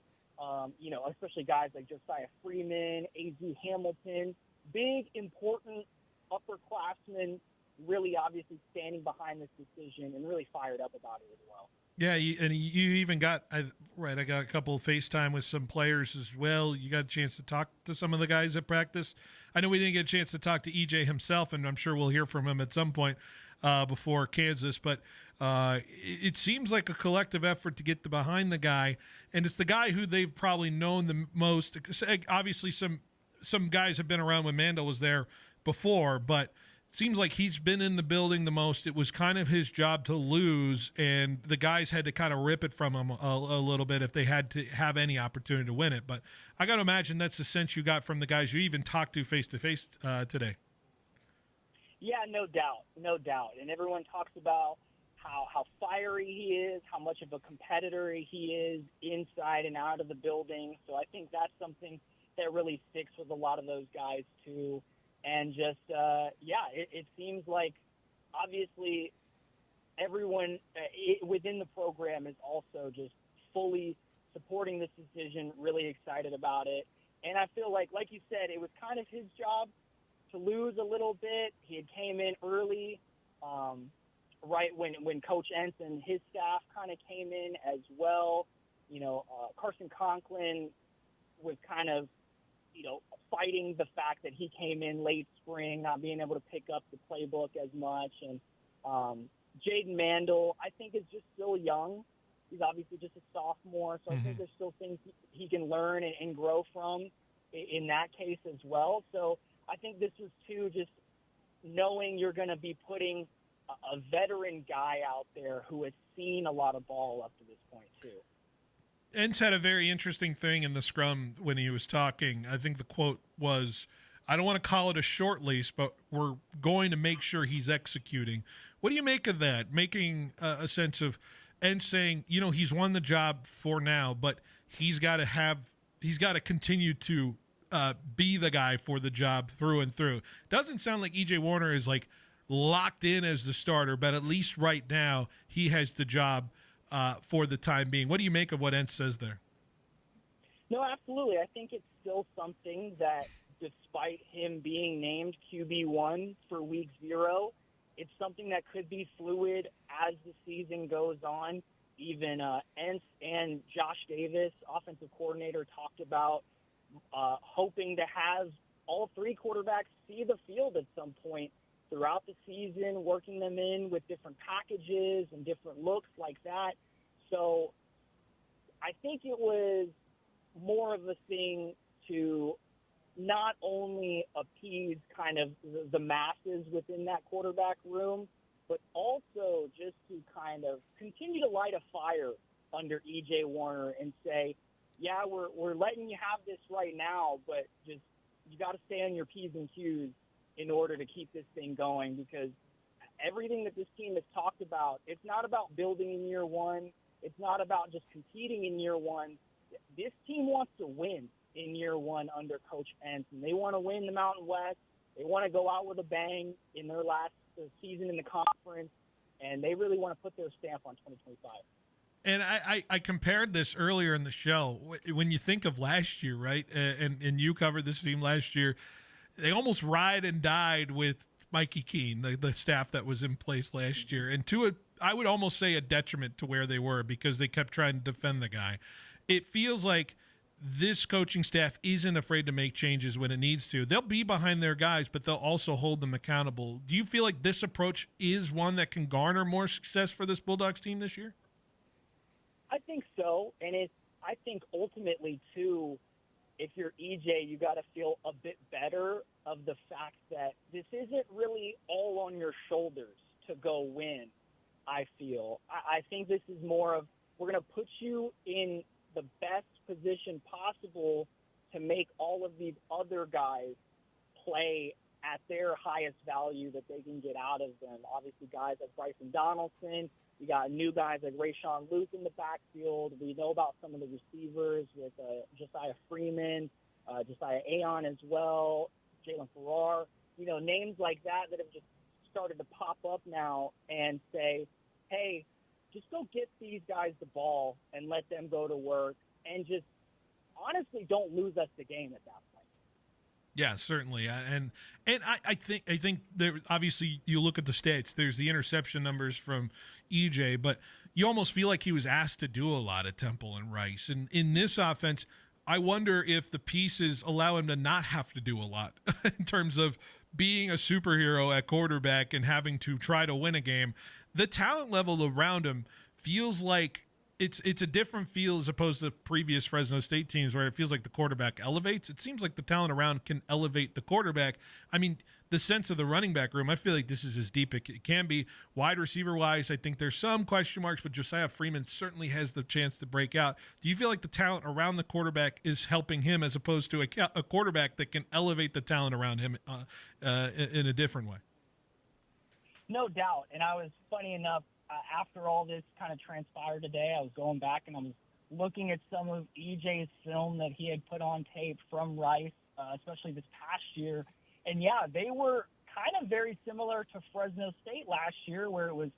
especially guys like Josiah Freeman, A.Z. Hamilton, big, important upperclassmen really obviously standing behind this decision and really fired up about it as well. Yeah, and you even got I got a couple of FaceTime with some players as well. You got a chance to talk to some of the guys at practice. I know we didn't get a chance to talk to EJ himself, and I'm sure we'll hear from him at some point before Kansas. But it seems like a collective effort to get behind the guy, and it's the guy who they've probably known the most. Obviously, some guys have been around when Mandel was there before, but seems like he's been in the building the most. It was kind of his job to lose, and the guys had to kind of rip it from him a little bit if they had to have any opportunity to win it. But I got to imagine that's the sense you got from the guys you even talked to face-to-face today. Yeah, no doubt. And everyone talks about how fiery he is, how much of a competitor he is inside and out of the building. So I think that's something that really sticks with a lot of those guys too. And just, it seems like obviously everyone within the program is also just fully supporting this decision, really excited about it. And I feel like you said, it was kind of his job to lose a little bit. He had came in early, right when Coach Entz and his staff kind of came in as well. Carson Conklin was kind of, fighting the fact that he came in late spring, not being able to pick up the playbook as much. And Jaden Mandel, I think, is just still young. He's obviously just a sophomore, so I think there's still things he can learn and grow from in that case as well. So I think this was, too, just knowing you're going to be putting a veteran guy out there who has seen a lot of ball up to this point, too. Entz had a very interesting thing in the scrum when he was talking. I think the quote was, I don't want to call it a short lease, but we're going to make sure he's executing. What do you make of that? Making a sense of Entz saying, he's won the job for now, but he's got to continue to be the guy for the job through and through. Doesn't sound like EJ Warner is like locked in as the starter, but at least right now he has the job for the time being. What do you make of what Entz says there? No, absolutely. I think it's still something that, despite him being named QB1 for week 0, it's something that could be fluid as the season goes on. Even Entz and Josh Davis, offensive coordinator, talked about hoping to have all 3 quarterbacks see the field at some point throughout the season, working them in with different packages and different looks like that. So I think it was more of a thing to not only appease kind of the masses within that quarterback room, but also just to kind of continue to light a fire under EJ Warner and say, yeah, we're letting you have this right now, but just you got to stay on your P's and Q's in order to keep this thing going, because everything that this team has talked about, it's not about building in year one. It's not about just competing in year one. This team wants to win in year one under Coach Entz, and they want to win the Mountain West. They want to go out with a bang in their last season in the conference, and they really want to put their stamp on 2025. And I compared this earlier in the show. When you think of last year, right, and you covered this team last year, they almost ride and died with Mikey Keene, the staff that was in place last year. And I would almost say a detriment to where they were, because they kept trying to defend the guy. It feels like this coaching staff isn't afraid to make changes when it needs to. They'll be behind their guys, but they'll also hold them accountable. Do you feel like this approach is one that can garner more success for this Bulldogs team this year? I think so. And I think ultimately, too, if you're EJ, you got to feel a bit better of the fact that this isn't really all on your shoulders to go win, I feel. I think this is more of, we're going to put you in the best position possible to make all of these other guys play at their highest value that they can get out of them. Obviously, guys like Bryson Donaldson, you got new guys like Rayshawn Luke in the backfield. We know about some of the receivers with Josiah Freeman, Josiah Aon as well, Jalen Farrar. Names like that have just started to pop up now and say, hey, just go get these guys the ball and let them go to work, and just honestly don't lose us the game at that point. Yeah, certainly, and I think there obviously you look at the stats. There's the interception numbers from EJ, but you almost feel like he was asked to do a lot at Temple and Rice. And in this offense, I wonder if the pieces allow him to not have to do a lot in terms of being a superhero at quarterback and having to try to win a game. The talent level around him feels like it's a different feel as opposed to previous Fresno State teams where it feels like the quarterback elevates. It seems like the talent around can elevate the quarterback. I mean, the sense of the running back room, I feel like this is as deep as it can be. Wide receiver-wise, I think there's some question marks, but Josiah Freeman certainly has the chance to break out. Do you feel like the talent around the quarterback is helping him as opposed to a quarterback that can elevate the talent around him in a different way? No doubt. And I was, funny enough, after all this kind of transpired today, I was going back and I was looking at some of EJ's film that he had put on tape from Rice, especially this past year. And, yeah, they were kind of very similar to Fresno State last year where it was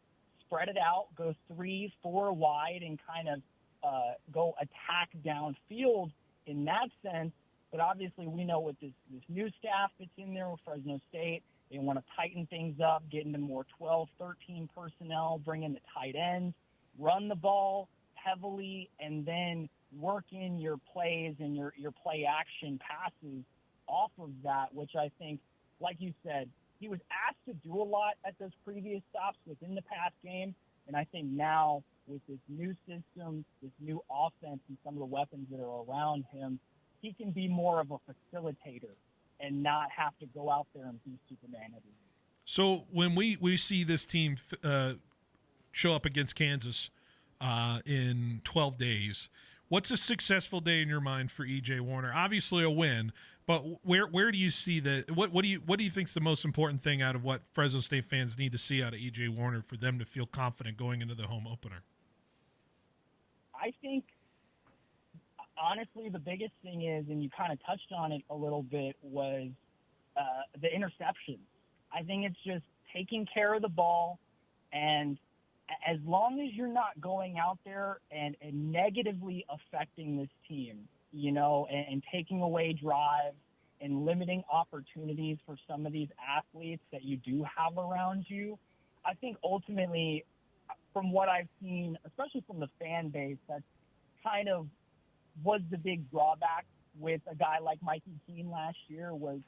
spread it out, go 3-4 wide, and kind of go attack downfield in that sense. But obviously we know with this new staff that's in there with Fresno State, they want to tighten things up, get into more 12, 13 personnel, bring in the tight ends, run the ball heavily, and then work in your plays and your play action passes off of that, which I think, like you said, he was asked to do a lot at those previous stops within the pass game. And I think now with this new system, this new offense, and some of the weapons that are around him, he can be more of a facilitator and not have to go out there and be Superman every week. So when we see this team show up against Kansas in 12 days, what's a successful day in your mind for EJ Warner? Obviously a win, but where do you see what do you think is the most important thing out of what Fresno State fans need to see out of EJ Warner for them to feel confident going into the home opener? I think honestly, the biggest thing is, and you kind of touched on it a little bit, was the interceptions. I think it's just taking care of the ball, and as long as you're not going out there and negatively affecting this team, you know, and taking away drives and limiting opportunities for some of these athletes that you do have around you, I think ultimately, from what I've seen, especially from the fan base, that's kind of was the big drawback with a guy like Mikey Keene last year, was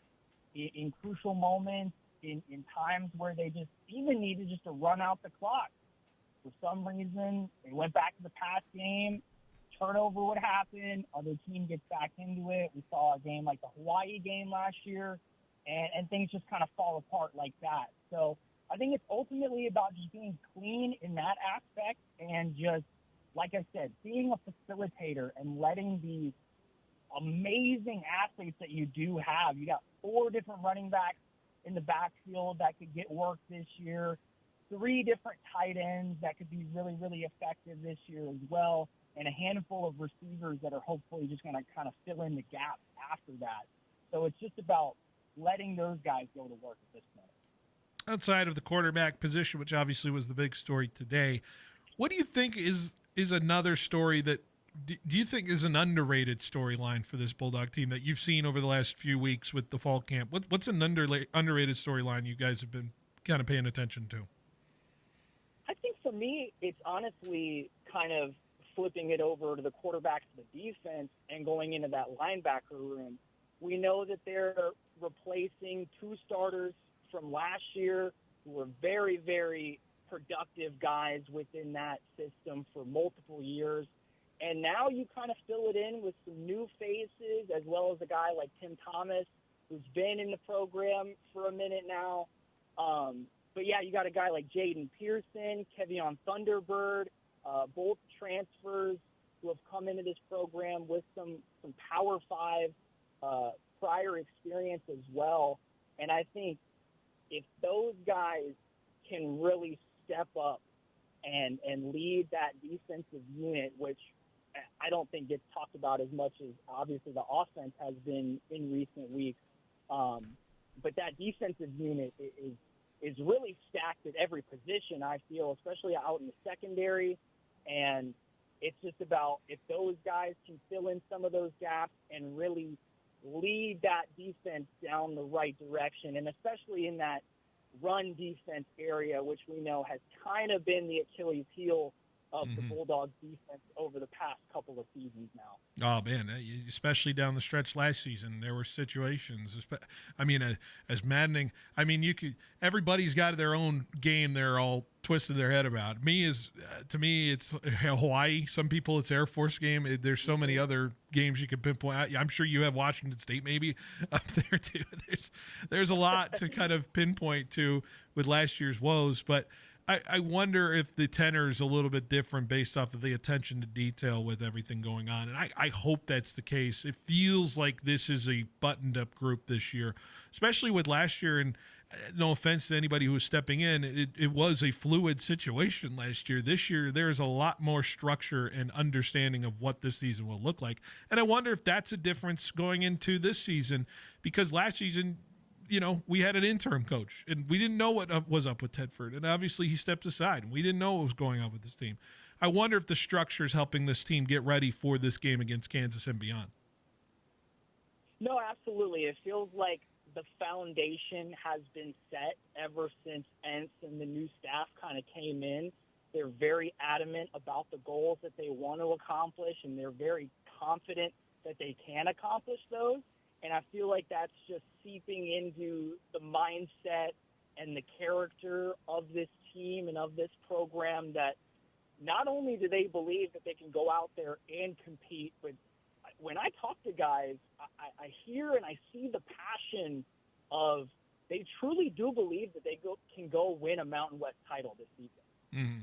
in crucial moments, in times where they just even needed just to run out the clock. For some reason, they went back to the pass game, turnover would happen, other team gets back into it. We saw a game like the Hawaii game last year, and things just kind of fall apart like that. So I think it's ultimately about just being clean in that aspect and just, like I said, being a facilitator and letting these amazing athletes that you do have. You got 4 different running backs in the backfield that could get work this year, 3 different tight ends that could be really, really effective this year as well, and a handful of receivers that are hopefully just going to kind of fill in the gaps after that. So it's just about letting those guys go to work at this point. Outside of the quarterback position, which obviously was the big story today, what do you think is another story that do you think is an underrated storyline for this Bulldog team that you've seen over the last few weeks with the fall camp? What's an underrated storyline you guys have been kind of paying attention to? I think for me, it's honestly kind of flipping it over to the quarterback to the defense and going into that linebacker room. We know that they're replacing 2 starters from last year who were very, very productive guys within that system for multiple years. And now you kind of fill it in with some new faces, as well as a guy like Tim Thomas, who's been in the program for a minute now. But, yeah, you got a guy like Jaden Pearson, Kevion Thunderbird, both transfers who have come into this program with some Power 5 prior experience as well. And I think if those guys can really step up and lead that defensive unit, which I don't think gets talked about as much as obviously the offense has been in recent weeks. But that defensive unit is really stacked at every position, I feel, especially out in the secondary. And it's just about if those guys can fill in some of those gaps and really lead that defense down the right direction, and especially in that run defense area, which we know has kind of been the Achilles heel of the Bulldogs defense over the past couple of seasons now. Oh, man, especially down the stretch last season, there were situations, I mean, as maddening. I mean, everybody's got their own game they're all twisted their head about. To me, it's Hawaii. Some people, it's Air Force game. There's so many other games you can pinpoint. I'm sure you have Washington State maybe up there too. There's a lot to kind of pinpoint to with last year's woes, but I wonder if the tenor is a little bit different based off of the attention to detail with everything going on. And I hope that's the case. It feels like this is a buttoned-up group this year, especially with last year. And no offense to anybody who was stepping in, it was a fluid situation last year. This year, there's a lot more structure and understanding of what this season will look like. And I wonder if that's a difference going into this season, because last season – we had an interim coach, and we didn't know what was up with Tedford, and obviously he stepped aside, and we didn't know what was going on with this team. I wonder if the structure is helping this team get ready for this game against Kansas and beyond. No, absolutely. It feels like the foundation has been set ever since Entz and the new staff kind of came in. They're very adamant about the goals that they want to accomplish, and they're very confident that they can accomplish those. And I feel like that's just seeping into the mindset and the character of this team and of this program, that not only do they believe that they can go out there and compete, but when I talk to guys, I hear and I see the passion of they truly do believe that they can go win a Mountain West title this season. Mm-hmm.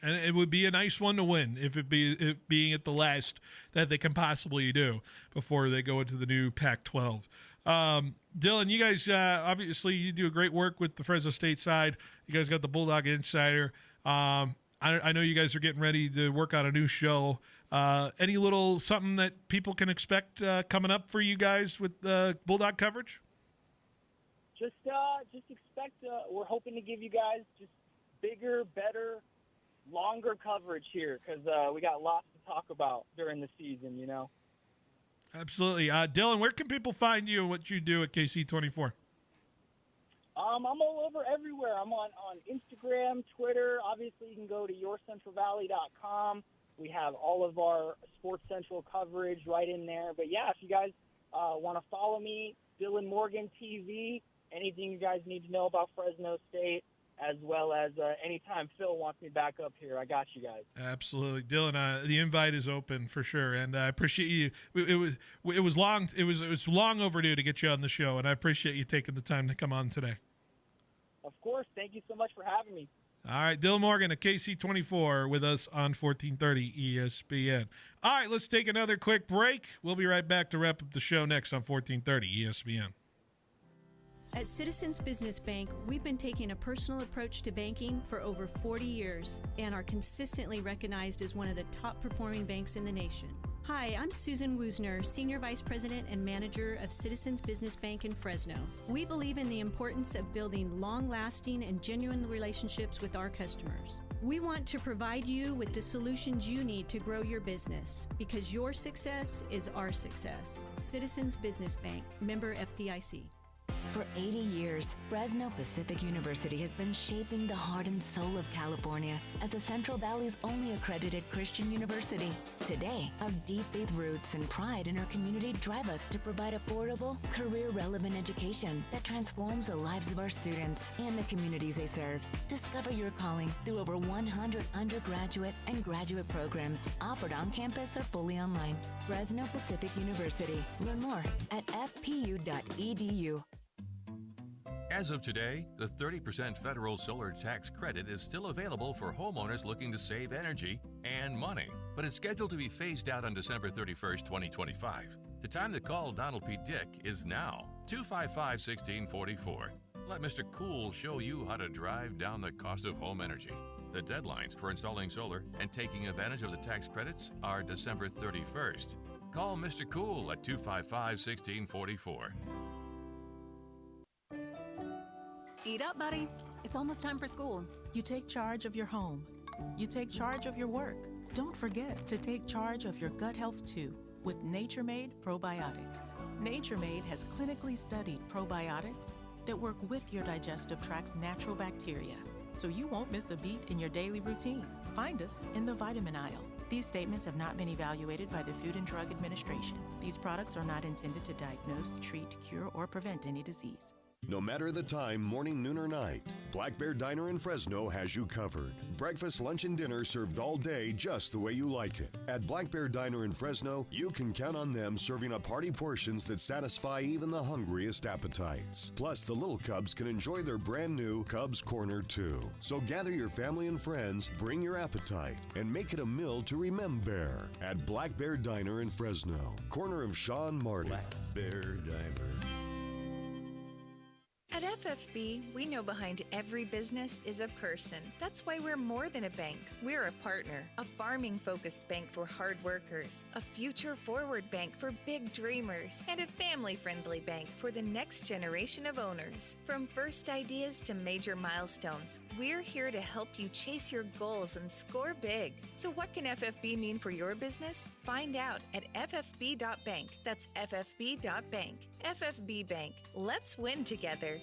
And it would be a nice one to win if it being at the last that they can possibly do before they go into the new Pac-12. Dylan, you guys, obviously you do great work with the Fresno State side. You guys got the Bulldog Insider. I know you guys are getting ready to work on a new show. Any little something that people can expect coming up for you guys with Bulldog coverage? Just expect, we're hoping to give you guys just bigger, better, longer coverage here, because we got lots to talk about during the season, Absolutely. Dylan, where can people find you and what you do at KC24? I'm all over everywhere. I'm on Instagram, Twitter. Obviously, you can go to yourcentralvalley.com. We have all of our Sports Central coverage right in there. But, yeah, if you guys want to follow me, Dylan Morgan TV, anything you guys need to know about Fresno State, as well as anytime Phil wants me back up here, I got you guys. Absolutely, Dylan. The invite is open for sure, and I appreciate you. It was long overdue to get you on the show, and I appreciate you taking the time to come on today. Of course, thank you so much for having me. All right, Dylan Morgan at KC24 with us on 1430 ESPN. All right, let's take another quick break. We'll be right back to wrap up the show next on 1430 ESPN. At Citizens Business Bank, we've been taking a personal approach to banking for over 40 years and are consistently recognized as one of the top performing banks in the nation. Hi, I'm Susan Woosner, Senior Vice President and Manager of Citizens Business Bank in Fresno. We believe in the importance of building long-lasting and genuine relationships with our customers. We want to provide you with the solutions you need to grow your business, because your success is our success. Citizens Business Bank, member FDIC. For 80 years, Fresno Pacific University has been shaping the heart and soul of California as the Central Valley's only accredited Christian university. Today, our deep faith roots and pride in our community drive us to provide affordable, career-relevant education that transforms the lives of our students and the communities they serve. Discover your calling through over 100 undergraduate and graduate programs offered on campus or fully online. Fresno Pacific University. Learn more at fpu.edu. As of today, the 30% federal solar tax credit is still available for homeowners looking to save energy and money, but it's scheduled to be phased out on December 31st, 2025. The time to call Donald P. Dick is now, 255-1644. Let Mr. Cool show you how to drive down the cost of home energy. The deadlines for installing solar and taking advantage of the tax credits are December 31st. Call Mr. Cool at 255-1644. Eat up, buddy. It's almost time for school. You take charge of your home. You take charge of your work. Don't forget to take charge of your gut health too with Nature Made Probiotics. Nature Made has clinically studied probiotics that work with your digestive tract's natural bacteria, so you won't miss a beat in your daily routine. Find us in the vitamin aisle. These statements have not been evaluated by the Food and Drug Administration. These products are not intended to diagnose, treat, cure, or prevent any disease. No matter the time, morning, noon, or night, Black Bear Diner in Fresno has you covered. Breakfast, lunch, and dinner served all day just the way you like it. At Black Bear Diner in Fresno, you can count on them serving up hearty portions that satisfy even the hungriest appetites. Plus, the little Cubs can enjoy their brand new Cubs Corner too. So gather your family and friends, bring your appetite, and make it a meal to remember at Black Bear Diner in Fresno, corner of Sean Martin. Black Bear Diner. At FFB, we know behind every business is a person. That's why we're more than a bank. We're a partner, a farming-focused bank for hard workers, a future-forward bank for big dreamers, and a family-friendly bank for the next generation of owners. From first ideas to major milestones, we're here to help you chase your goals and score big. So what can FFB mean for your business? Find out at ffb.bank. That's ffb.bank. FFB Bank. Let's win together.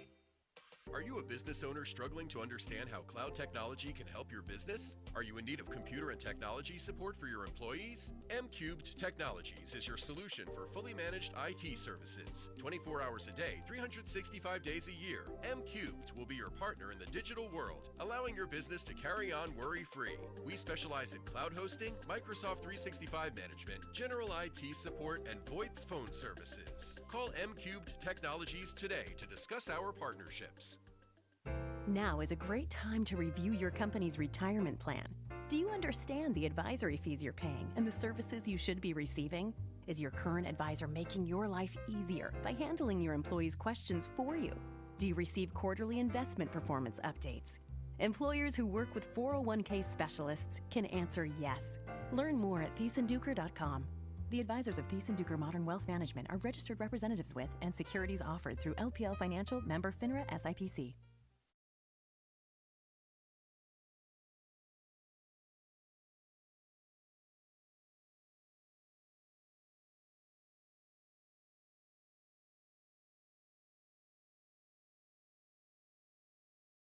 Are you a business owner struggling to understand how cloud technology can help your business? Are you in need of computer and technology support for your employees? M-Cubed Technologies is your solution for fully managed IT services. 24 hours a day, 365 days a year. M-Cubed will be your partner in the digital world, allowing your business to carry on worry-free. We specialize in cloud hosting, Microsoft 365 management, general IT support, and VoIP phone services. Call M-Cubed Technologies today to discuss our partnerships. Now is a great time to review your company's retirement plan. Do you understand the advisory fees you're paying and the services you should be receiving? Is your current advisor making your life easier by handling your employees' questions for you? Do you receive quarterly investment performance updates? Employers who work with 401k specialists can answer yes. Learn more at thiesenduker.com. The advisors of Thies & Duker Modern Wealth Management are registered representatives with and securities offered through LPL Financial, member FINRA SIPC.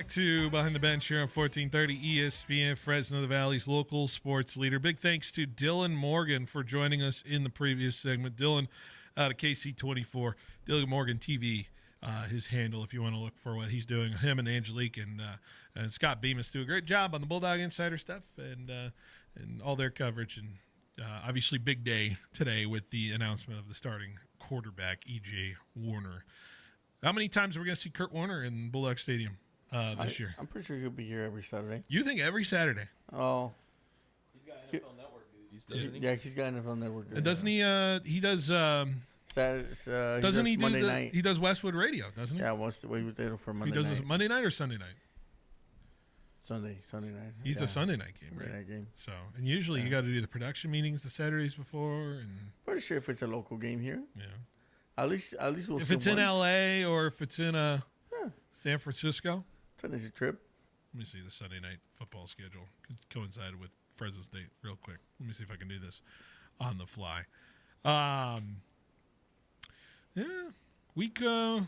Back to Behind the Bench here on 1430 ESPN, Fresno, the Valley's local sports leader. Big thanks to Dylan Morgan for joining us in the previous segment. Dylan out of KC24, Dylan Morgan TV, his handle if you want to look for what he's doing. Him and Angelique and Scott Bemis do a great job on the Bulldog Insider stuff and all their coverage. And obviously big day today with the announcement of the starting quarterback, E.J. Warner. How many times are we going to see Kurt Warner in Bulldog Stadium this year? I'm pretty sure he'll be here every Saturday. You think every Saturday? Oh. He's got NFL Network duties, doesn't he? Yeah, he's got NFL Network duties. And doesn't he? He does. Saturday, doesn't he do Monday night? He does Westwood Radio, doesn't he? Yeah, he was there for Monday night. He does night. this Monday night or Sunday night? Sunday night. He's a Sunday night game, right? Sunday night game. So, and usually you got to do the production meetings the Saturdays before, and pretty sure if it's a local game here. Yeah. At least we'll if see it's in LA or if it's in San Francisco. It's a trip. Let me see the Sunday night football schedule. Could coincide with Fresno State real quick. Let me see if I can do this on the fly. Yeah, week. You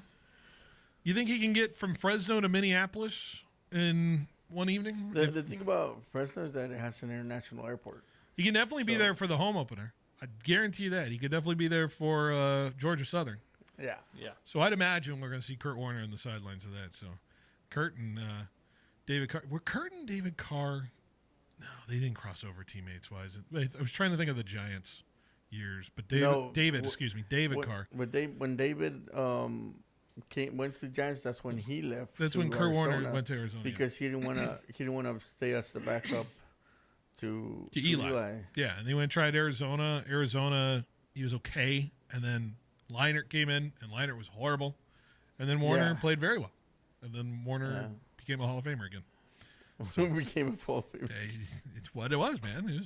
think he can get from Fresno to Minneapolis in one evening? The thing about Fresno is that it has an international airport. He can definitely be there for the home opener. I guarantee you that. He could definitely be there for Georgia Southern. Yeah. So I'd imagine we're going to see Kurt Warner in the sidelines of that. So Kurt and David Carr. Were Kurt and David Carr? No, they didn't cross over teammates wise. I was trying to think of the Giants years, but David Carr. When David went to the Giants, that's when he left. That's when Kurt Warner went to Arizona because he didn't want to stay as the backup to Eli. Yeah, and they went and tried Arizona. Arizona, he was okay, and then Leinart came in, and Leinart was horrible, and then Warner played very well, and then Warner became a Hall of Famer again. So became a Hall of Famer. It's what it was, man.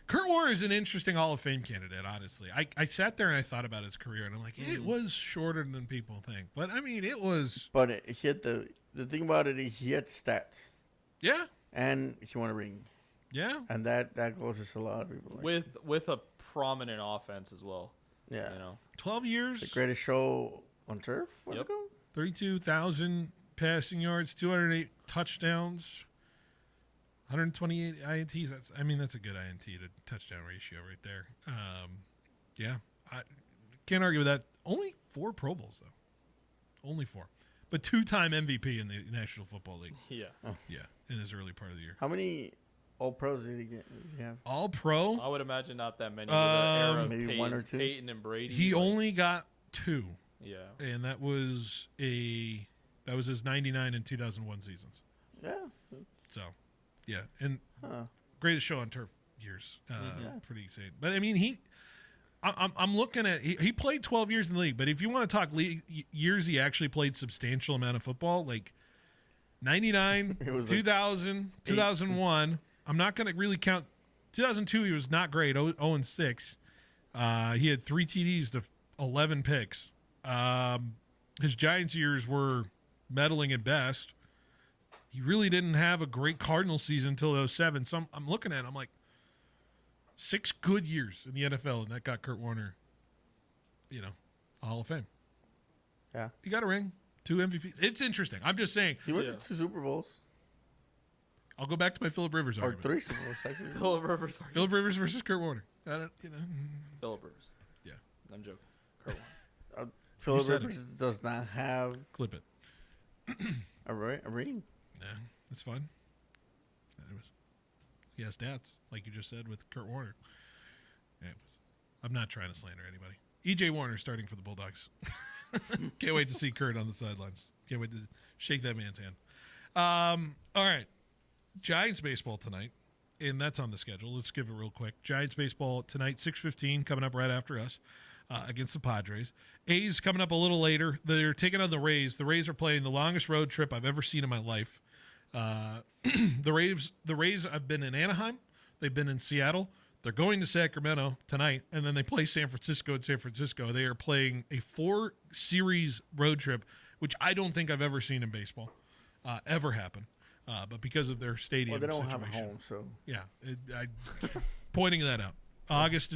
Kurt Warner is an interesting Hall of Fame candidate, honestly. I sat there and I thought about his career, and I'm like, it was shorter than people think. But, I mean, it was. But he had the thing about it, he had stats. Yeah. And he won a ring. Yeah. And that goes to a lot of people. With a prominent offense as well. Yeah. 12 years. The greatest show on turf? What's it called? 32,000 passing yards, 208 touchdowns, 128 INTs. That's a good INT to touchdown ratio right there. Yeah, I can't argue with that. Only 4 Pro Bowls, though. Only 4. But 2-time MVP in the National Football League. Yeah. Yeah, in his early part of the year. How many All-Pros did he get? Yeah. All-Pro? I would imagine not that many. With the era of maybe Peyton, 1 or 2. Peyton and Brady. He only got 2. Yeah. And that was his 99 and 2001 seasons. Yeah. So, yeah. And greatest show on turf years. Pretty insane. But, I'm looking at he played 12 years in the league, but if you want to talk league years he actually played substantial amount of football, like 99, 2000, 2001. I'm not going to really count 2002. He was not great, 0-6. He had 3 TDs to 11 picks. His Giants years were meddling at best. He really didn't have a great Cardinal season until 07. So I'm looking at it, I'm like, 6 good years in the NFL, and that got Kurt Warner, Hall of Fame. Yeah. He got a ring, 2 MVPs. It's interesting. I'm just saying. He went to 2 Super Bowls. I'll go back to my Phillip Rivers Or argument. 3 Super Bowls, actually. Phillip Rivers argument. Phillip Rivers versus Kurt Warner. I don't, Phillip Rivers. Yeah. I'm joking. Kurt Warner. Phillip Rivers does not have... Clip it. a ring. Yeah, that's fine. He has stats, like you just said, with Kurt Warner. Anyways, I'm not trying to slander anybody. E.J. Warner starting for the Bulldogs. Can't wait to see Kurt on the sidelines. Can't wait to shake that man's hand. All right. Giants baseball tonight, and that's on the schedule. Let's give it real quick. Giants baseball tonight, 6:15, coming up right after us against the Padres. A's coming up a little later. They're taking on the Rays. The Rays are playing the longest road trip I've ever seen in my life. The Rays have been in Anaheim. They've been in Seattle. They're going to Sacramento tonight, and then they play San Francisco in San Francisco. They are playing a 4-series road trip, which I don't think I've ever seen in baseball ever happen. But because of their stadium Well, they don't situation. have a home, so... Yeah, pointing that out. August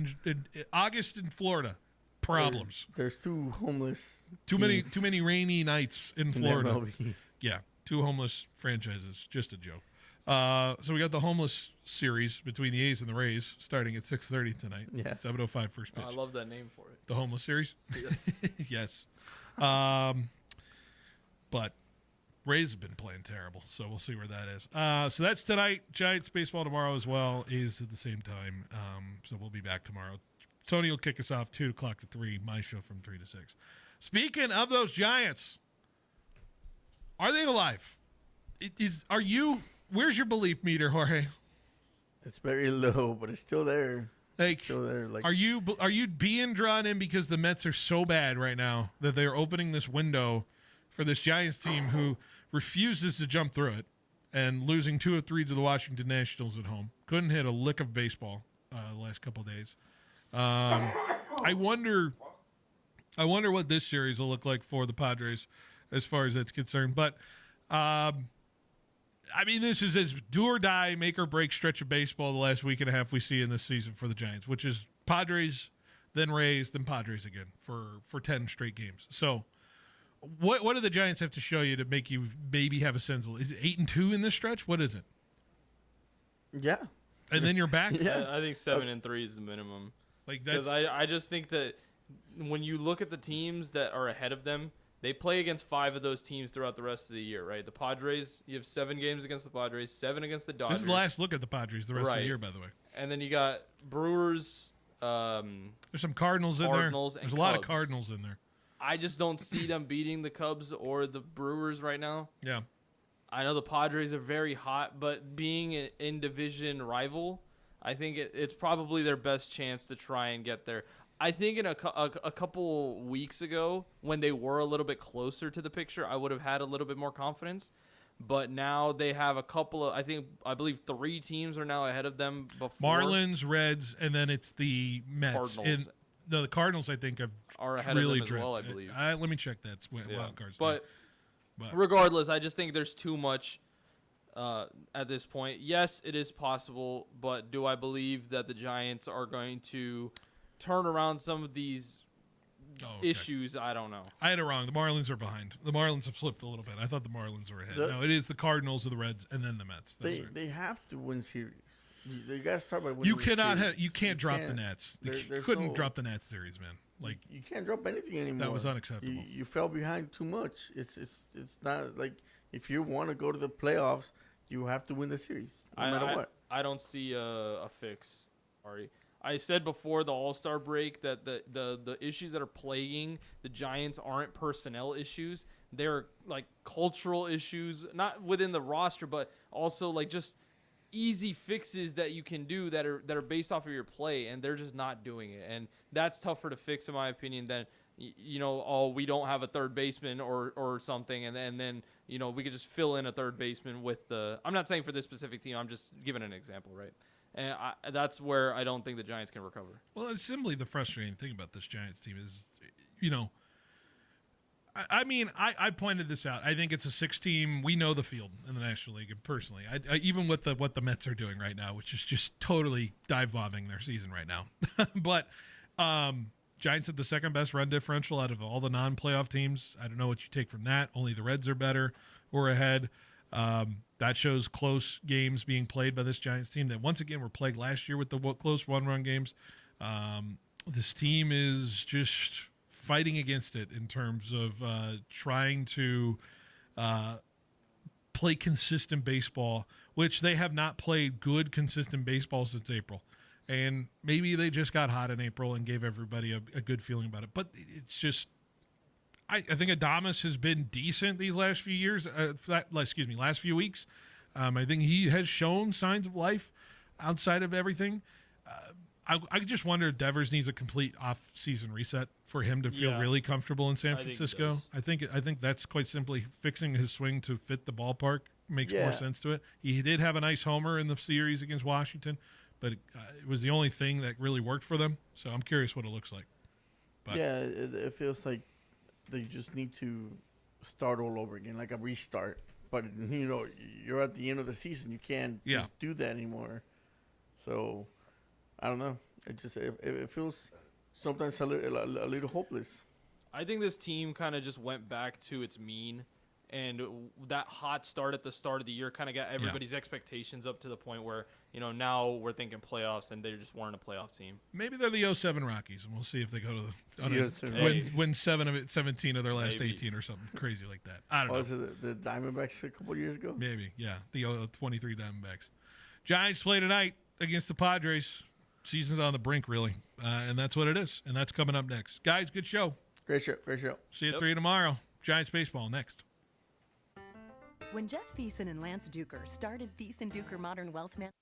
in Florida, problems. There's 2 homeless Too teams many rainy nights in in Florida. MLB. Yeah, 2 homeless franchises. Just a joke. So we got the homeless series between the A's and the Rays starting at 6:30 tonight. Yeah. 7:05 first pitch. I love that name for it. The homeless series? Yes. Yes. But Rays have been playing terrible, so we'll see where that is. So that's tonight. Giants baseball tomorrow as well. A's at the same time. So we'll be back tomorrow. Tony will kick us off 2 o'clock to 3. My show from 3 to 6. Speaking of those Giants, are they alive? Where's your belief meter, Jorge? It's very low, but it's still there. Like, still there. Like, are you being drawn in because the Mets are so bad right now that they're opening this window for this Giants team who refuses to jump through it and losing 2 of 3 to the Washington Nationals at home? Couldn't hit a lick of baseball the last couple of days. I wonder what this series will look like for the Padres as far as that's concerned. But this is as do or die, make or break stretch of baseball the last week and a half we see in this season for the Giants, which is Padres, then Rays, then Padres again for 10 straight games. So what do the Giants have to show you to make you maybe have a sense of, is it 8-2 in this stretch? What is it? Yeah. And then you're back? Yeah. I think 7-3 is the minimum. Like, that's, because I just think that when you look at the teams that are ahead of them, they play against 5 of those teams throughout the rest of the year, right? The Padres, you have 7 games against the Padres, 7 against the Dodgers. This is the last look at the Padres the rest of the year, by the way. And then you got Brewers. There's some Cardinals in there. There's a lot of Cardinals in there. I just don't see them beating the Cubs or the Brewers right now. Yeah. I know the Padres are very hot, but being an in-division rival, I think it's probably their best chance to try and get there. I think in a couple weeks ago, when they were a little bit closer to the picture, I would have had a little bit more confidence. But now they have a couple of, I believe 3 teams are now ahead of them. Marlins, Reds, and then it's the Mets. Cardinals. The Cardinals, I think, are ahead really of them as well, I believe. Let me check that. It's wild cards. But regardless, I just think there's too much at this point. Yes, it is possible, but do I believe that the Giants are going to turn around some of these issues, I don't know. I had it wrong. The Marlins are behind. The Marlins have slipped a little bit. I thought the Marlins were ahead. The- No, it is the Cardinals or the Reds and then the Mets. That's right. They have to win series. They got to start by winning. You cannot series. you can't drop the Nats. You couldn't drop the Nats series, man. Like you can't drop anything anymore. That was unacceptable. You fell behind too much. It's not like if you want to go to the playoffs, you have to win the series no matter what. I don't see a fix, Ari. I said before the All-Star break that the issues that are plaguing the Giants aren't personnel issues. They're like cultural issues, not within the roster, but also like just easy fixes that you can do that are based off of your play, and they're just not doing it. And that's tougher to fix, in my opinion, than we don't have a third baseman or something, and then we could just fill in a third baseman with the. I'm not saying for this specific team. I'm just giving an example, right? And that's where I don't think the Giants can recover. Well, it's simply the frustrating thing about this Giants team is, I pointed this out. I think it's a 6-team. We know the field in the National League, and personally, I even with what the Mets are doing right now, which is just totally dive bombing their season right now. But Giants have the second best run differential out of all the non-playoff teams. I don't know what you take from that. Only the Reds are better or ahead. That shows close games being played by this Giants team that once again were plagued last year with the close one-run games. This team is just fighting against it in terms of trying to play consistent baseball, which they have not played good, consistent baseball since April. And maybe they just got hot in April and gave everybody a good feeling about it. But it's just, I think Adames has been decent these last few years. Last few weeks. I think he has shown signs of life outside of everything. I just wonder if Devers needs a complete off-season reset for him to feel really comfortable in San Francisco. I think that's quite simply fixing his swing to fit the ballpark makes more sense to it. He did have a nice homer in the series against Washington, but it was the only thing that really worked for them. So I'm curious what it looks like. But it feels like they just need to start all over again, like a restart. But you're at the end of the season; you can't just do that anymore. So I don't know. It feels sometimes a little hopeless. I think this team kind of just went back to its mean, and that hot start at the start of the year kind of got everybody's expectations up to the point where now we're thinking playoffs, and they just weren't a playoff team. Maybe they're the 07 Rockies, and we'll see if they go to win 17 of their last 18 or something crazy like that. I don't know. Was it the Diamondbacks a couple years ago? Maybe, yeah, the 23 Diamondbacks. Giants play tonight against the Padres. Season's on the brink, really, and that's what it is, and that's coming up next. Guys, good show. Great show. See you at 3 tomorrow. Giants baseball next. When Jeff Thiessen and Lance Duker started Thiessen Duker Modern Wealth Management.